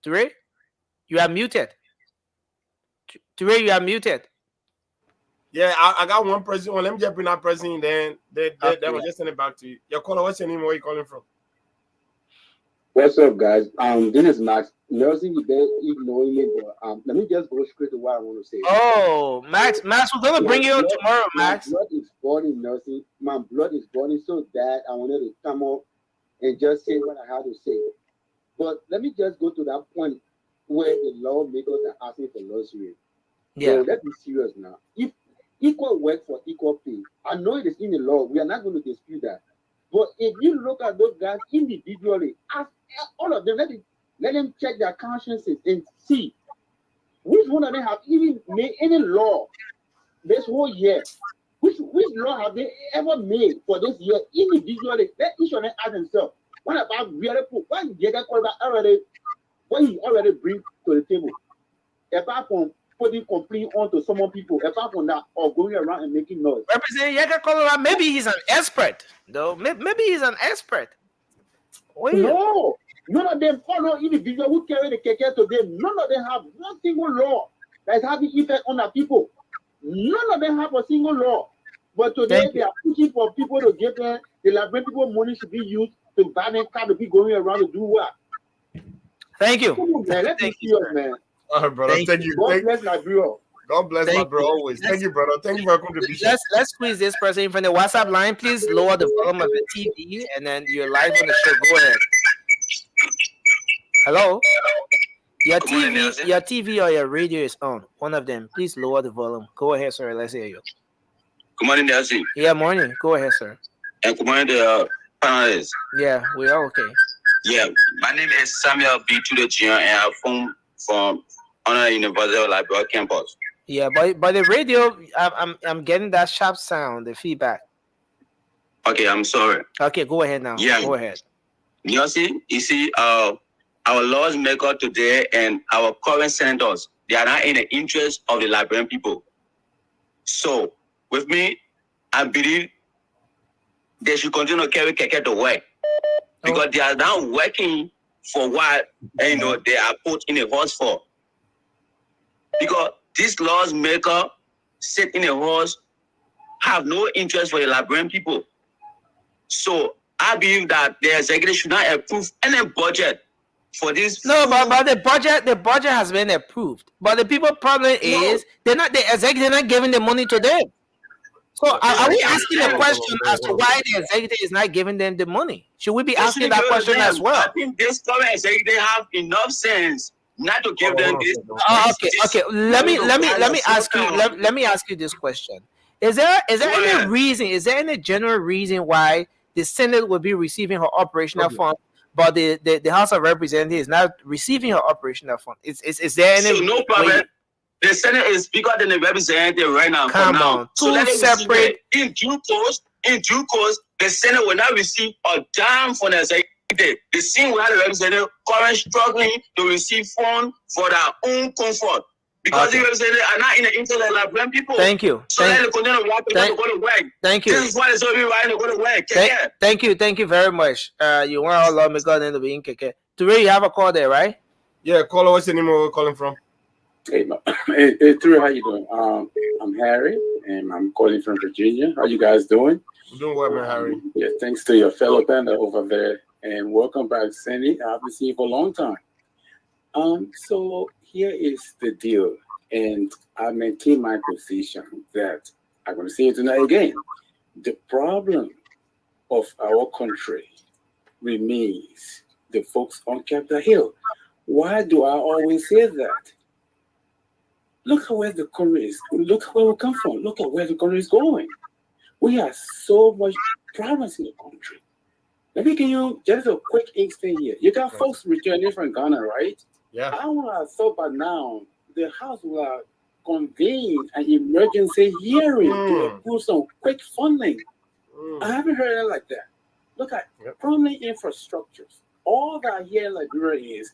Ture? You are muted. Ture, you are muted. Yeah, I got one person. Well, let me just bring that person in. Then that was just send it back to you. Your caller, what's your name? Where are you calling from? What's up, guys? This is Max. Nursing, you there ignoring me, but let me just go straight to what I want to say. Oh, Max, we're gonna bring you on tomorrow, Max. My blood is burning, nursing. My blood is burning so bad. I wanted to come up and just say what I had to say. But let me just go to that point where the lawmakers are asking for lawsuit. Yeah. So let's be serious now. If equal work for equal pay, I know it is in the law. We are not going to dispute that. But if you look at those guys individually, ask all of them, let them check their consciences and see which one of them have even made any law this whole year. Which law have they ever made for this year individually? Let each of them ask themselves, what about reality? What did that already? What he already bring to the table? Apart from putting complaint onto some people, apart from that, or going around and making noise. Representative Yeka Kolora, maybe he's an expert, though. Maybe he's an expert. No, none of them follow individual who carry the keke to them. None of them have one single law that is having effect on the people. None of them have a single law. But today they are pushing for people to give them the library people money should be used to buy them car to be going around to do what? Thank you. Come on, man. Let's be serious, man. All right, brother. Thank you. God bless my bro. God bless my bro always. Thank you, brother. Thank you for your contribution. Let's squeeze this person in from the WhatsApp line. Please lower the volume of the TV, and then you're live on the show. Go ahead. Hello. Your TV or your radio is on. One of them. Please lower the volume. Go ahead, sir. Let's hear you. Good morning, Nancy. Yeah, morning. Go ahead, sir. And good morning, the panelists. Yeah, we are okay. Yeah, my name is Samuel B. Tudor Jr. and I'm from Honor University of Liberia campus. Yeah, by the radio, I'm getting that sharp sound, the feedback. Okay, I'm sorry. Okay, go ahead now. Yeah. Go ahead. You see, our laws maker today and our current senators, they are not in the interest of the Liberian people. So, with me, I believe they should continue to carry Keke to work because they are now working for what they are put in a horse for. Because these laws maker sit in a horse have no interest for the Liberian people. So I believe that the executive should not approve any budget for this. No, but the budget has been approved. But the people problem is the executive not giving the money to them. So are we asking a question as to why the executive is not giving them the money? Should we be asking that question as well? I think this current executive have enough sense not to give them this. Okay. Let me ask you this question. Is there any reason? Is there any general reason why the Senate will be receiving her operational fund, but the House of Representatives is not receiving her operational fund? Is there any? So no problem. The Senate is bigger than the representative right now. Come on, so two separate. In due course, the Senate will not receive a dime from the executive. The same way the representative currently struggling to receive funds for their own comfort. Because the representatives are not in the interest of the Liberian people. Thank you. So let them continue to work to go to work. Thank you. This is why it's going to be right to go to work. Thank you very much. You want our lawmaker to be in Keke. Today you have a call there, right? Yeah, caller, what's your name? Where we're calling from? Hey, Turi, how you doing? I'm Harry, and I'm calling from Virginia. How you guys doing? I'm doing well, man, Harry. Yeah, thanks to your fellow panel over there, and welcome back, Sandy. I've been seeing you for a long time. So here is the deal, and I maintain my position that I'm going to say it tonight again. The problem of our country remains the folks on Capitol Hill. Why do I always say that? Look at where the country is. Look where we come from. Look at where the country is going. We have so much problems in the country. Let me give you just a quick instant here. You got folks returning from Ghana, right? Yeah. I would have thought by now the House will have convened an emergency hearing to approve some quick funding. I haven't heard it like that. Look at prominent infrastructures. All that I hear in Liberia is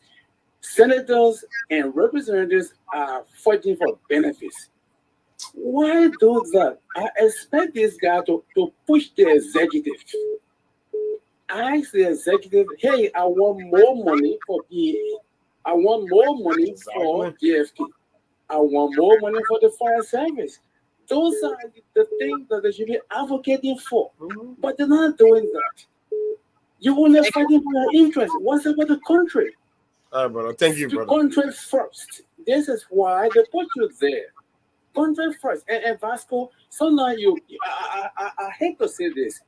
senators and representatives are fighting for benefits. Why do that? I expect this guy to push the executive. Ask the executive, hey, I want more money for PA. I want more money for JFK. I want more money for the fire service. Those are the things that they should be advocating for. But they're not doing that. You're only fighting for your interest. What's about the country? All right, brother. Thank you, brother. Country first. This is why they put you there. Country first. And Vasco, sometimes I hate to say this.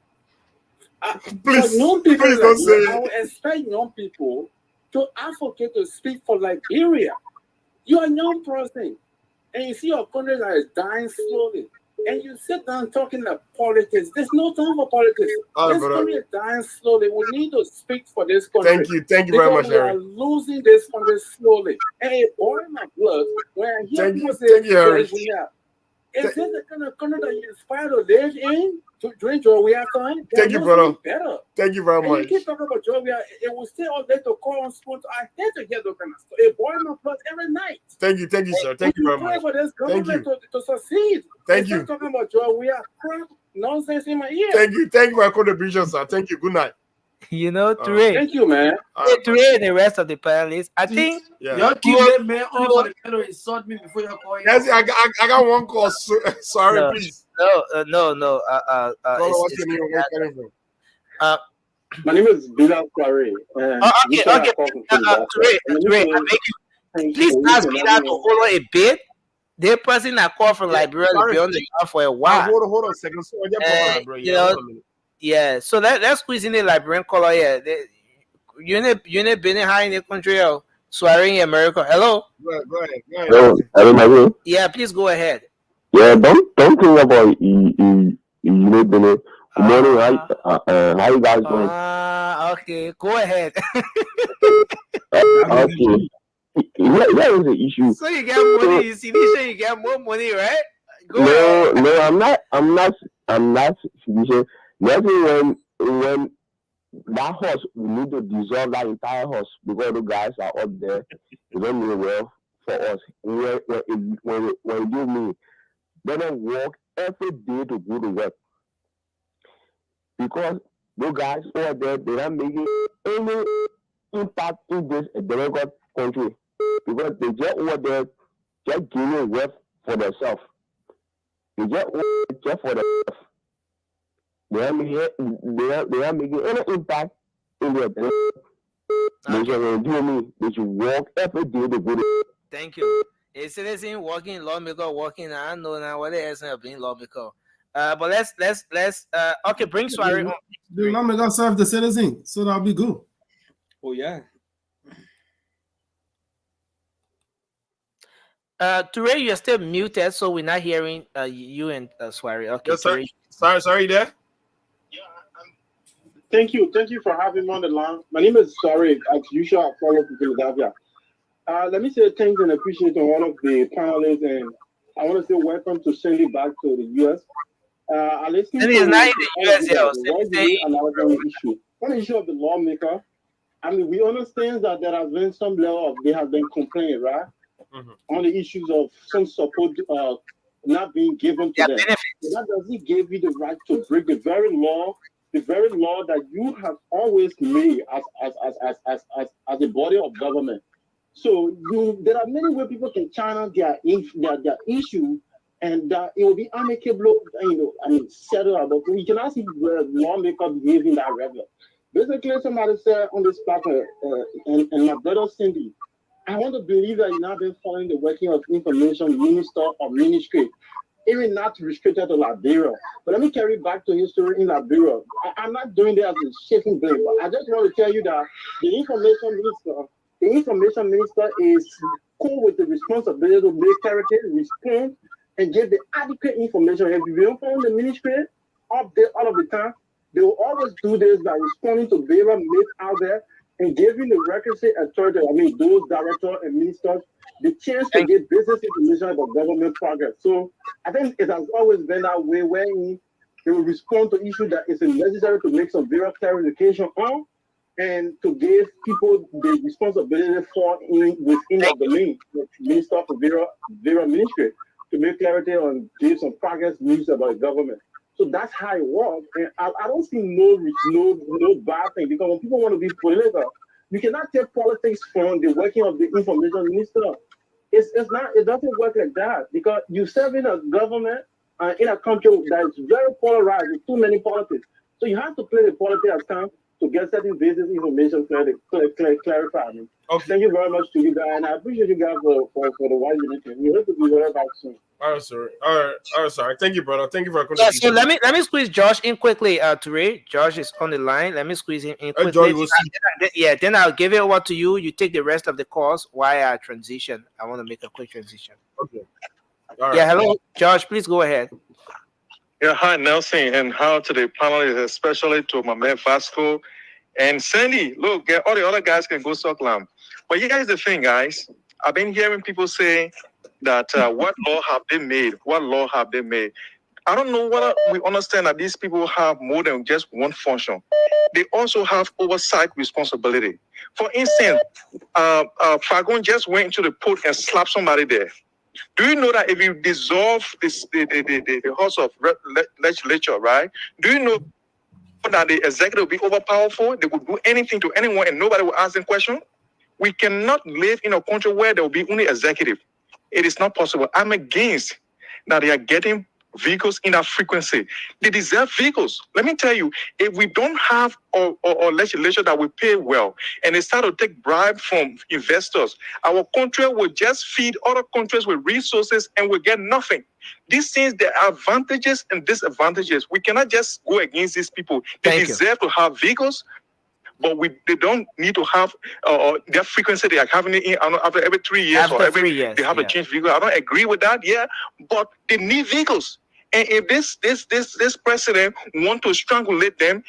Please young people don't say it. I would expect young people to advocate to speak for Liberia. You're a young person, and you see your country that is dying slowly, and you sit down talking about politics. There's no time for politics. This country is dying slowly. We need to speak for this country. Thank you very much, We are Harry. losing this country slowly. And it boils my blood when I hear people say, is this the kind of country that you inspire to live in? To drink Joe, we have time. Thank you, brother. Better. Thank you very much. You keep talking about Joe, it will stay all day to call on school. I hate to hear those kind of stuff. It boils my blood every night. Thank you, sir. Thank you very much. For this government to succeed. Thank you. Talking about Joe, we are crap nonsense in my ear. Thank you for your contribution, sir. Thank you. Good night. You know, Ture. Thank you, man. Ture and the rest of the panelists. I think y'all keep that man on for the fellow insult me before you call him. Yes, I got one call. Sorry, please. No. What's your name? Where are you coming from? My name is Bilal Clary. Okay. Ture, please ask Bilal to hold on a bit. The person that called from Liberia has been on the ground for a while. Hold on a second. So let's squeeze in the Liberian caller here. You ain't been high in the country or swearing in America. Hello? Go ahead. Yeah, please go ahead. Yeah, don't think about you know, good morning. How you guys doing? Okay, go ahead. Okay. That is the issue. So you get money, you see this, you get more money, right? No, I'm not. Nothing when that horse, we need to dissolve that entire horse because the guys are up there. They don't mean well for us. When you do me, they don't work every day to go to work because those guys over there, they are making any impact in this developed country because they get over there just giving wealth for themselves. They get over there just for themselves. They are making any impact in their development. They should work every day to go to. Thank you. A citizen working, lawmaker working. I don't know now what it is being lawmaker. But let's okay, bring Swari on. The lawmaker serve the citizen, so that'll be good. Oh yeah. Ture, you're still muted, so we're not hearing you and Swari. Okay, yes, sir. Sorry, there. Thank you for having me on the line. My name is Sorry. As usual, I follow from Philadelphia. Let me say thanks and appreciate to all of the panelists, and I want to say welcome to Cindy back to the U.S. I listened to not in the U.S. issue. One issue of the lawmaker. I mean, we understand that there has been some level of they have been complaining, right, on the issues of some support not being given to them. That doesn't give you the right to break the very law that you have always made as a body of government. So there are many ways people can channel their issue, and it will be amicable, settled out. But we cannot see the lawmaker behaving that regular. Basically, somebody said on this platform, and my brother Cindy, I want to believe that you've not been following the working of information minister or ministry, even not restricted to Liberia. But let me carry back to history in Liberia. I'm not doing that as a shaking blame, but I just want to tell you that the information minister is cool with the responsibility to make clarity, respond, and give the adequate information. If you don't follow the ministry update all of the time, they will always do this by responding to various myths out there and giving the requisite authority, those directors and ministers, the chance to get business information about government progress. So I think it has always been that way where they will respond to issues that is necessary to make some various clarification on and to give people the responsibility for within the domain, the minister for various ministry, to make clarity on give some progress news about the government. So that's how it works. And I don't see no bad thing, because when people want to be political, you cannot take politics from the working of the information minister. It doesn't work like that, because you serve in a government in a country that is very polarized with too many politics. So you have to play the politics at times to get certain basic information clarified. Okay. Thank you very much to you guys, and I appreciate you guys for the wise meeting. We hope to be very back soon. All right, sir. All right, sorry. Thank you, brother. Thank you for coming. Yeah, so let me squeeze Josh in quickly. Ture, Josh is on the line. Let me squeeze him in quickly. Then I'll give it over to you. You take the rest of the calls while I transition. I want to make a quick transition. Okay. All right. Hello, Josh. Please go ahead. Yeah, hi, Nelson, and how to the panelists, especially to my man Fiscal and Sandy. Look, all the other guys can go suck lamb. But here's the thing, guys. I've been hearing people say that what law have they made? What law have they made? I don't know whether we understand that these people have more than just one function. They also have oversight responsibility. For instance, Fagon just went into the port and slapped somebody there. Do you know that if you dissolve the House of Legislature, right? Do you know that the executive will be overpowerful? They could do anything to anyone and nobody will ask them questions? We cannot live in a country where there will be only executive. It is not possible. I'm against that they are getting vehicles in that frequency. They deserve vehicles. Let me tell you, if we don't have a legislature that will pay well and they start to take bribes from investors, our country will just feed other countries with resources and we'll get nothing. These things, there are advantages and disadvantages. We cannot just go against these people. They deserve to have vehicles, but they don't need to have their frequency. They are having it after every 3 years or every 3 years. They have to change vehicle. I don't agree with that. Yeah, but they need vehicles. And if this president want to strangulate them,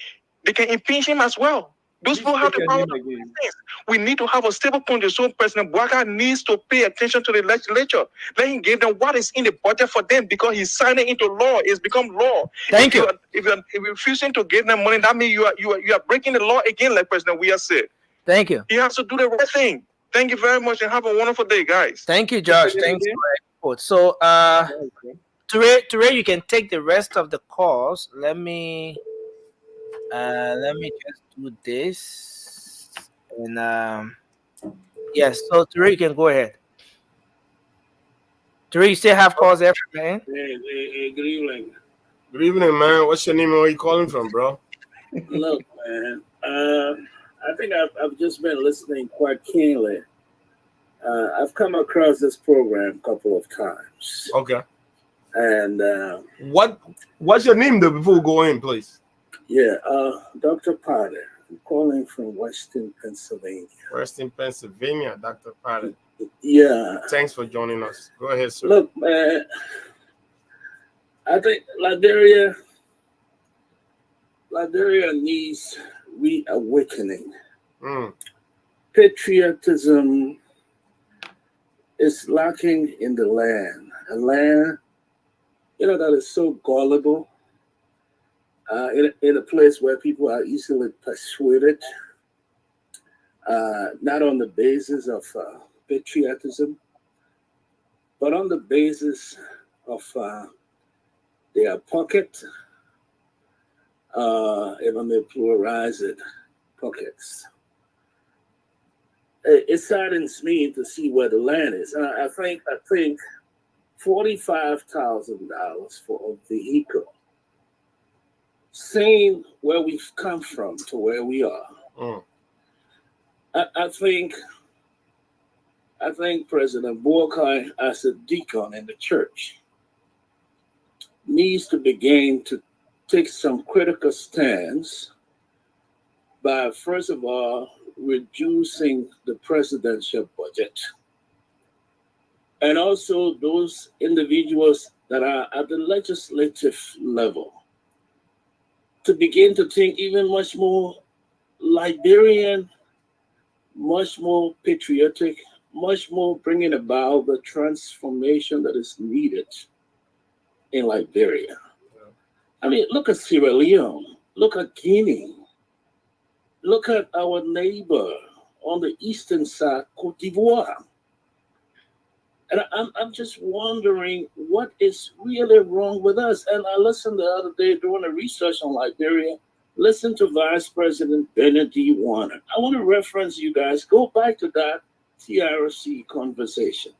they can impeach him as well. Those people have the power to do things. We need to have a stable point. So President Bouaga needs to pay attention to the legislature. Let him give them what is in the budget for them, because he's signing into law. It's become law. Thank you. If you're refusing to give them money, that means you are breaking the law again, like President Weah said. Thank you. He has to do the right thing. Thank you very much, and have a wonderful day, guys. Thank you, Josh. Thanks for that. So, Ture, you can take the rest of the calls. Let me just do this. And yes, so Ture, you can go ahead. Ture, you still have calls there, man? Hey, good evening. Good evening, man. What's your name and where you calling from, bro? Look, man. I think I've just been listening quite keenly. I've come across this program a couple of times. Okay. And what's your name though before we go in, please? Yeah, Dr. Potter. I'm calling from Western Pennsylvania. Western Pennsylvania, Dr. Potter. Yeah. Thanks for joining us. Go ahead, sir. Look, man, I think Liberia needs reawakening. Patriotism is lacking in the land. A land, that is so gullible, in a place where people are easily persuaded, not on the basis of patriotism, but on the basis of their pocket, if I may pluralize it, pockets. It saddens me to see where the land is. I think $45,000 for a vehicle. Seeing where we've come from to where we are, I think President Bouaga, as a deacon in the church, needs to begin to take some critical stands by, first of all, reducing the presidential budget, and also those individuals that are at the legislative level to begin to think even much more Liberian, much more patriotic, much more bringing about the transformation that is needed in Liberia. I mean, look at Sierra Leone, look at Guinea, look at our neighbor on the eastern side, Cote d'Ivoire. And I'm just wondering what is really wrong with us. And I listened the other day doing a research on Liberia, listen to Vice President Bernard D. Warner. I want to reference you guys, go back to that TRC conversation.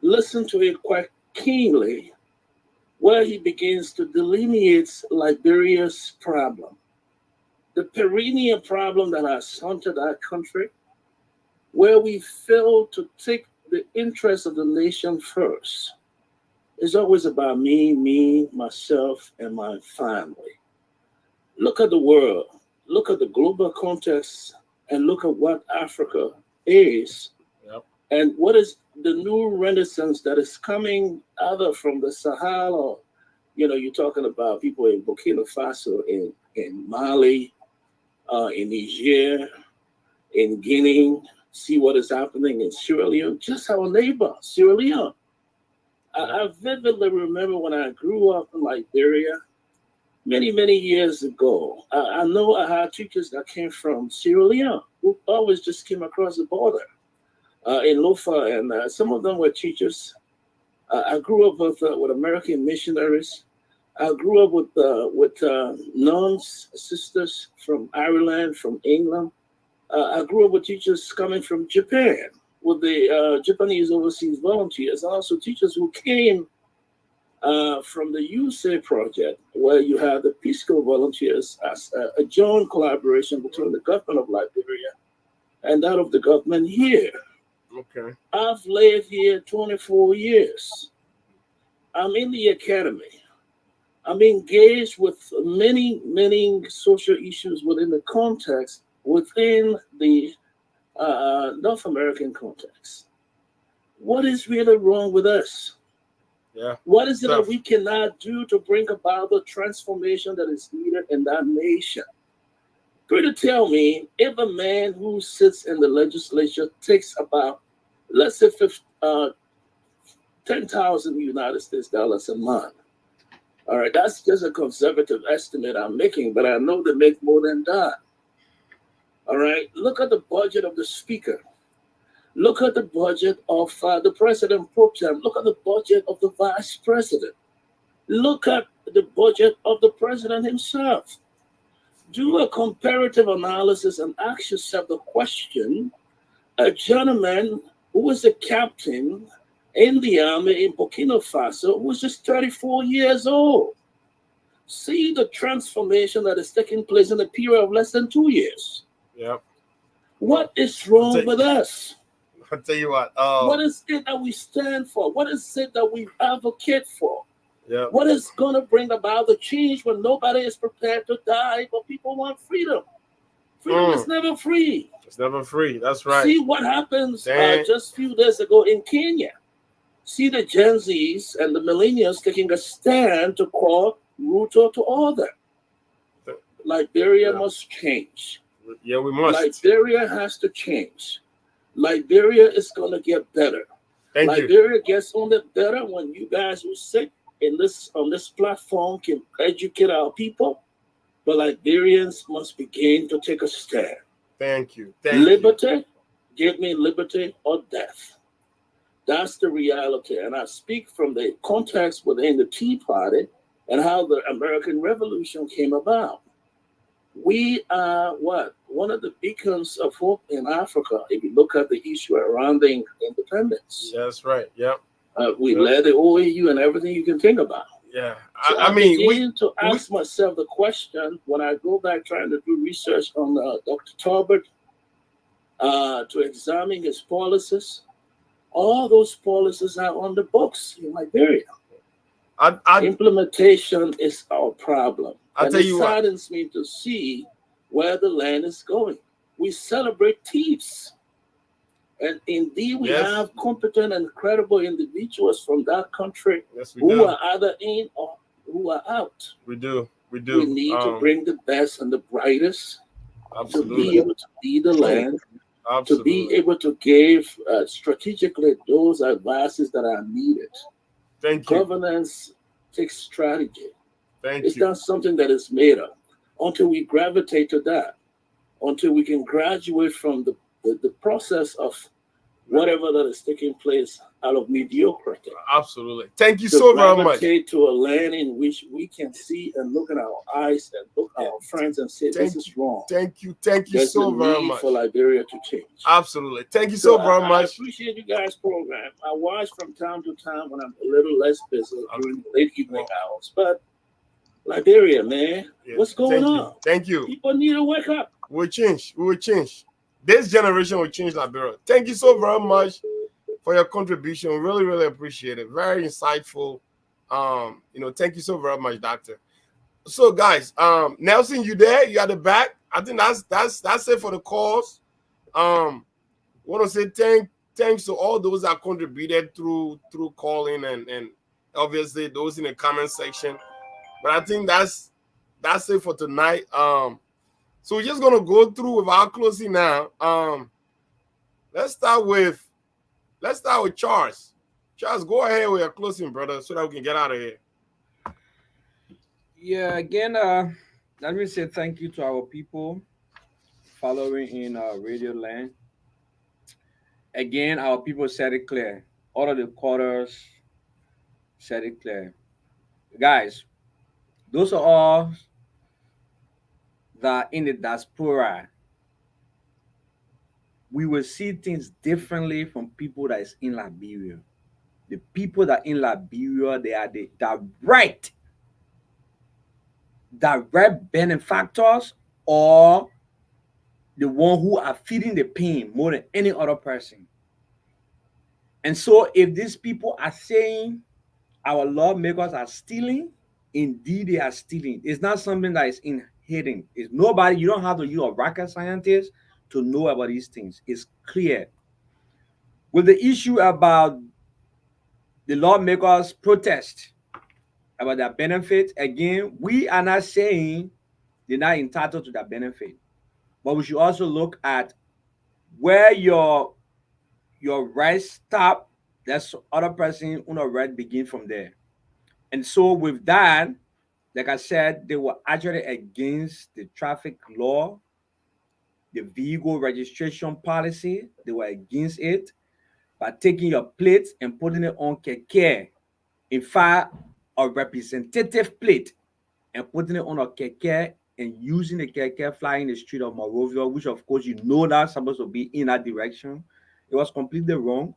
Listen to it quite keenly, where he begins to delineate Liberia's problem. The perennial problem that has haunted our country, where we fail to take the interest of the nation first. It's always about me, myself, and my family. Look at the world, look at the global context, and look at what Africa is, and what is the new renaissance that is coming either from the Sahel, or, you're talking about people in Burkina Faso, in Mali, in Niger, in Guinea. See what is happening in Sierra Leone, just our neighbor, Sierra Leone. I vividly remember when I grew up in Liberia many, many years ago. I know I had teachers that came from Sierra Leone who always just came across the border in Lofa, and some of them were teachers. I grew up with American missionaries. I grew up with nuns, sisters from Ireland, from England. I grew up with teachers coming from Japan, with the Japanese overseas volunteers, and also teachers who came from the USA project, where you have the Fiscal volunteers as a joint collaboration between the government of Liberia and that of the government here. Okay. I've lived here 24 years. I'm in the academy. I'm engaged with many, many social issues within the context, within the North American context. What is really wrong with us? Yeah. What is it that we cannot do to bring about the transformation that is needed in that nation? Try to tell me if a man who sits in the legislature takes about, let's say, 10,000 United States dollars a month. All right, that's just a conservative estimate I'm making, but I know they make more than that. All right, look at the budget of the speaker. Look at the budget of the president pro tem. Look at the budget of the vice president. Look at the budget of the president himself. Do a comparative analysis and ask yourself the question, a gentleman who was a captain in the army in Burkina Faso who was just 34 years old. See the transformation that is taking place in a period of less than 2 years. Yep. What is wrong with us? I'll tell you what. What is it that we stand for? What is it that we advocate for? Yeah. What is going to bring about the change when nobody is prepared to die, but people want freedom? Freedom is never free. It's never free. That's right. See what happens just a few days ago in Kenya. See the Gen Zs and the millennials taking a stand to call Ruto to order. Liberia must change. Yeah, we must. Liberia has to change. Liberia is going to get better. Liberia gets only better when you guys who sit on this platform can educate our people. But Liberians must begin to take a stand. Thank you. Liberty, give me liberty or death. That's the reality. And I speak from the context within the Tea Party and how the American Revolution came about. We are one of the beacons of hope in Africa. If you look at the issue around the independence. Yeah, that's right. Yep. We led the OAU and everything you can think about. Yeah. So I begin to ask myself the question when I go back trying to do research on Dr. Talbot to examine his policies. All those policies are on the books in Liberia. Implementation is our problem. And it saddens me to see where the land is going. We celebrate thieves. And indeed, we have competent and credible individuals from that country who are either in or who are out. We do. We need to bring the best and the brightest to be able to lead the land, to be able to give strategically those advices that are needed. Thank you. Governance takes strategy. It's not something that is made up. Until we gravitate to that, until we can graduate from the process of whatever that is taking place out of mediocrity. Absolutely. Thank you so very much. To a land in which we can see and look in our eyes and look at our friends and say, this is wrong. Thank you. Thank you so very much. For Liberia to change. Absolutely. Thank you so very much. I appreciate you guys' program. I watch from time to time when I'm a little less busy during the late evening hours. But Liberia, man, what's going on? Thank you. People need to wake up. We'll change. We will change. This generation will change Liberia. Thank you so very much for your contribution. Really, really appreciate it. Very insightful. Thank you so very much, Doctor. So, guys, Nelson, you there? You at the back? I think that's it for the calls. Want to say thanks to all those that contributed through calling and obviously those in the comment section. But I think that's it for tonight. So we're just gonna go through with our closing now. Let's start with Charles. Charles, go ahead with your closing, brother, so that we can get out of here. Yeah, again, let me say thank you to our people following in Radio Land. Again, our people said it clear. All of the quarters said it clear. Guys, those are all that in the diaspora, we will see things differently from people that is in Liberia. The people that in Liberia, they are the direct benefactors or the one who are feeding the pain more than any other person. And so if these people are saying our lawmakers are stealing, indeed they are stealing. It's not something that is in hidden. It's nobody, you don't have to use a rocket scientist to know about these things. It's clear. With the issue about the lawmakers protest about their benefit, again, we are not saying they're not entitled to that benefit. but we should also look at where your right stop. That's other person on the right begin from there. And so with that, like I said, they were actually against the traffic law, the vehicle registration policy. They were against it by taking your plates and putting it on keke. In fact, a representative plate and putting it on a keke and using the keke flying the street of Monrovia, which of course you know that's supposed to be in that direction. It was completely wrong.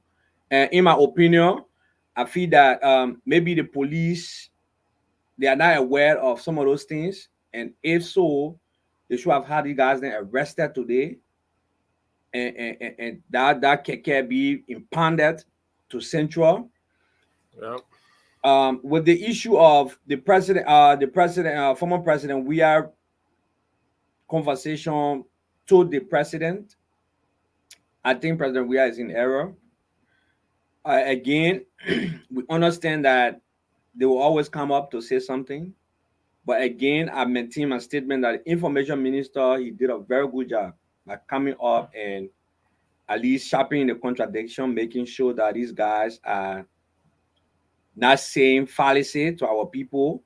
And in my opinion, I feel that maybe the police, they are not aware of some of those things. And if so, they should have had you guys then arrested today and that keke be impounded to Central. Yeah. With the issue of the president, former president, we are conversation to the president. I think President Weah is in error. Again, we understand that they will always come up to say something. But again, I maintain my statement that the information minister, he did a very good job by coming up and at least sharpening the contradiction, making sure that these guys are not saying fallacy to our people.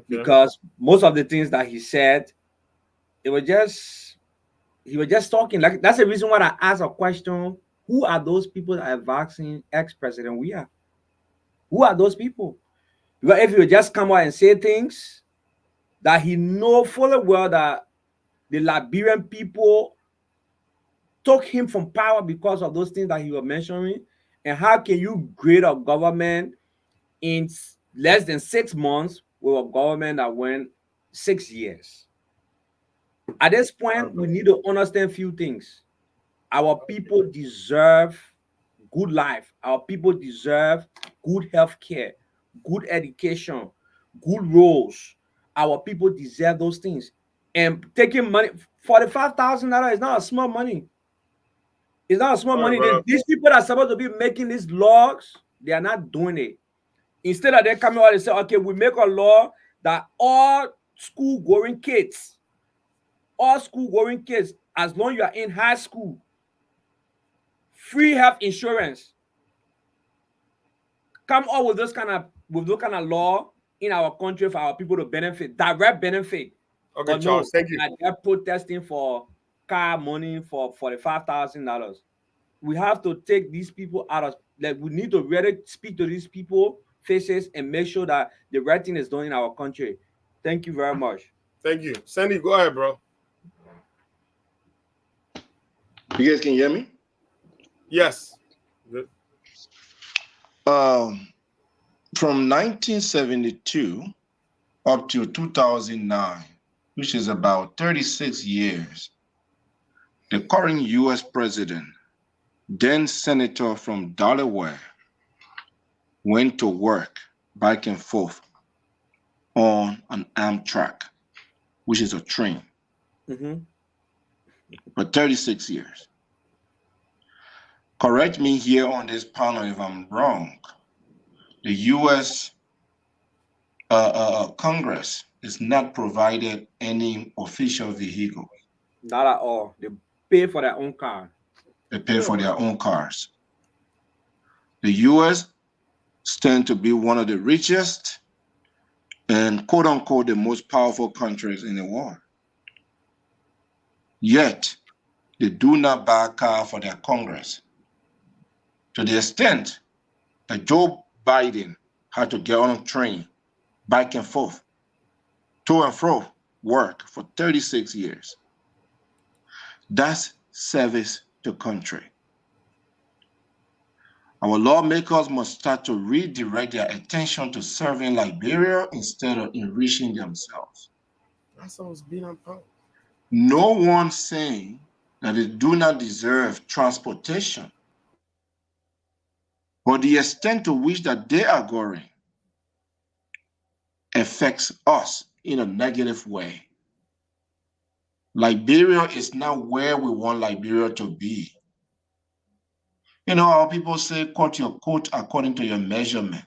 Because most of the things that he said, he was just talking. Like that's the reason why I asked a question: who are those people that are vaccinating ex-president Weah? Who are those people? Because if you just come out and say things that he know fully well that the Liberian people took him from power because of those things that he was mentioning, and how can you grade a government in less than 6 months with a government that went 6 years? At this point, we need to understand a few things. Our people deserve good life. Our people deserve good health care, good education, good roads. Our people deserve those things. And taking money, $45,000 is not a small money. It's not a small money. These people that are supposed to be making these laws, they are not doing it. Instead of them coming out and say, okay, we make a law that all school-going kids, as long as you are in high school, free health insurance. Come up with those kind of law in our country for our people to benefit, direct benefit. Okay, Charles, thank you. They're protesting for car money for $45,000. We have to take these people out of, like, we need to really speak to these people faces and make sure that the right thing is done in our country. Thank you very much. Thank you. Sandy, go ahead, bro. You guys can hear me? Yes. Good. From 1972 up to 2009, which is about 36 years, the current U.S. president, then senator from Delaware, went to work back and forth on an Amtrak, which is a train, for 36 years. Correct me here on this panel if I'm wrong. The U.S. Congress is not provided any official vehicle. Not at all. They pay for their own car. They pay for their own cars. The U.S. stands to be one of the richest and quote unquote the most powerful countries in the world. Yet, they do not buy a car for their Congress. To the extent that Joe Biden had to get on a train back and forth, to and fro work for 36 years. That's service to country. Our lawmakers must start to redirect their attention to serving Liberia instead of enriching themselves. That's always been on power. No one saying that they do not deserve transportation, but the extent to which that they are going affects us in a negative way. Liberia is not where we want Liberia to be. You know, our people say, cut your coat according to your measurement.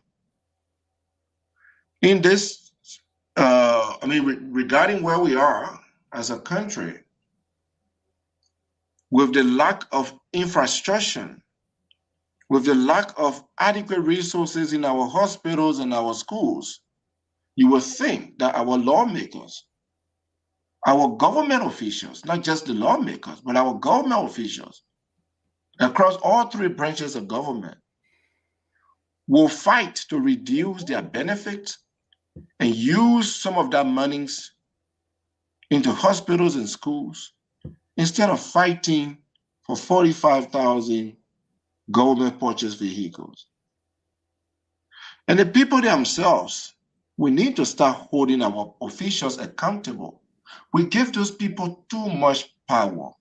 In this, regarding where we are as a country, with the lack of infrastructure, with the lack of adequate resources in our hospitals and our schools, you would think that our lawmakers, our government officials, not just the lawmakers, but our government officials across all three branches of government will fight to reduce their benefits and use some of that monies into hospitals and schools instead of fighting for 45,000 government purchased vehicles. And the people themselves, we need to start holding our officials accountable. We give those people too much power.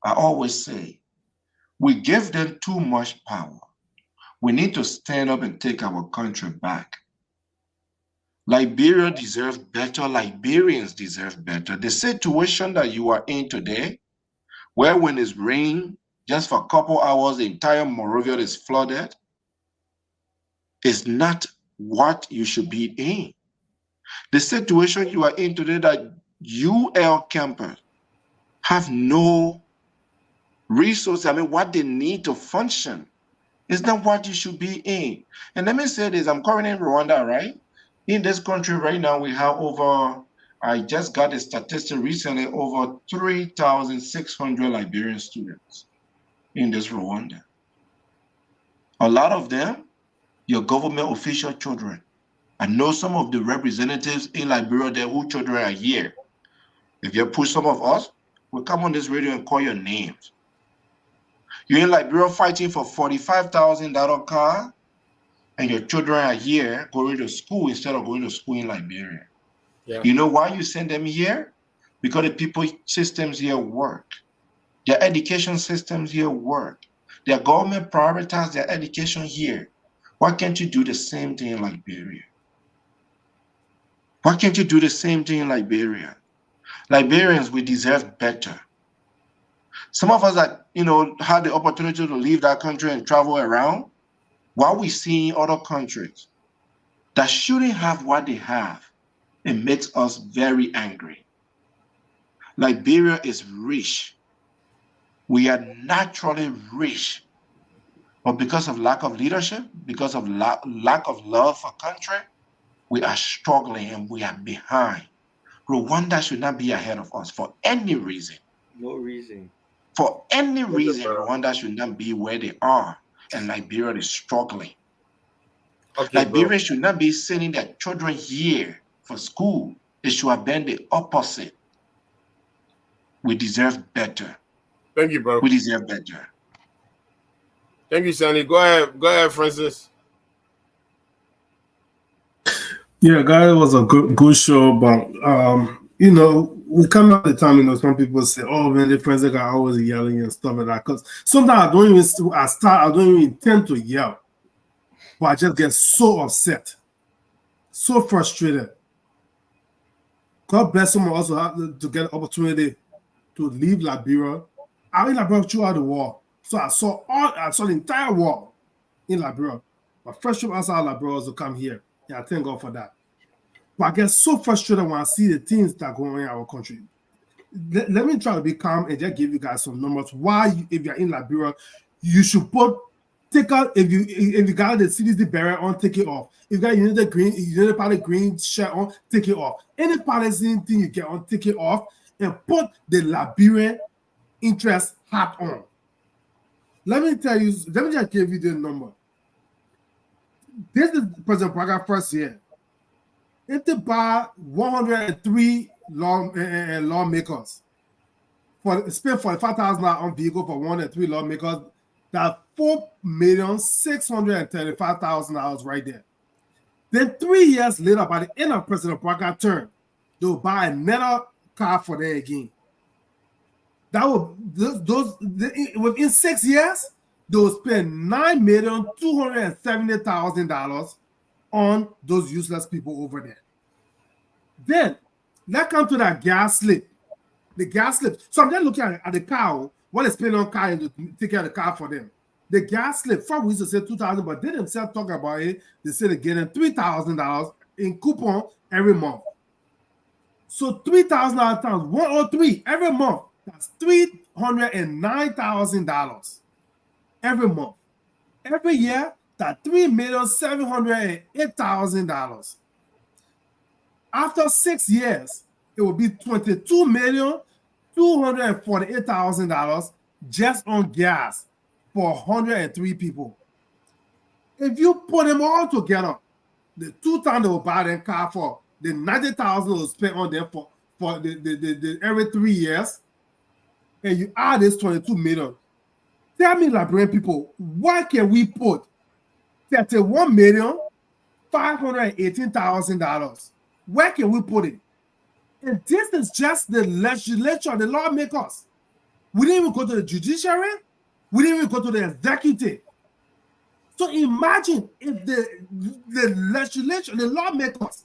I always say, we give them too much power. We need to stand up and take our country back. Liberia deserves better. Liberians deserve better. The situation that you are in today, where when it's rain, just for a couple hours, the entire Monrovia is flooded, is not what you should be in. The situation you are in today, that UL campers have no resources, what they need to function, is not what you should be in. And let me say this, I'm currently in Rwanda, right? In this country right now, we have I just got a statistic recently, over 3,600 Liberian students in this Rwanda. A lot of them, your government official children. I know some of the representatives in Liberia there whose children are here. If you push some of us, we'll come on this radio and call your names. You're in Liberia fighting for $45,000 car, and your children are here going to school instead of going to school in Liberia. Yeah. You know why you send them here? Because the people systems here work. Their education systems here work. Their government prioritize their education here. Why can't you do the same thing in Liberia? Why can't you do the same thing in Liberia? Liberians, we deserve better. Some of us that, had the opportunity to leave that country and travel around, while we see other countries that shouldn't have what they have, it makes us very angry. Liberia is rich. We are naturally rich. But because of lack of leadership, because of lack of love for country, we are struggling and we are behind. Rwanda should not be ahead of us for any reason. No reason. For any reason, Rwanda should not be where they are, and Liberia is struggling. Okay, Liberia should not be sending their children here for school. It should have been the opposite. We deserve better. Thank you, bro. We deserve better. Thank you, Sandy. Go ahead, Francis. Yeah, guys, it was a good show, but we come at the time, some people say, "Oh man, the president are always yelling and stuff like that." Because sometimes I don't even intend to yell, but I just get so upset, so frustrated. God bless someone also have to get an opportunity to leave Liberia. I was in Liberia throughout the war, so I saw the entire war in Liberia. My first trip outside Liberia was to come here. Yeah, I thank God for that. But I get so frustrated when I see the things that go on in our country. Let me try to be calm and just give you guys some numbers. Why, if you're in Liberia, you should take out, if you got the CDC barrier on, take it off. If you got United Party green shirt on, take it off. Any Palestinian thing you get on, take it off and put the Liberian interest hat on. Let me just give you the number. This is President Braga first year. If they buy 103 lawmakers, spend $45,000 on vehicle for 103 lawmakers, that's $4,635,000 right there. Then 3 years later, by the end of President Braga's term, they'll buy another car for them again. That will within 6 years, they'll spend $9,270,000 on those useless people over there. Then let's come to that gas slip. The gas slip. So I'm just looking at the car, what they spend on car to take care of the car for them. The gas slip, first we used to say $2,000, but they themselves talk about it. They say they're getting $3,000 in coupon every month. So $3,000 times 103 every month. That's $609,000 every month. Every year, that's $3,708,000. After 6 years, it will be $22,248,000 just on gas for 103 people. If you put them all together, the 2,000 they will buy them car for, the 90,000 will spend on them for the every 3 years, and you add this 22 million. Tell me, Liberian people, why can we put $31,518,000? Where can we put it? And this is just the legislature, the lawmakers. We didn't even go to the judiciary. We didn't even go to the executive. So imagine if the legislature, the lawmakers,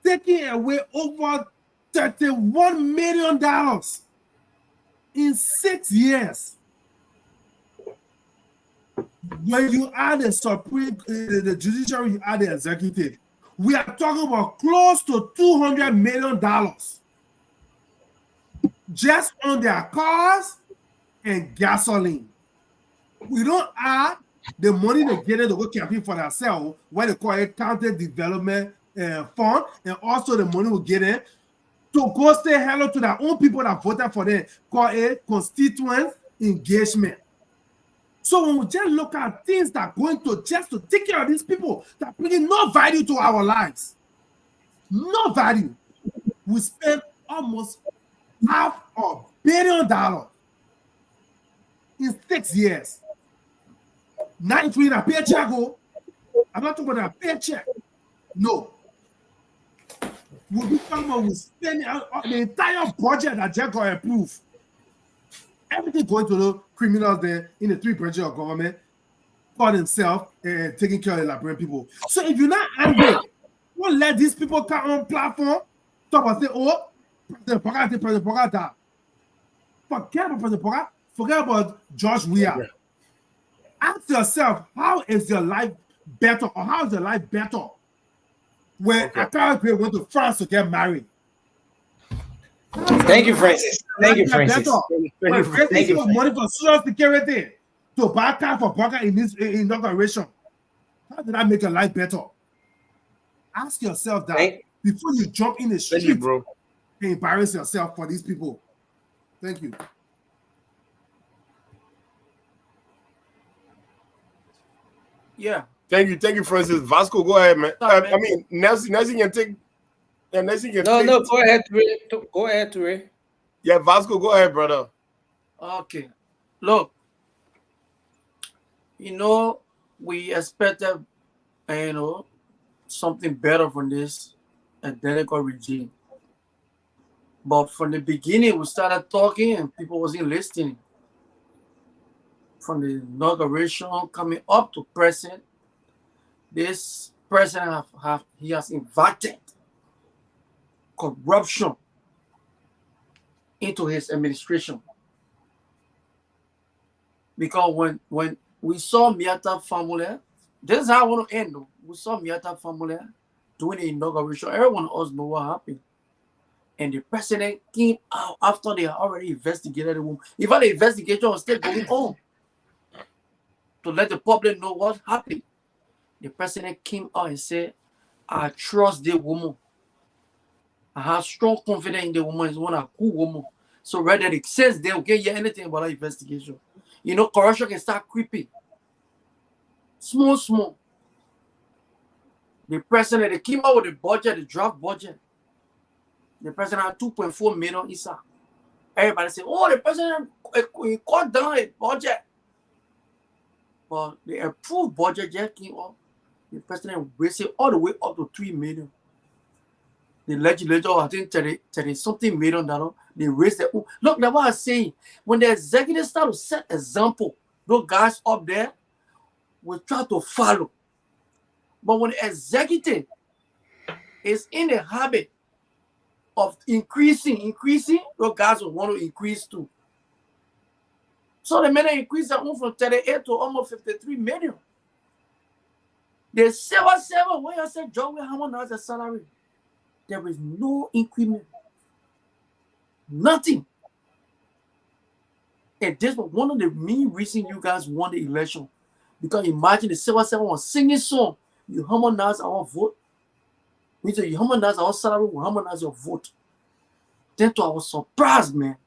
taking away over $31 million in 6 years. When you add the the judiciary, you add the executive, we are talking about close to $200 million just on their cars and gasoline. We don't add the money they get to go campaign for themselves, what they call a county development fund, and also the money we get in to go say hello to their own people that voted for them, called a constituent engagement. So when we just look at things that are going to just to take care of these people that bring no value to our lives, no value, we spend almost $500 million in 6 years. Not including a paycheck. I'm not talking about a paycheck. No. We'll be talking about we spend the entire budget that just got approved. Everything going to the criminals there in the 3 branches of government for themselves and taking care of the Liberian people. So if you're not angry, don't let these people come on platform, talk about say, oh, President Poga died. Forget about President Poga. Forget about George Weah. Ask yourself, how is your life better, or how is your life better when Akara went to France to get married? Thank you, Francis. Thank you, Francis. Thank you. Money for Social Security to buy car for Poga in this inauguration. How did that make your life better? Ask yourself that before you jump in the street and embarrass yourself for these people. Thank you. Yeah. Thank you, Francis. Vasco, go ahead, man. I mean, Nelson can take. Yeah, Nelson can take. No, go ahead, Ray. Go ahead, Ray. Yeah, Vasco, go ahead, brother. Okay. Look, we expected, something better from this identical regime. But from the beginning, we started talking and people wasn't listening. From the inauguration coming up to present, this president he has invited corruption into his administration. Because when we saw Miata family, this is how I want to end. We saw Miata family doing the inauguration. Everyone else know what happened. And the president came out after they already investigated the woman. Even the investigation was still going on to let the public know what happened. The president came out and said, I trust the woman. I have strong confidence in the woman. Is one a good woman. So rather it says they will get you anything about the investigation. Corruption can start creeping. Small. The president, they came out with the budget, the draft budget. The president had 2.4 million inside. Everybody said, oh, the president cut down the budget. But the approved budget just came up. The president raised it all the way up to 3 million. The legislature, I think 30 something million dollars, they raised it. Look, that's what I'm saying. When the executives start to set example, those guys up there will try to follow. But when the executive is in the habit of increasing, those guys will want to increase too. So the men increased their own from 38 to almost 53 million. The 7 where I said, John, how much has a salary? There is no increment. Nothing. And this was one of the main reasons you guys won the election. Because imagine the Civil Service was singing song, you harmonize our vote. Means you harmonize our salary, we harmonize your vote. Then I was surprised, man.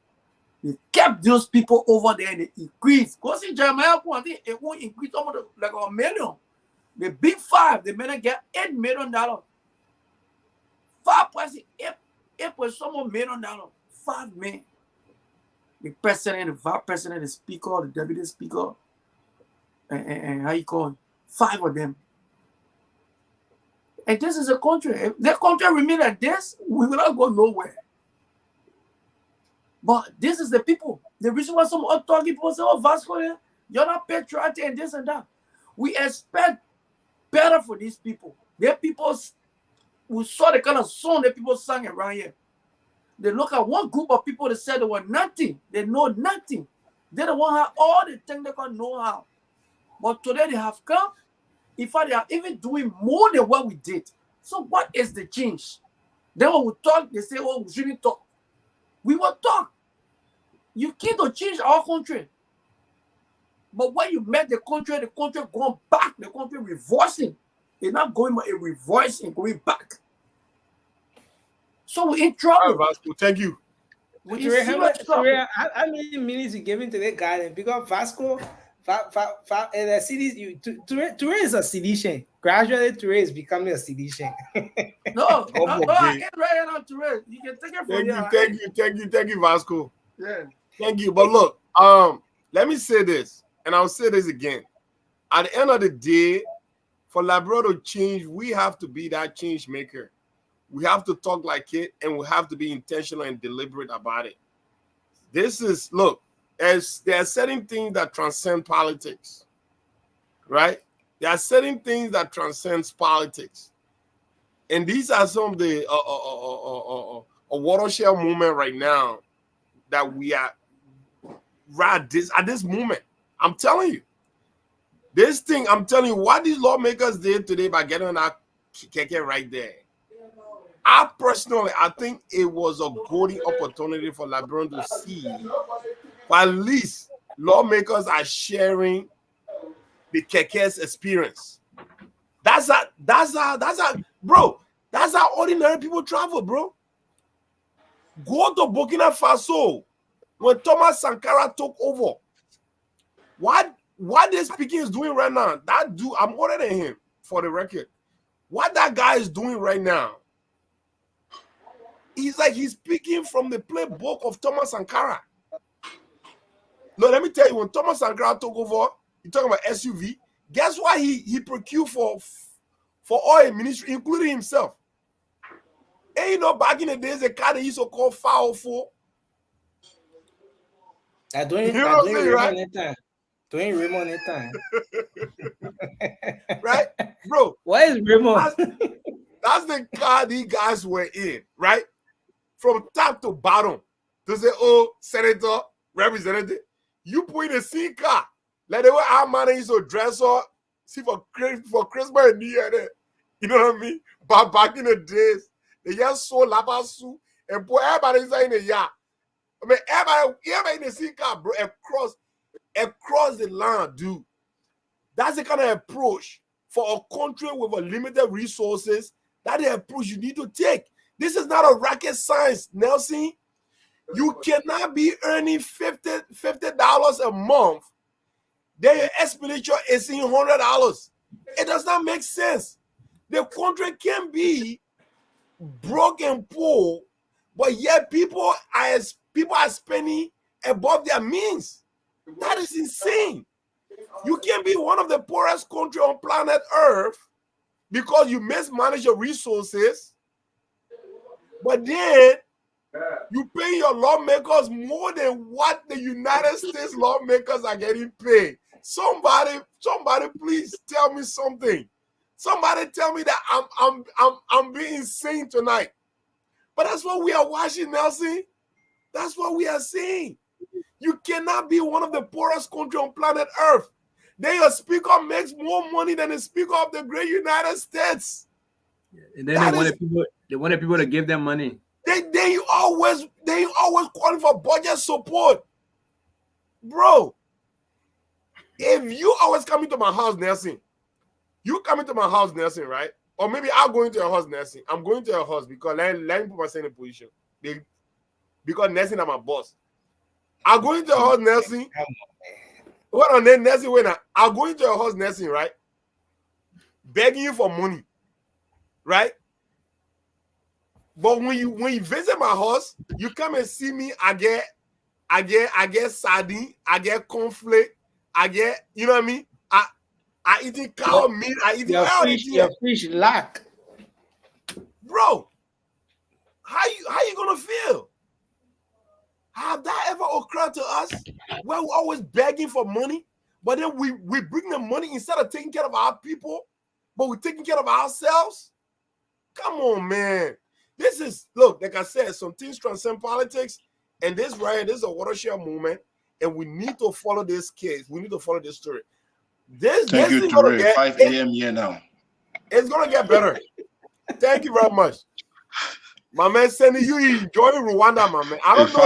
They kept those people over there and they increased. Go see Jeremiah, I think it won't increase almost like $1 million. The big five, the men get $8 million. 5.8 million. $5 million. The president, the vice president, the speaker, the deputy speaker, and how you call it? 5 of them. And this is a country. If the country remain like this, we will not go nowhere. But this is the people. The reason why some authority people say, oh, Vasco, you're not patriotic and this and that. We expect better for these people. They're people who saw the kind of song that people sang around here. They look at one group of people that said they were nothing. They know nothing. They don't want to have all the things they can know how. But today they have come. In fact, they are even doing more than what we did. So what is the change? Then when we talk, they say, oh, we shouldn't talk. We will talk. You can't change our country. But when you make the country going back, the country reversing. It's not going, but it reversing, going back. So we're in trouble. Right, Vasco, thank you. How many minutes you giving to that guy? Because Vasco, the cities, Toure is a sedition. Gradually, Toure is becoming a sedition. No, I can't write it on Toure. You can take it from here. Thank you, Vasco. Yeah. Thank you. But look, let me say this, and I'll say this again. At the end of the day, for Liberia to change, we have to be that change maker. We have to talk like it, and we have to be intentional and deliberate about it. This is, look, as there are certain things that transcend politics, right? There are certain things that transcend politics. And these are some of the a watershed moment right now that we are right at this moment. I'm telling you. This thing, I'm telling you, what these lawmakers did today by getting that keke right there. I think it was a golden opportunity for Liberia to see, but at least lawmakers are sharing the keke's experience. That's how, bro. That's how ordinary people travel, bro. Go to Burkina Faso when Thomas Sankara took over. What this speaking is doing right now, that dude, I'm older than him, for the record. What that guy is doing right now, he's speaking from the playbook of Thomas Sankara. No, let me tell you, when Thomas Sankara took over, you're talking about SUV, guess what he procured for all a ministry, including himself. And you know, back in the days, the car they used to call 504. Doing Raymond anytime. Right? Bro. What is Raymond? That's the car these guys were in, right? From top to bottom. To say, oh, senator, representative, you put in a C car. Like the way our man used to dress up, see for Christmas and New Year. You know what I mean? But back in the days, they just saw Labasu and put everybody inside in the yard. I mean, everybody in the C car, bro, across the land, dude. That's the kind of approach for a country with a limited resources. That the approach you need to take. This is not a rocket science, Nelson. You cannot be earning $50 a month. Then your expenditure is in $100. It does not make sense. The country can be broke and poor, but yet people are spending above their means. That is insane. You can be one of the poorest countries on planet Earth because you mismanage your resources, but then you pay your lawmakers more than what the United States lawmakers are getting paid. Somebody, please tell me something. Somebody tell me that I'm being insane tonight. But that's what we are watching, Nelson. That's what we are seeing. You cannot be one of the poorest countries on planet Earth. Then your speaker makes more money than the speaker of the great United States. And then they wanted people to give them money. They always calling for budget support. Bro, if you always coming to my house, Nelson, you coming to my house, Nelson, right? Or maybe I'm going to your house, Nelson. I'm going to your house because let me put myself in a position. Because Nelson is my boss. I'm going to your house, Nelson. What on then, Nelson? When I'm going to your house, Nelson, right? Begging you for money, right? But when you visit my house, you come and see me. I get sardine, I get conflict, I get, you know what I mean? I eating cow meat, I eating your fish lack. Bro, how you gonna feel? Have that ever occurred to us where we're always begging for money, but then we bring the money instead of taking care of our people, but we're taking care of ourselves? Come on, man. This is, look, like I said, some things transcend politics, and this right here, this is a watershed movement, and we need to follow this case. We need to follow this story. Thank you, Ture. 5 a.m. here now. It's going to get better. Thank you very much. My man, Sandy, you enjoying Rwanda, my man. I don't know.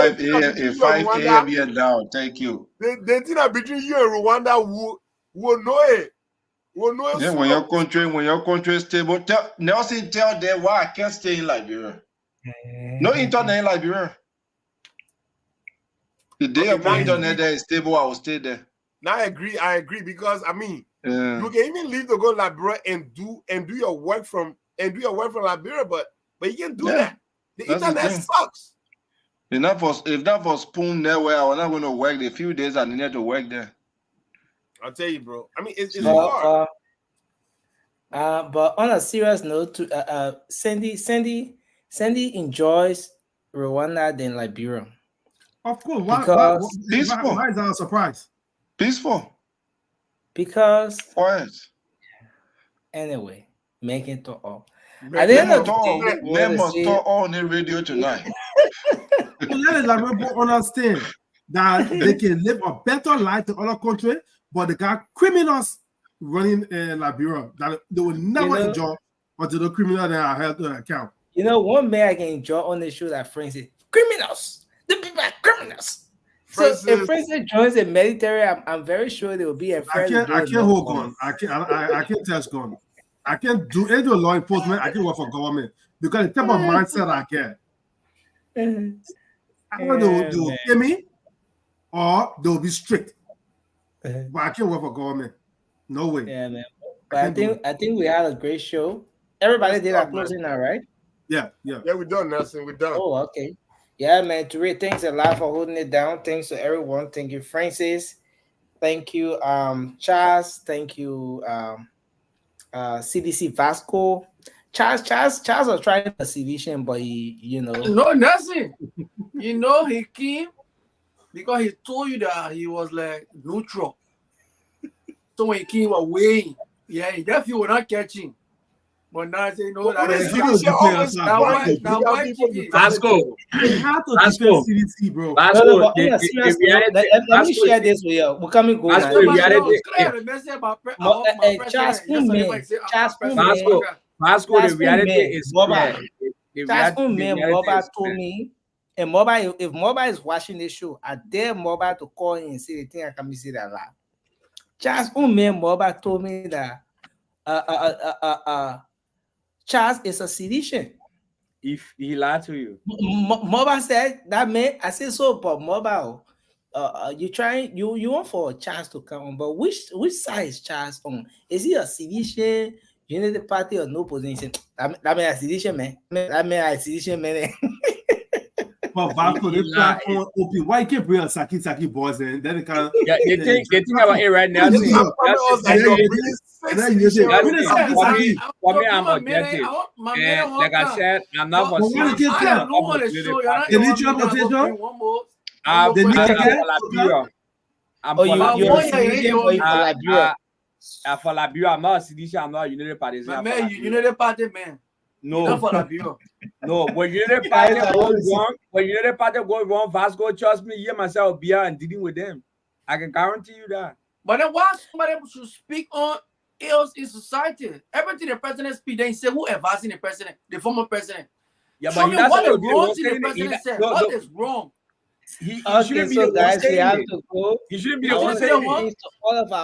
5 a.m. here now. Thank you. The thing that between you and Rwanda will know it. Yeah, when your country is stable, Nelson, tell them why I can't stay in Liberia. No internet in Liberia. The day of internet there is stable, I will stay there. Now I agree because I mean you can even leave to go to Liberia and do your work from Liberia, but you can't do that. The internet sucks. If that for spoon there where I was not going to work the few days I needed to work there. I'll tell you, bro. I mean, it's hard. But on a serious note, Sandy enjoys Rwanda than Liberia. Of course. Why is that a surprise? Peaceful. Because. Quiet. Anyway, make it to all. I didn't must talk on the radio tonight. Let the Liberian people understand that they can live a better life in other countries, but they got criminals running in Liberia that they will never enjoy until the criminals are held to account. You know, one man I can enjoy on the show that Francis criminals. The people are criminals. So if Francis joins the military, I'm very sure they will be a friend. I can't hold gun. I can't touch gun. I can't do any law enforcement. I can't work for government because the type of mindset I get. Either they will pay me or they will be strict. But I can't work for government. No way. Yeah, man. But I think we had a great show. Everybody did our closing now, right? Yeah. Yeah, we're done, Nelson. We're done. Oh, okay. Yeah, man. Ture, thanks a lot for holding it down. Thanks to everyone. Thank you, Francis. Thank you, Charles. Thank you, CDC Vasco. Charles was trying a sedition, but he, No, Nelson. He came because he told you that he was like neutral. So when he came away, he definitely was not catching. But now I say no, that is Vasco. You have to defend CDC, bro. Vasco, let me share this with you. We're coming good. Vasco, the reality is Moba told me, and Moba, if Moba is watching this show, I dare Moba to call in and say the thing I can see that loud. Just Moba told me that Charles is a sedition. If he lied to you, Moba said that man. I said so, but Moba, you want for a chance to come on, but which side is Charles on? Is he a sedition, Unity Party, or no position? That man a sedition man. That man a sedition man. But Vasco, they platform open. Why you can't bring a Saki boys and then they can? Yeah, they think about it right now. For me, I'm objective. And like I said, I'm not for for Liberia, I'm not a sedition, I'm not a United Party. Man, United Party, man. No, no. When United Party goes wrong, Vasco, trust me, here myself be out and dealing with them. I can guarantee you that. But then why somebody should speak on ills in society? Everything the president speak, then say who advising the president, the former president. Yeah, show me what is wrong in the president said. What is wrong? He Okay, shouldn't be so the one guys, we saying have it. to go. He shouldn't be I the one want to saying say it. thanks to all of our